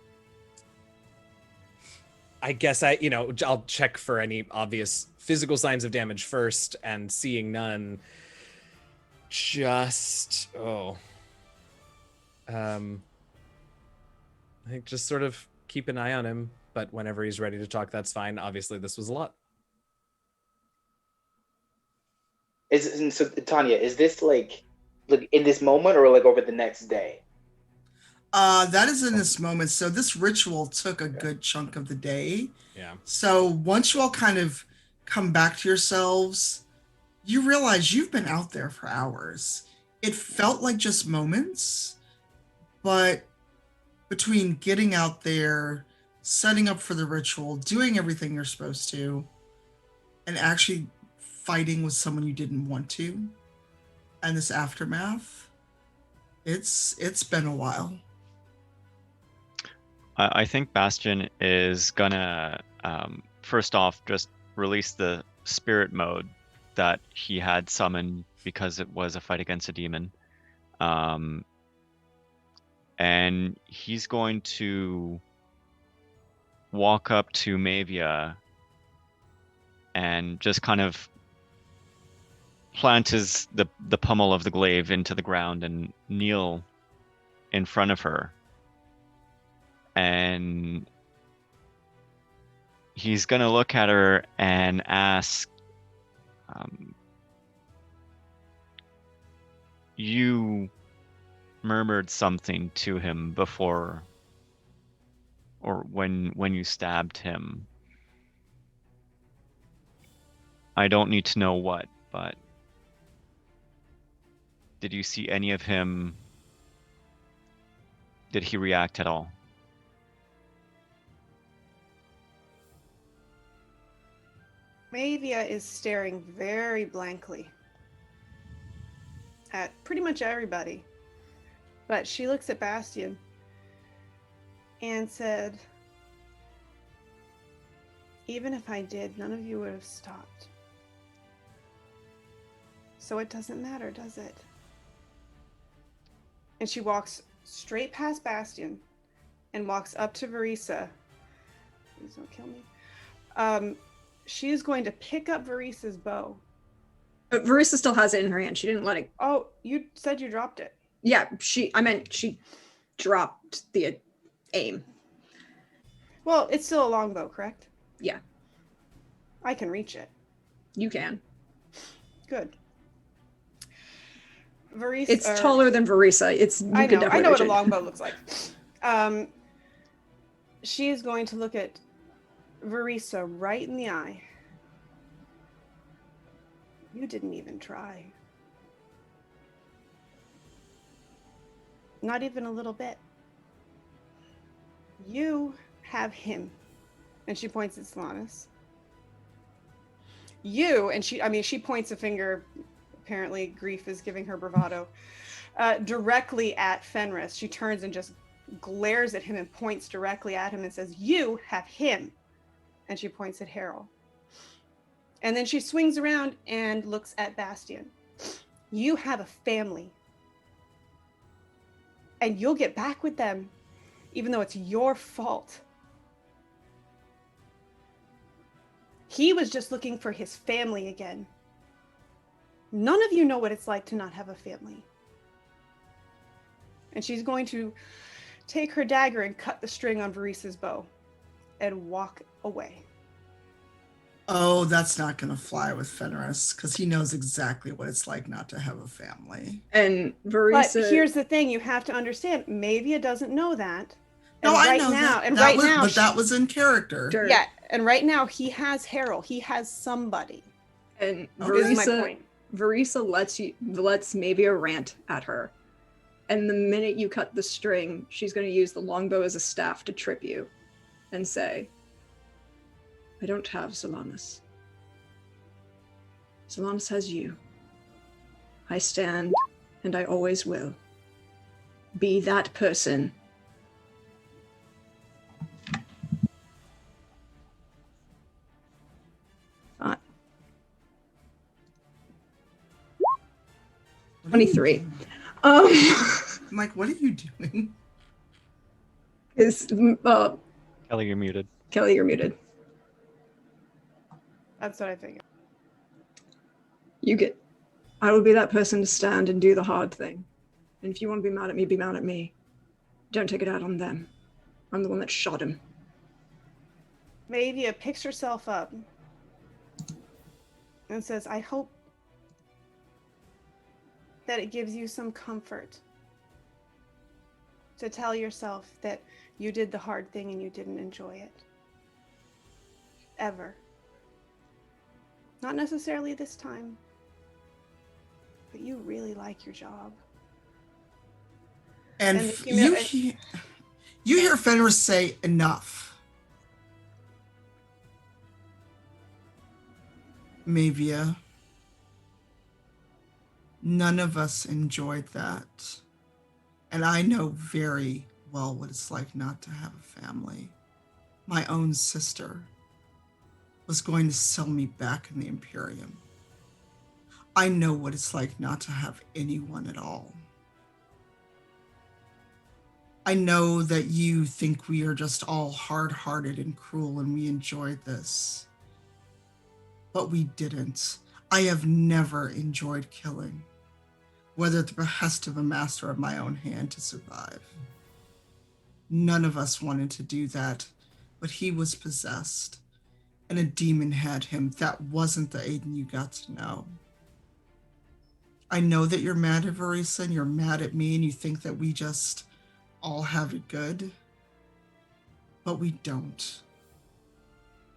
guess I'll check for any obvious physical signs of damage first, and seeing none, I think just sort of keep an eye on him, but whenever he's ready to talk, that's fine. Obviously, this was a lot. So Tanya, is this like in this moment or like over the next day? That is in this moment. So this ritual took a good chunk of the day. Yeah. So once you all kind of come back to yourselves, you realize you've been out there for hours. It felt like just moments, but between getting out there, setting up for the ritual, doing everything you're supposed to, and actually fighting with someone you didn't want to, and this aftermath, it's been a while. I think Bastion is gonna first off just release the spirit mode that he had summoned because it was a fight against a demon. And he's going to walk up to Mavia and just kind of plant the pummel of the glaive into the ground and kneel in front of her. And he's going to look at her and ask, you murmured something to him before or when you stabbed him. I don't need to know what, but did you see any of him? Did he react at all? Maevia is staring very blankly at pretty much everybody. But she looks at Bastion and said, even if I did, none of you would have stopped. So it doesn't matter, does it? And she walks straight past Bastion and walks up to Verisa. Please don't kill me. She is going to pick up Verisa's bow. But Verisa still has it in her hand. She didn't let it. Oh, you said you dropped it. Yeah, I meant she dropped the aim. Well, it's still a longbow, correct? Yeah. I can reach it. You can. Good. Verisa. It's taller than Verisa. I know what a longbow looks like. She is going to look at Verisa right in the eye. You didn't even try. Not even a little bit. You have him. And she points at Solanas. You, and she points a finger. Apparently, grief is giving her bravado. Directly at Fenris. She turns and just glares at him and points directly at him and says, you have him. And she points at Harold. And then she swings around and looks at Bastion. You have a family. And you'll get back with them, even though it's your fault. He was just looking for his family again. None of you know what it's like to not have a family. And she's going to take her dagger and cut the string on Verisa's bow and walk away. Oh, that's not going to fly with Fenris because he knows exactly what it's like not to have a family. And Verisa. But here's the thing: you have to understand. Maevia doesn't know that. No, and I know that. That was in character. Yeah, and right now he has Harold. He has somebody. And This is my point. Verisa lets Maevia rant at her. And the minute you cut the string, she's going to use the longbow as a staff to trip you and say, I don't have Solanas. Solanas has you. I stand, and I always will. Be that person. Fine. 23. Mike, what are you doing? Kelly, you're muted. Kelly, you're muted. That's what I figured. I will be that person to stand and do the hard thing. And if you want to be mad at me, be mad at me. Don't take it out on them. I'm the one that shot him. Maevia picks herself up and says, I hope that it gives you some comfort to tell yourself that you did the hard thing and you didn't enjoy it. Ever. Not necessarily this time, but you really like your job. And you hear Fenris say, enough. Maevia, none of us enjoyed that. And I know very well what it's like not to have a family. My own sister was going to sell me back in the Imperium. I know what it's like not to have anyone at all. I know that you think we are just all hard-hearted and cruel and we enjoyed this. But we didn't. I have never enjoyed killing, whether at the behest of a master of my own hand to survive. None of us wanted to do that, but he was possessed, and a demon had him. That wasn't the Aiden you got to know. I know that you're mad at Verisa and you're mad at me and you think that we just all have it good. but we don't.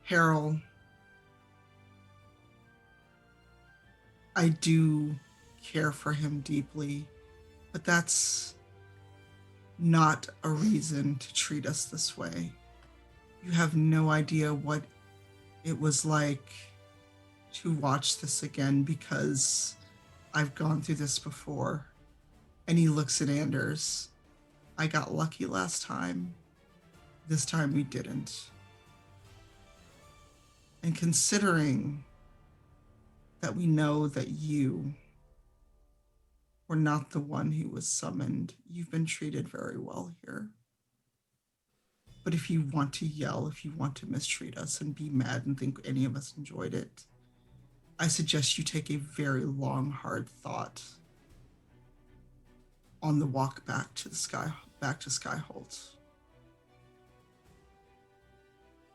Harold, I do care for him deeply, but that's not a reason to treat us this way. You have no idea what it was like to watch this again, because I've gone through this before. And he looks at Anders. I got lucky last time. This time we didn't. And considering that we know that you were not the one who was summoned, you've been treated very well here. But if you want to yell, if you want to mistreat us and be mad and think any of us enjoyed it, I suggest you take a very long, hard thought on the walk back to Skyhold.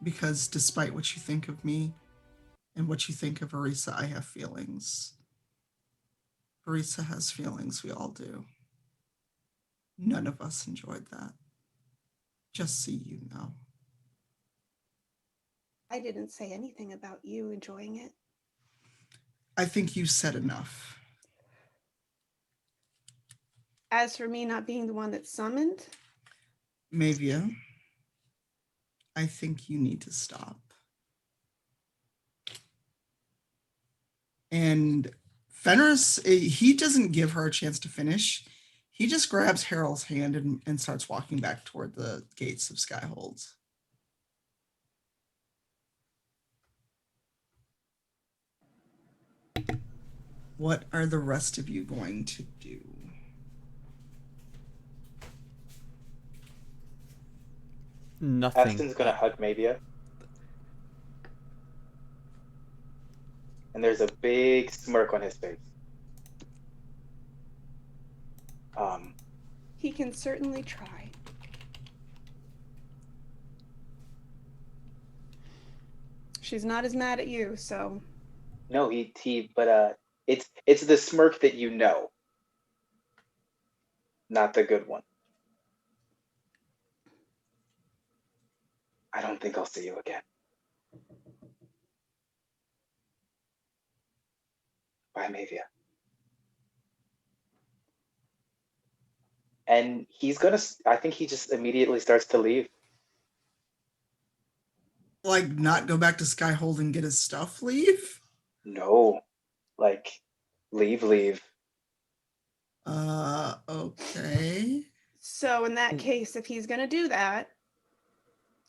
Because despite what you think of me and what you think of Arisa, I have feelings. Arisa has feelings, we all do. None of us enjoyed that. Just so you know. I didn't say anything about you enjoying it. I think you said enough. As for me not being the one that's summoned, Mavia, I think you need to stop. And Fenris, he doesn't give her a chance to finish. He just grabs Harold's hand and starts walking back toward the gates of Skyhold. What are the rest of you going to do? Nothing. Aston's gonna hug Mavia. And there's a big smirk on his face. he can certainly try. She's not as mad at you, so. No, but it's the smirk that you know, not the good one. I don't think I'll see you again. Bye, Mavia. And I think he just immediately starts to leave. Like, not go back to Skyhold and get his stuff, leave? No, like, leave. Okay. So in that case, if he's going to do that,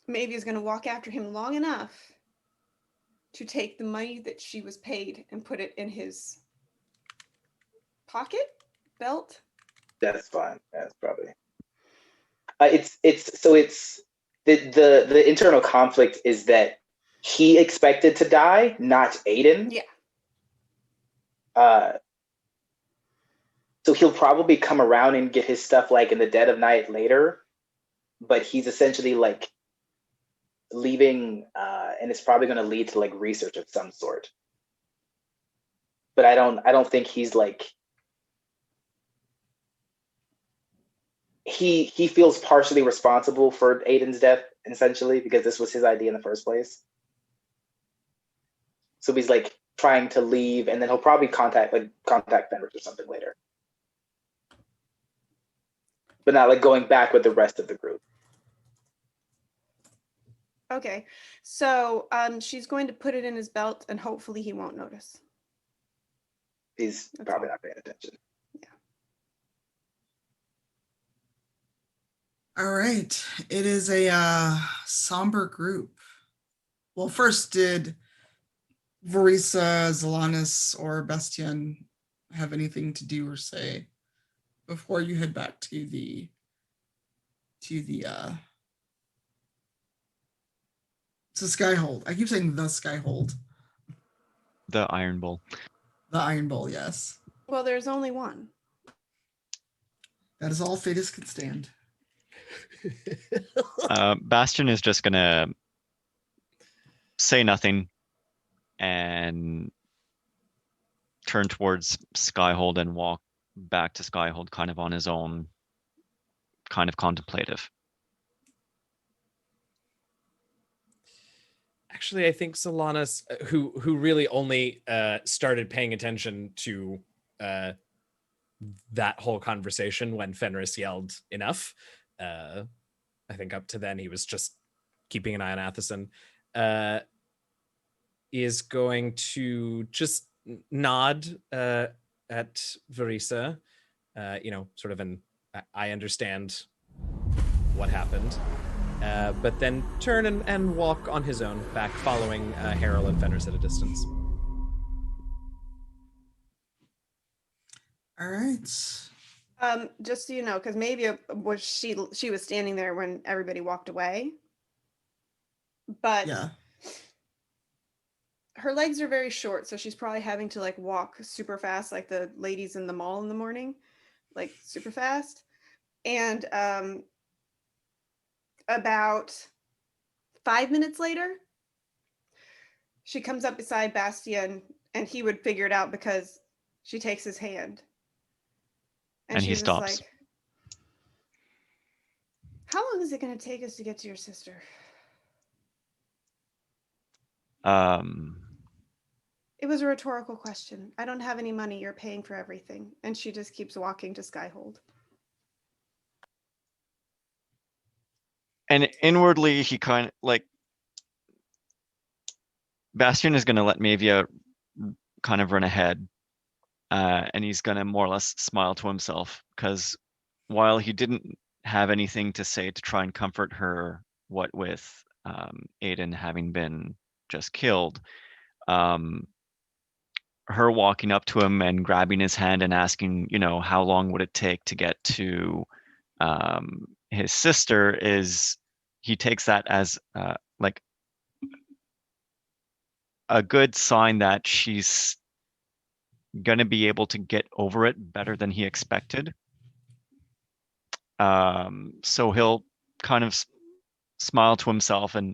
maybe he's going to walk after him long enough to take the money that she was paid and put it in his pocket, belt. That's fine. That's probably. It's the internal conflict is that he expected to die, not Aiden. Yeah. So he'll probably come around and get his stuff like in the dead of night later, but he's essentially like leaving, and it's probably going to lead to like research of some sort. But I don't think he's like. He feels partially responsible for Aiden's death, essentially, because this was his idea in the first place. So he's like trying to leave, and then he'll probably contact Fenris or something later. But not like going back with the rest of the group. Okay, so she's going to put it in his belt, and hopefully he won't notice. He's probably not paying attention. All right. It is a somber group. Well, first, did Verisa, Zalanis, or Bastian have anything to do or say before you head back to the Skyhold? I keep saying the Skyhold. The Iron Bull. The Iron Bull, yes. Well, there's only one. That is all Thetis can stand. Bastion is just gonna say nothing and turn towards Skyhold and walk back to Skyhold kind of on his own, kind of contemplative. Actually, I think Solanas, who really only started paying attention to that whole conversation when Fenris yelled enough. I think up to then he was just keeping an eye on Athelstan. Is going to just nod at Verisa, sort of I understand what happened, but then turn and walk on his own back, following Harold and Fenris at a distance. All right. Just so you know, because maybe she was standing there when everybody walked away, but Yeah. her legs are very short, so she's probably having to like walk super fast, like the ladies in the mall in the morning, like super fast. And about 5 minutes later, she comes up beside Bastian, and he would figure it out because she takes his hand. And he she's just stops. like, how long is it going to take us to get to your sister? It was a rhetorical question. I don't have any money. You're paying for everything. And she just keeps walking to Skyhold. And inwardly, he kind of like Bastion is going to let Mavia kind of run ahead, and he's going to more or less smile to himself, because while he didn't have anything to say to try and comfort her, what with Aiden having been just killed, her walking up to him and grabbing his hand and asking, how long would it take to get to his sister, he takes that as like a good sign that she's gonna be able to get over it better than he expected. So he'll kind of smile to himself and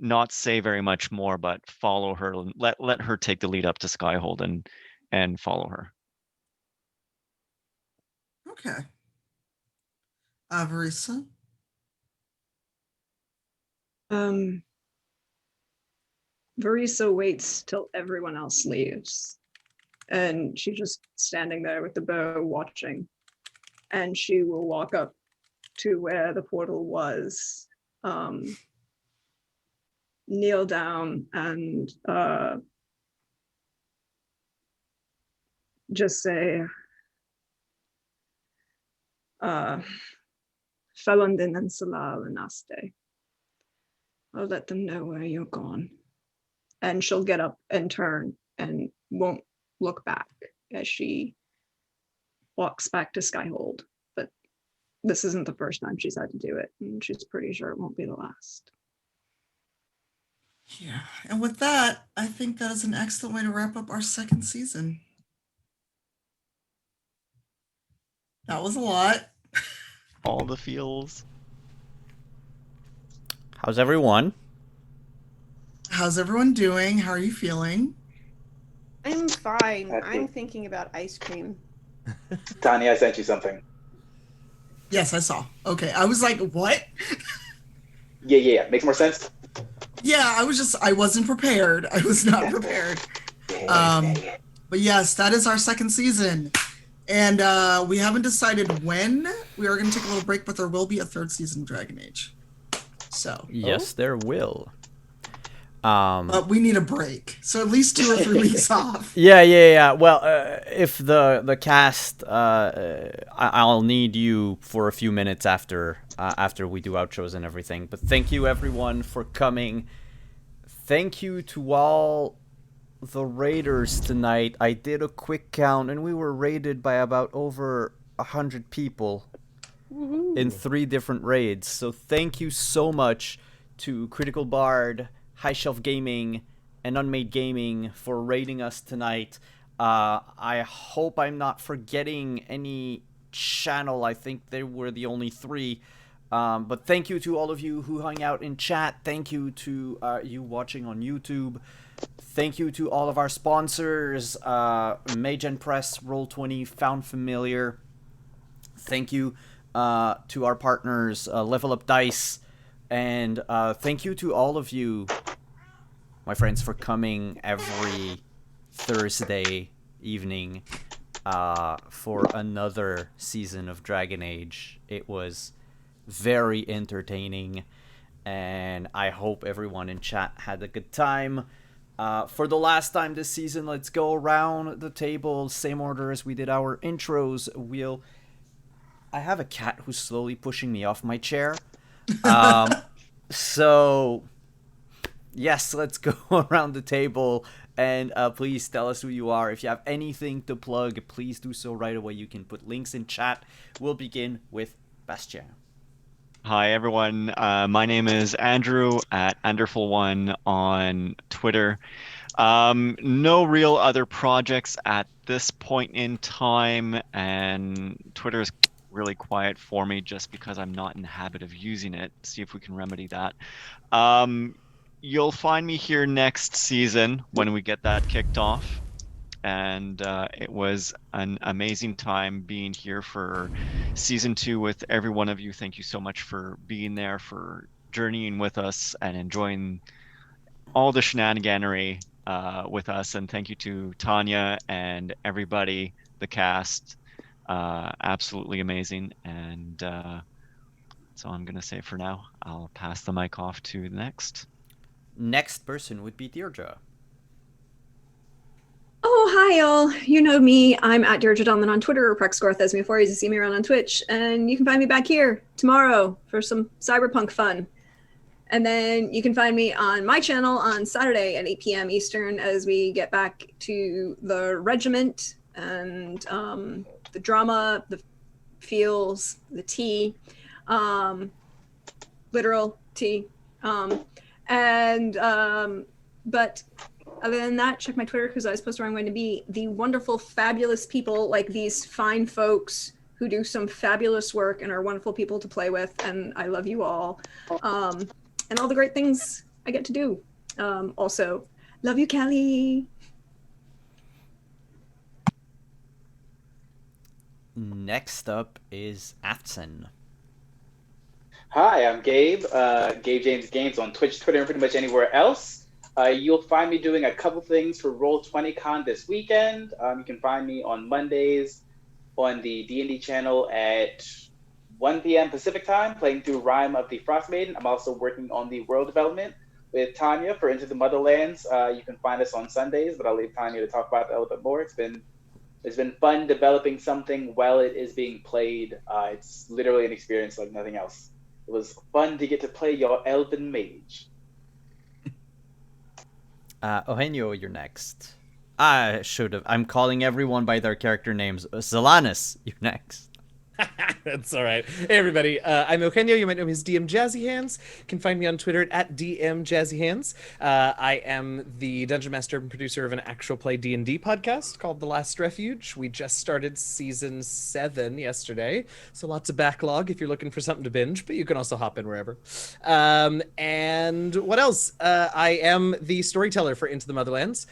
not say very much more, but follow her and let her take the lead up to Skyhold and follow her. Okay. Verisa? Verisa waits till everyone else leaves. And she's just standing there with the bow watching. And she will walk up to where the portal was, kneel down and just say, Felondin and Salal and Aste. I'll let them know where you're gone. And she'll get up and turn and won't look back as she walks back to Skyhold. But this isn't the first time she's had to do it, and she's pretty sure it won't be the last. Yeah. And with that, I think that is an excellent way to wrap up our second season. That was a lot. All the feels. How's everyone? How's everyone doing? How are you feeling? I'm fine. Happy. I'm thinking about ice cream. Tanya, I sent you something. Yes, I saw. Okay. I was like, what? Yeah. Makes more sense. Yeah, I wasn't prepared. I was not prepared. But yes, that is our second season. And we haven't decided when. We are going to take a little break, but there will be a third season of Dragon Age. So. Yes, there will. But we need a break. So at least 2 or 3 weeks off. Yeah. Well, if the cast, I'll need you for a few minutes after we do outros and everything. But thank you everyone for coming. Thank you to all the raiders tonight. I did a quick count, and we were raided by about over 100 people. Woo-hoo. In 3 different raids. So thank you so much to Critical Bard, High Shelf Gaming, and Unmade Gaming for raiding us tonight. I hope I'm not forgetting any channel. I think they were the only 3. But thank you to all of you who hung out in chat. Thank you to you watching on YouTube. Thank you to all of our sponsors, Mage and Press, Roll20, Found Familiar. Thank you to our partners, Level Up Dice. And thank you to all of you my friends, for coming every Thursday evening for another season of Dragon Age. It was very entertaining, and I hope everyone in chat had a good time. For the last time this season, let's go around the table, same order as we did our intros. I have a cat who's slowly pushing me off my chair. So, yes, let's go around the table, and please tell us who you are. If you have anything to plug, please do so right away. You can put links in chat. We'll begin with Bastien. Hi, everyone. My name is Andrew at Anderful1 on Twitter. No real other projects at this point in time, and Twitter is really quiet for me just because I'm not in the habit of using it. See if we can remedy that. You'll find me here next season when we get that kicked off. And it was an amazing time being here for season 2 with every one of you. Thank you so much for being there, for journeying with us and enjoying all the shenaniganery with us. And thank you to Tanya and everybody, the cast. Absolutely amazing. And that's all I'm going to say for now. I'll pass the mic off to the next. Next person would be Deirdre. Oh, hi, all. You know me. I'm at Deirdre Donlan on Twitter, or Prexgorth as me before. You can see me around on Twitch. And you can find me back here tomorrow for some cyberpunk fun. And then you can find me on my channel on Saturday at 8 p.m. Eastern as we get back to the regiment and the drama, the feels, the tea, literal tea. But other than that, check my Twitter because I was posted where I'm going to be. The wonderful, fabulous people like these fine folks who do some fabulous work and are wonderful people to play with. And I love you all. And all the great things I get to do. Also, love you, Callie. Next up is Aftson. Hi, I'm Gabe. Gabe James Games on Twitch, Twitter, and pretty much anywhere else. You'll find me doing a couple things for Roll20Con this weekend. You can find me on Mondays on the D&D channel at 1 p.m. Pacific time, playing through Rime of the Frostmaiden. I'm also working on the world development with Tanya for Into the Motherlands. You can find us on Sundays, but I'll leave Tanya to talk about that a little bit more. It's been fun developing something while it is being played. It's literally an experience like nothing else. It was fun to get to play your elven mage. Eugenio, you're next. I should have. I'm calling everyone by their character names. Zalanis, you're next. That's all right. Hey, everybody. I'm Eugenio. You might know me as DM Jazzy Hands. You can find me on Twitter at DM Jazzy Hands. I am the dungeon master and producer of an actual play D&D podcast called The Last Refuge. We just started season 7 yesterday, so lots of backlog if you're looking for something to binge, but you can also hop in wherever. And what else? I am the storyteller for Into the Motherlands,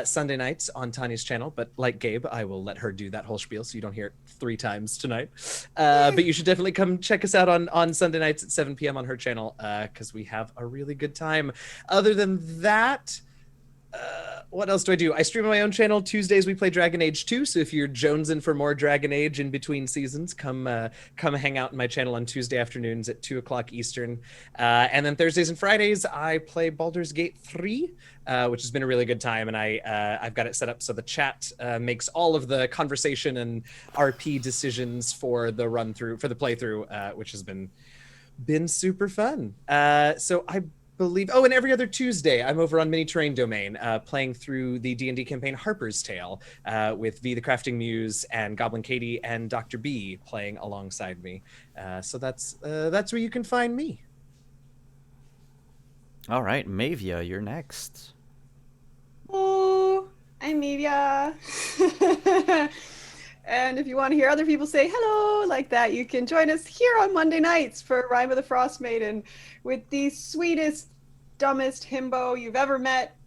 Sunday nights on Tanya's channel, but like Gabe, I will let her do that whole spiel so you don't hear it 3 times tonight. But you should definitely come check us out on Sunday nights at 7 p.m. on her channel because we have a really good time. Other than that, what else do I do? I stream on my own channel. Tuesdays we play Dragon Age 2, so if you're jonesing for more Dragon Age in between seasons, come hang out in my channel on Tuesday afternoons at 2 o'clock Eastern. And then Thursdays and Fridays I play Baldur's Gate 3, which has been a really good time, and I've got it set up so the chat makes all of the conversation and RP decisions for the playthrough, which has been super fun. So I believe, and every other Tuesday I'm over on Mini Terrain Domain playing through the D&D campaign Harper's Tale with V the Crafting Muse and Goblin Katie and Dr. B playing alongside me. So that's where you can find me. All right, Mavia, you're next. Oh, I'm Mavia. And if you want to hear other people say hello like that, you can join us here on Monday nights for Rime of the Frostmaiden with the sweetest, dumbest himbo you've ever met,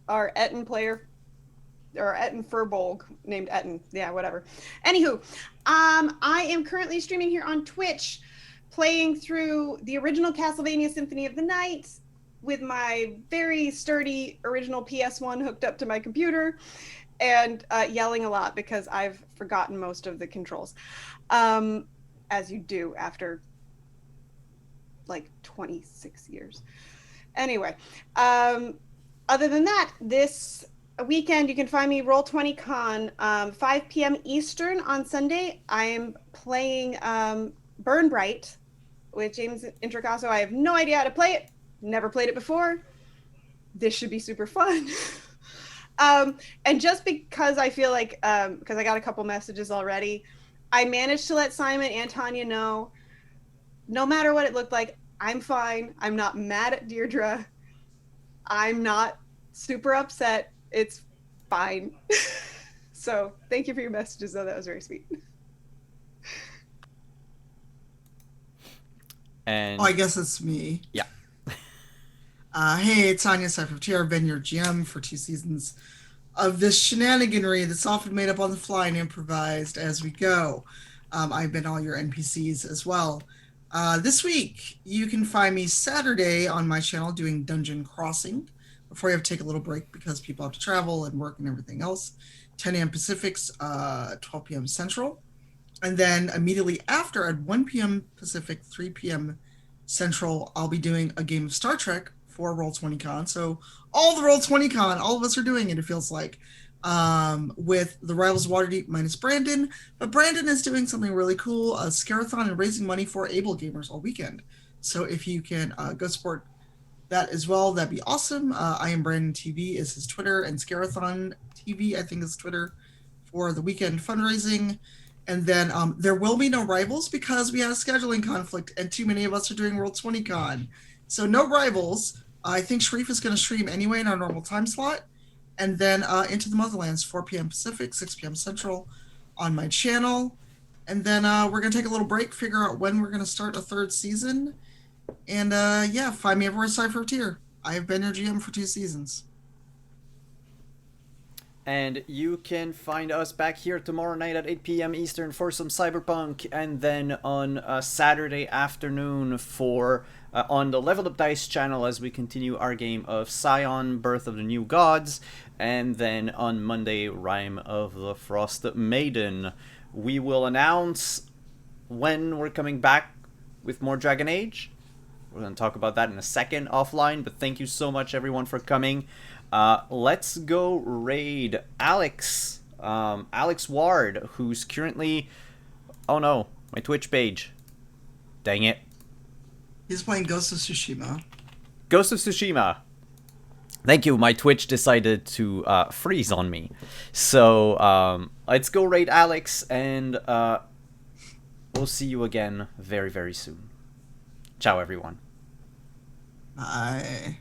our Etten player, or Etten Furbolg, named Etten. Yeah, whatever. Anywho, I am currently streaming here on Twitch, playing through the original Castlevania Symphony of the Night, with my very sturdy original PS1 hooked up to my computer and yelling a lot because I've forgotten most of the controls, as you do after like 26 years. Anyway, other than that, this weekend you can find me Roll20Con, 5 p.m. Eastern on Sunday. I am playing Burn Bright with James Introcaso. I have no idea how to play it. Never played it before. This should be super fun. And just because I feel like, because I got a couple messages already, I managed to let Simon and Tanya know, no matter what it looked like, I'm fine. I'm not mad at Deirdre. I'm not super upset. It's fine. So thank you for your messages, though. That was very sweet. And Oh, I guess it's me. yeah. Hey, it's Anya Cypher. I've been your GM for 2 seasons of this shenaniganry that's often made up on the fly and improvised as we go. I've been all your NPCs as well. This week, you can find me Saturday on my channel doing Dungeon Crossing before you have to take a little break because people have to travel and work and everything else. 10 a.m. Pacific, 12 p.m. Central. And then immediately after at 1 p.m. Pacific, 3 p.m. Central, I'll be doing a game of Star Trek for Roll20Con. So all the Roll20Con, all of us are doing it, it feels like, with the Rivals of Waterdeep minus Brandon. But Brandon is doing something really cool, a Scarathon and raising money for Able Gamers all weekend. So if you can go support that as well, that'd be awesome. I am Brandon TV is his Twitter, and Scarathon TV, I think, is Twitter for the weekend fundraising. And then there will be no rivals because we had a scheduling conflict and too many of us are doing Roll20Con. So no rivals. I think Sharif is going to stream anyway in our normal time slot. And then Into the Motherlands, 4 p.m. Pacific, 6 p.m. Central on my channel. And then we're going to take a little break, figure out when we're going to start a 3rd season. And yeah, find me everywhere Cypher Tier. I have been your GM for 2 seasons. And you can find us back here tomorrow night at 8 p.m. Eastern for some Cyberpunk, and then on Saturday afternoon for on the Leveled Up Dice channel as we continue our game of Scion, Birth of the New Gods, and then on Monday, Rime of the Frost Maiden. We will announce when we're coming back with more Dragon Age. We're going to talk about that in a second offline, but thank you so much everyone for coming. Let's go raid Alex. Alex Ward, who's currently... Oh no, my Twitch page. Dang it. He's playing Ghost of Tsushima. Ghost of Tsushima. Thank you, my Twitch decided to freeze on me. So, let's go raid Alex, and we'll see you again very, very soon. Ciao, everyone. Bye.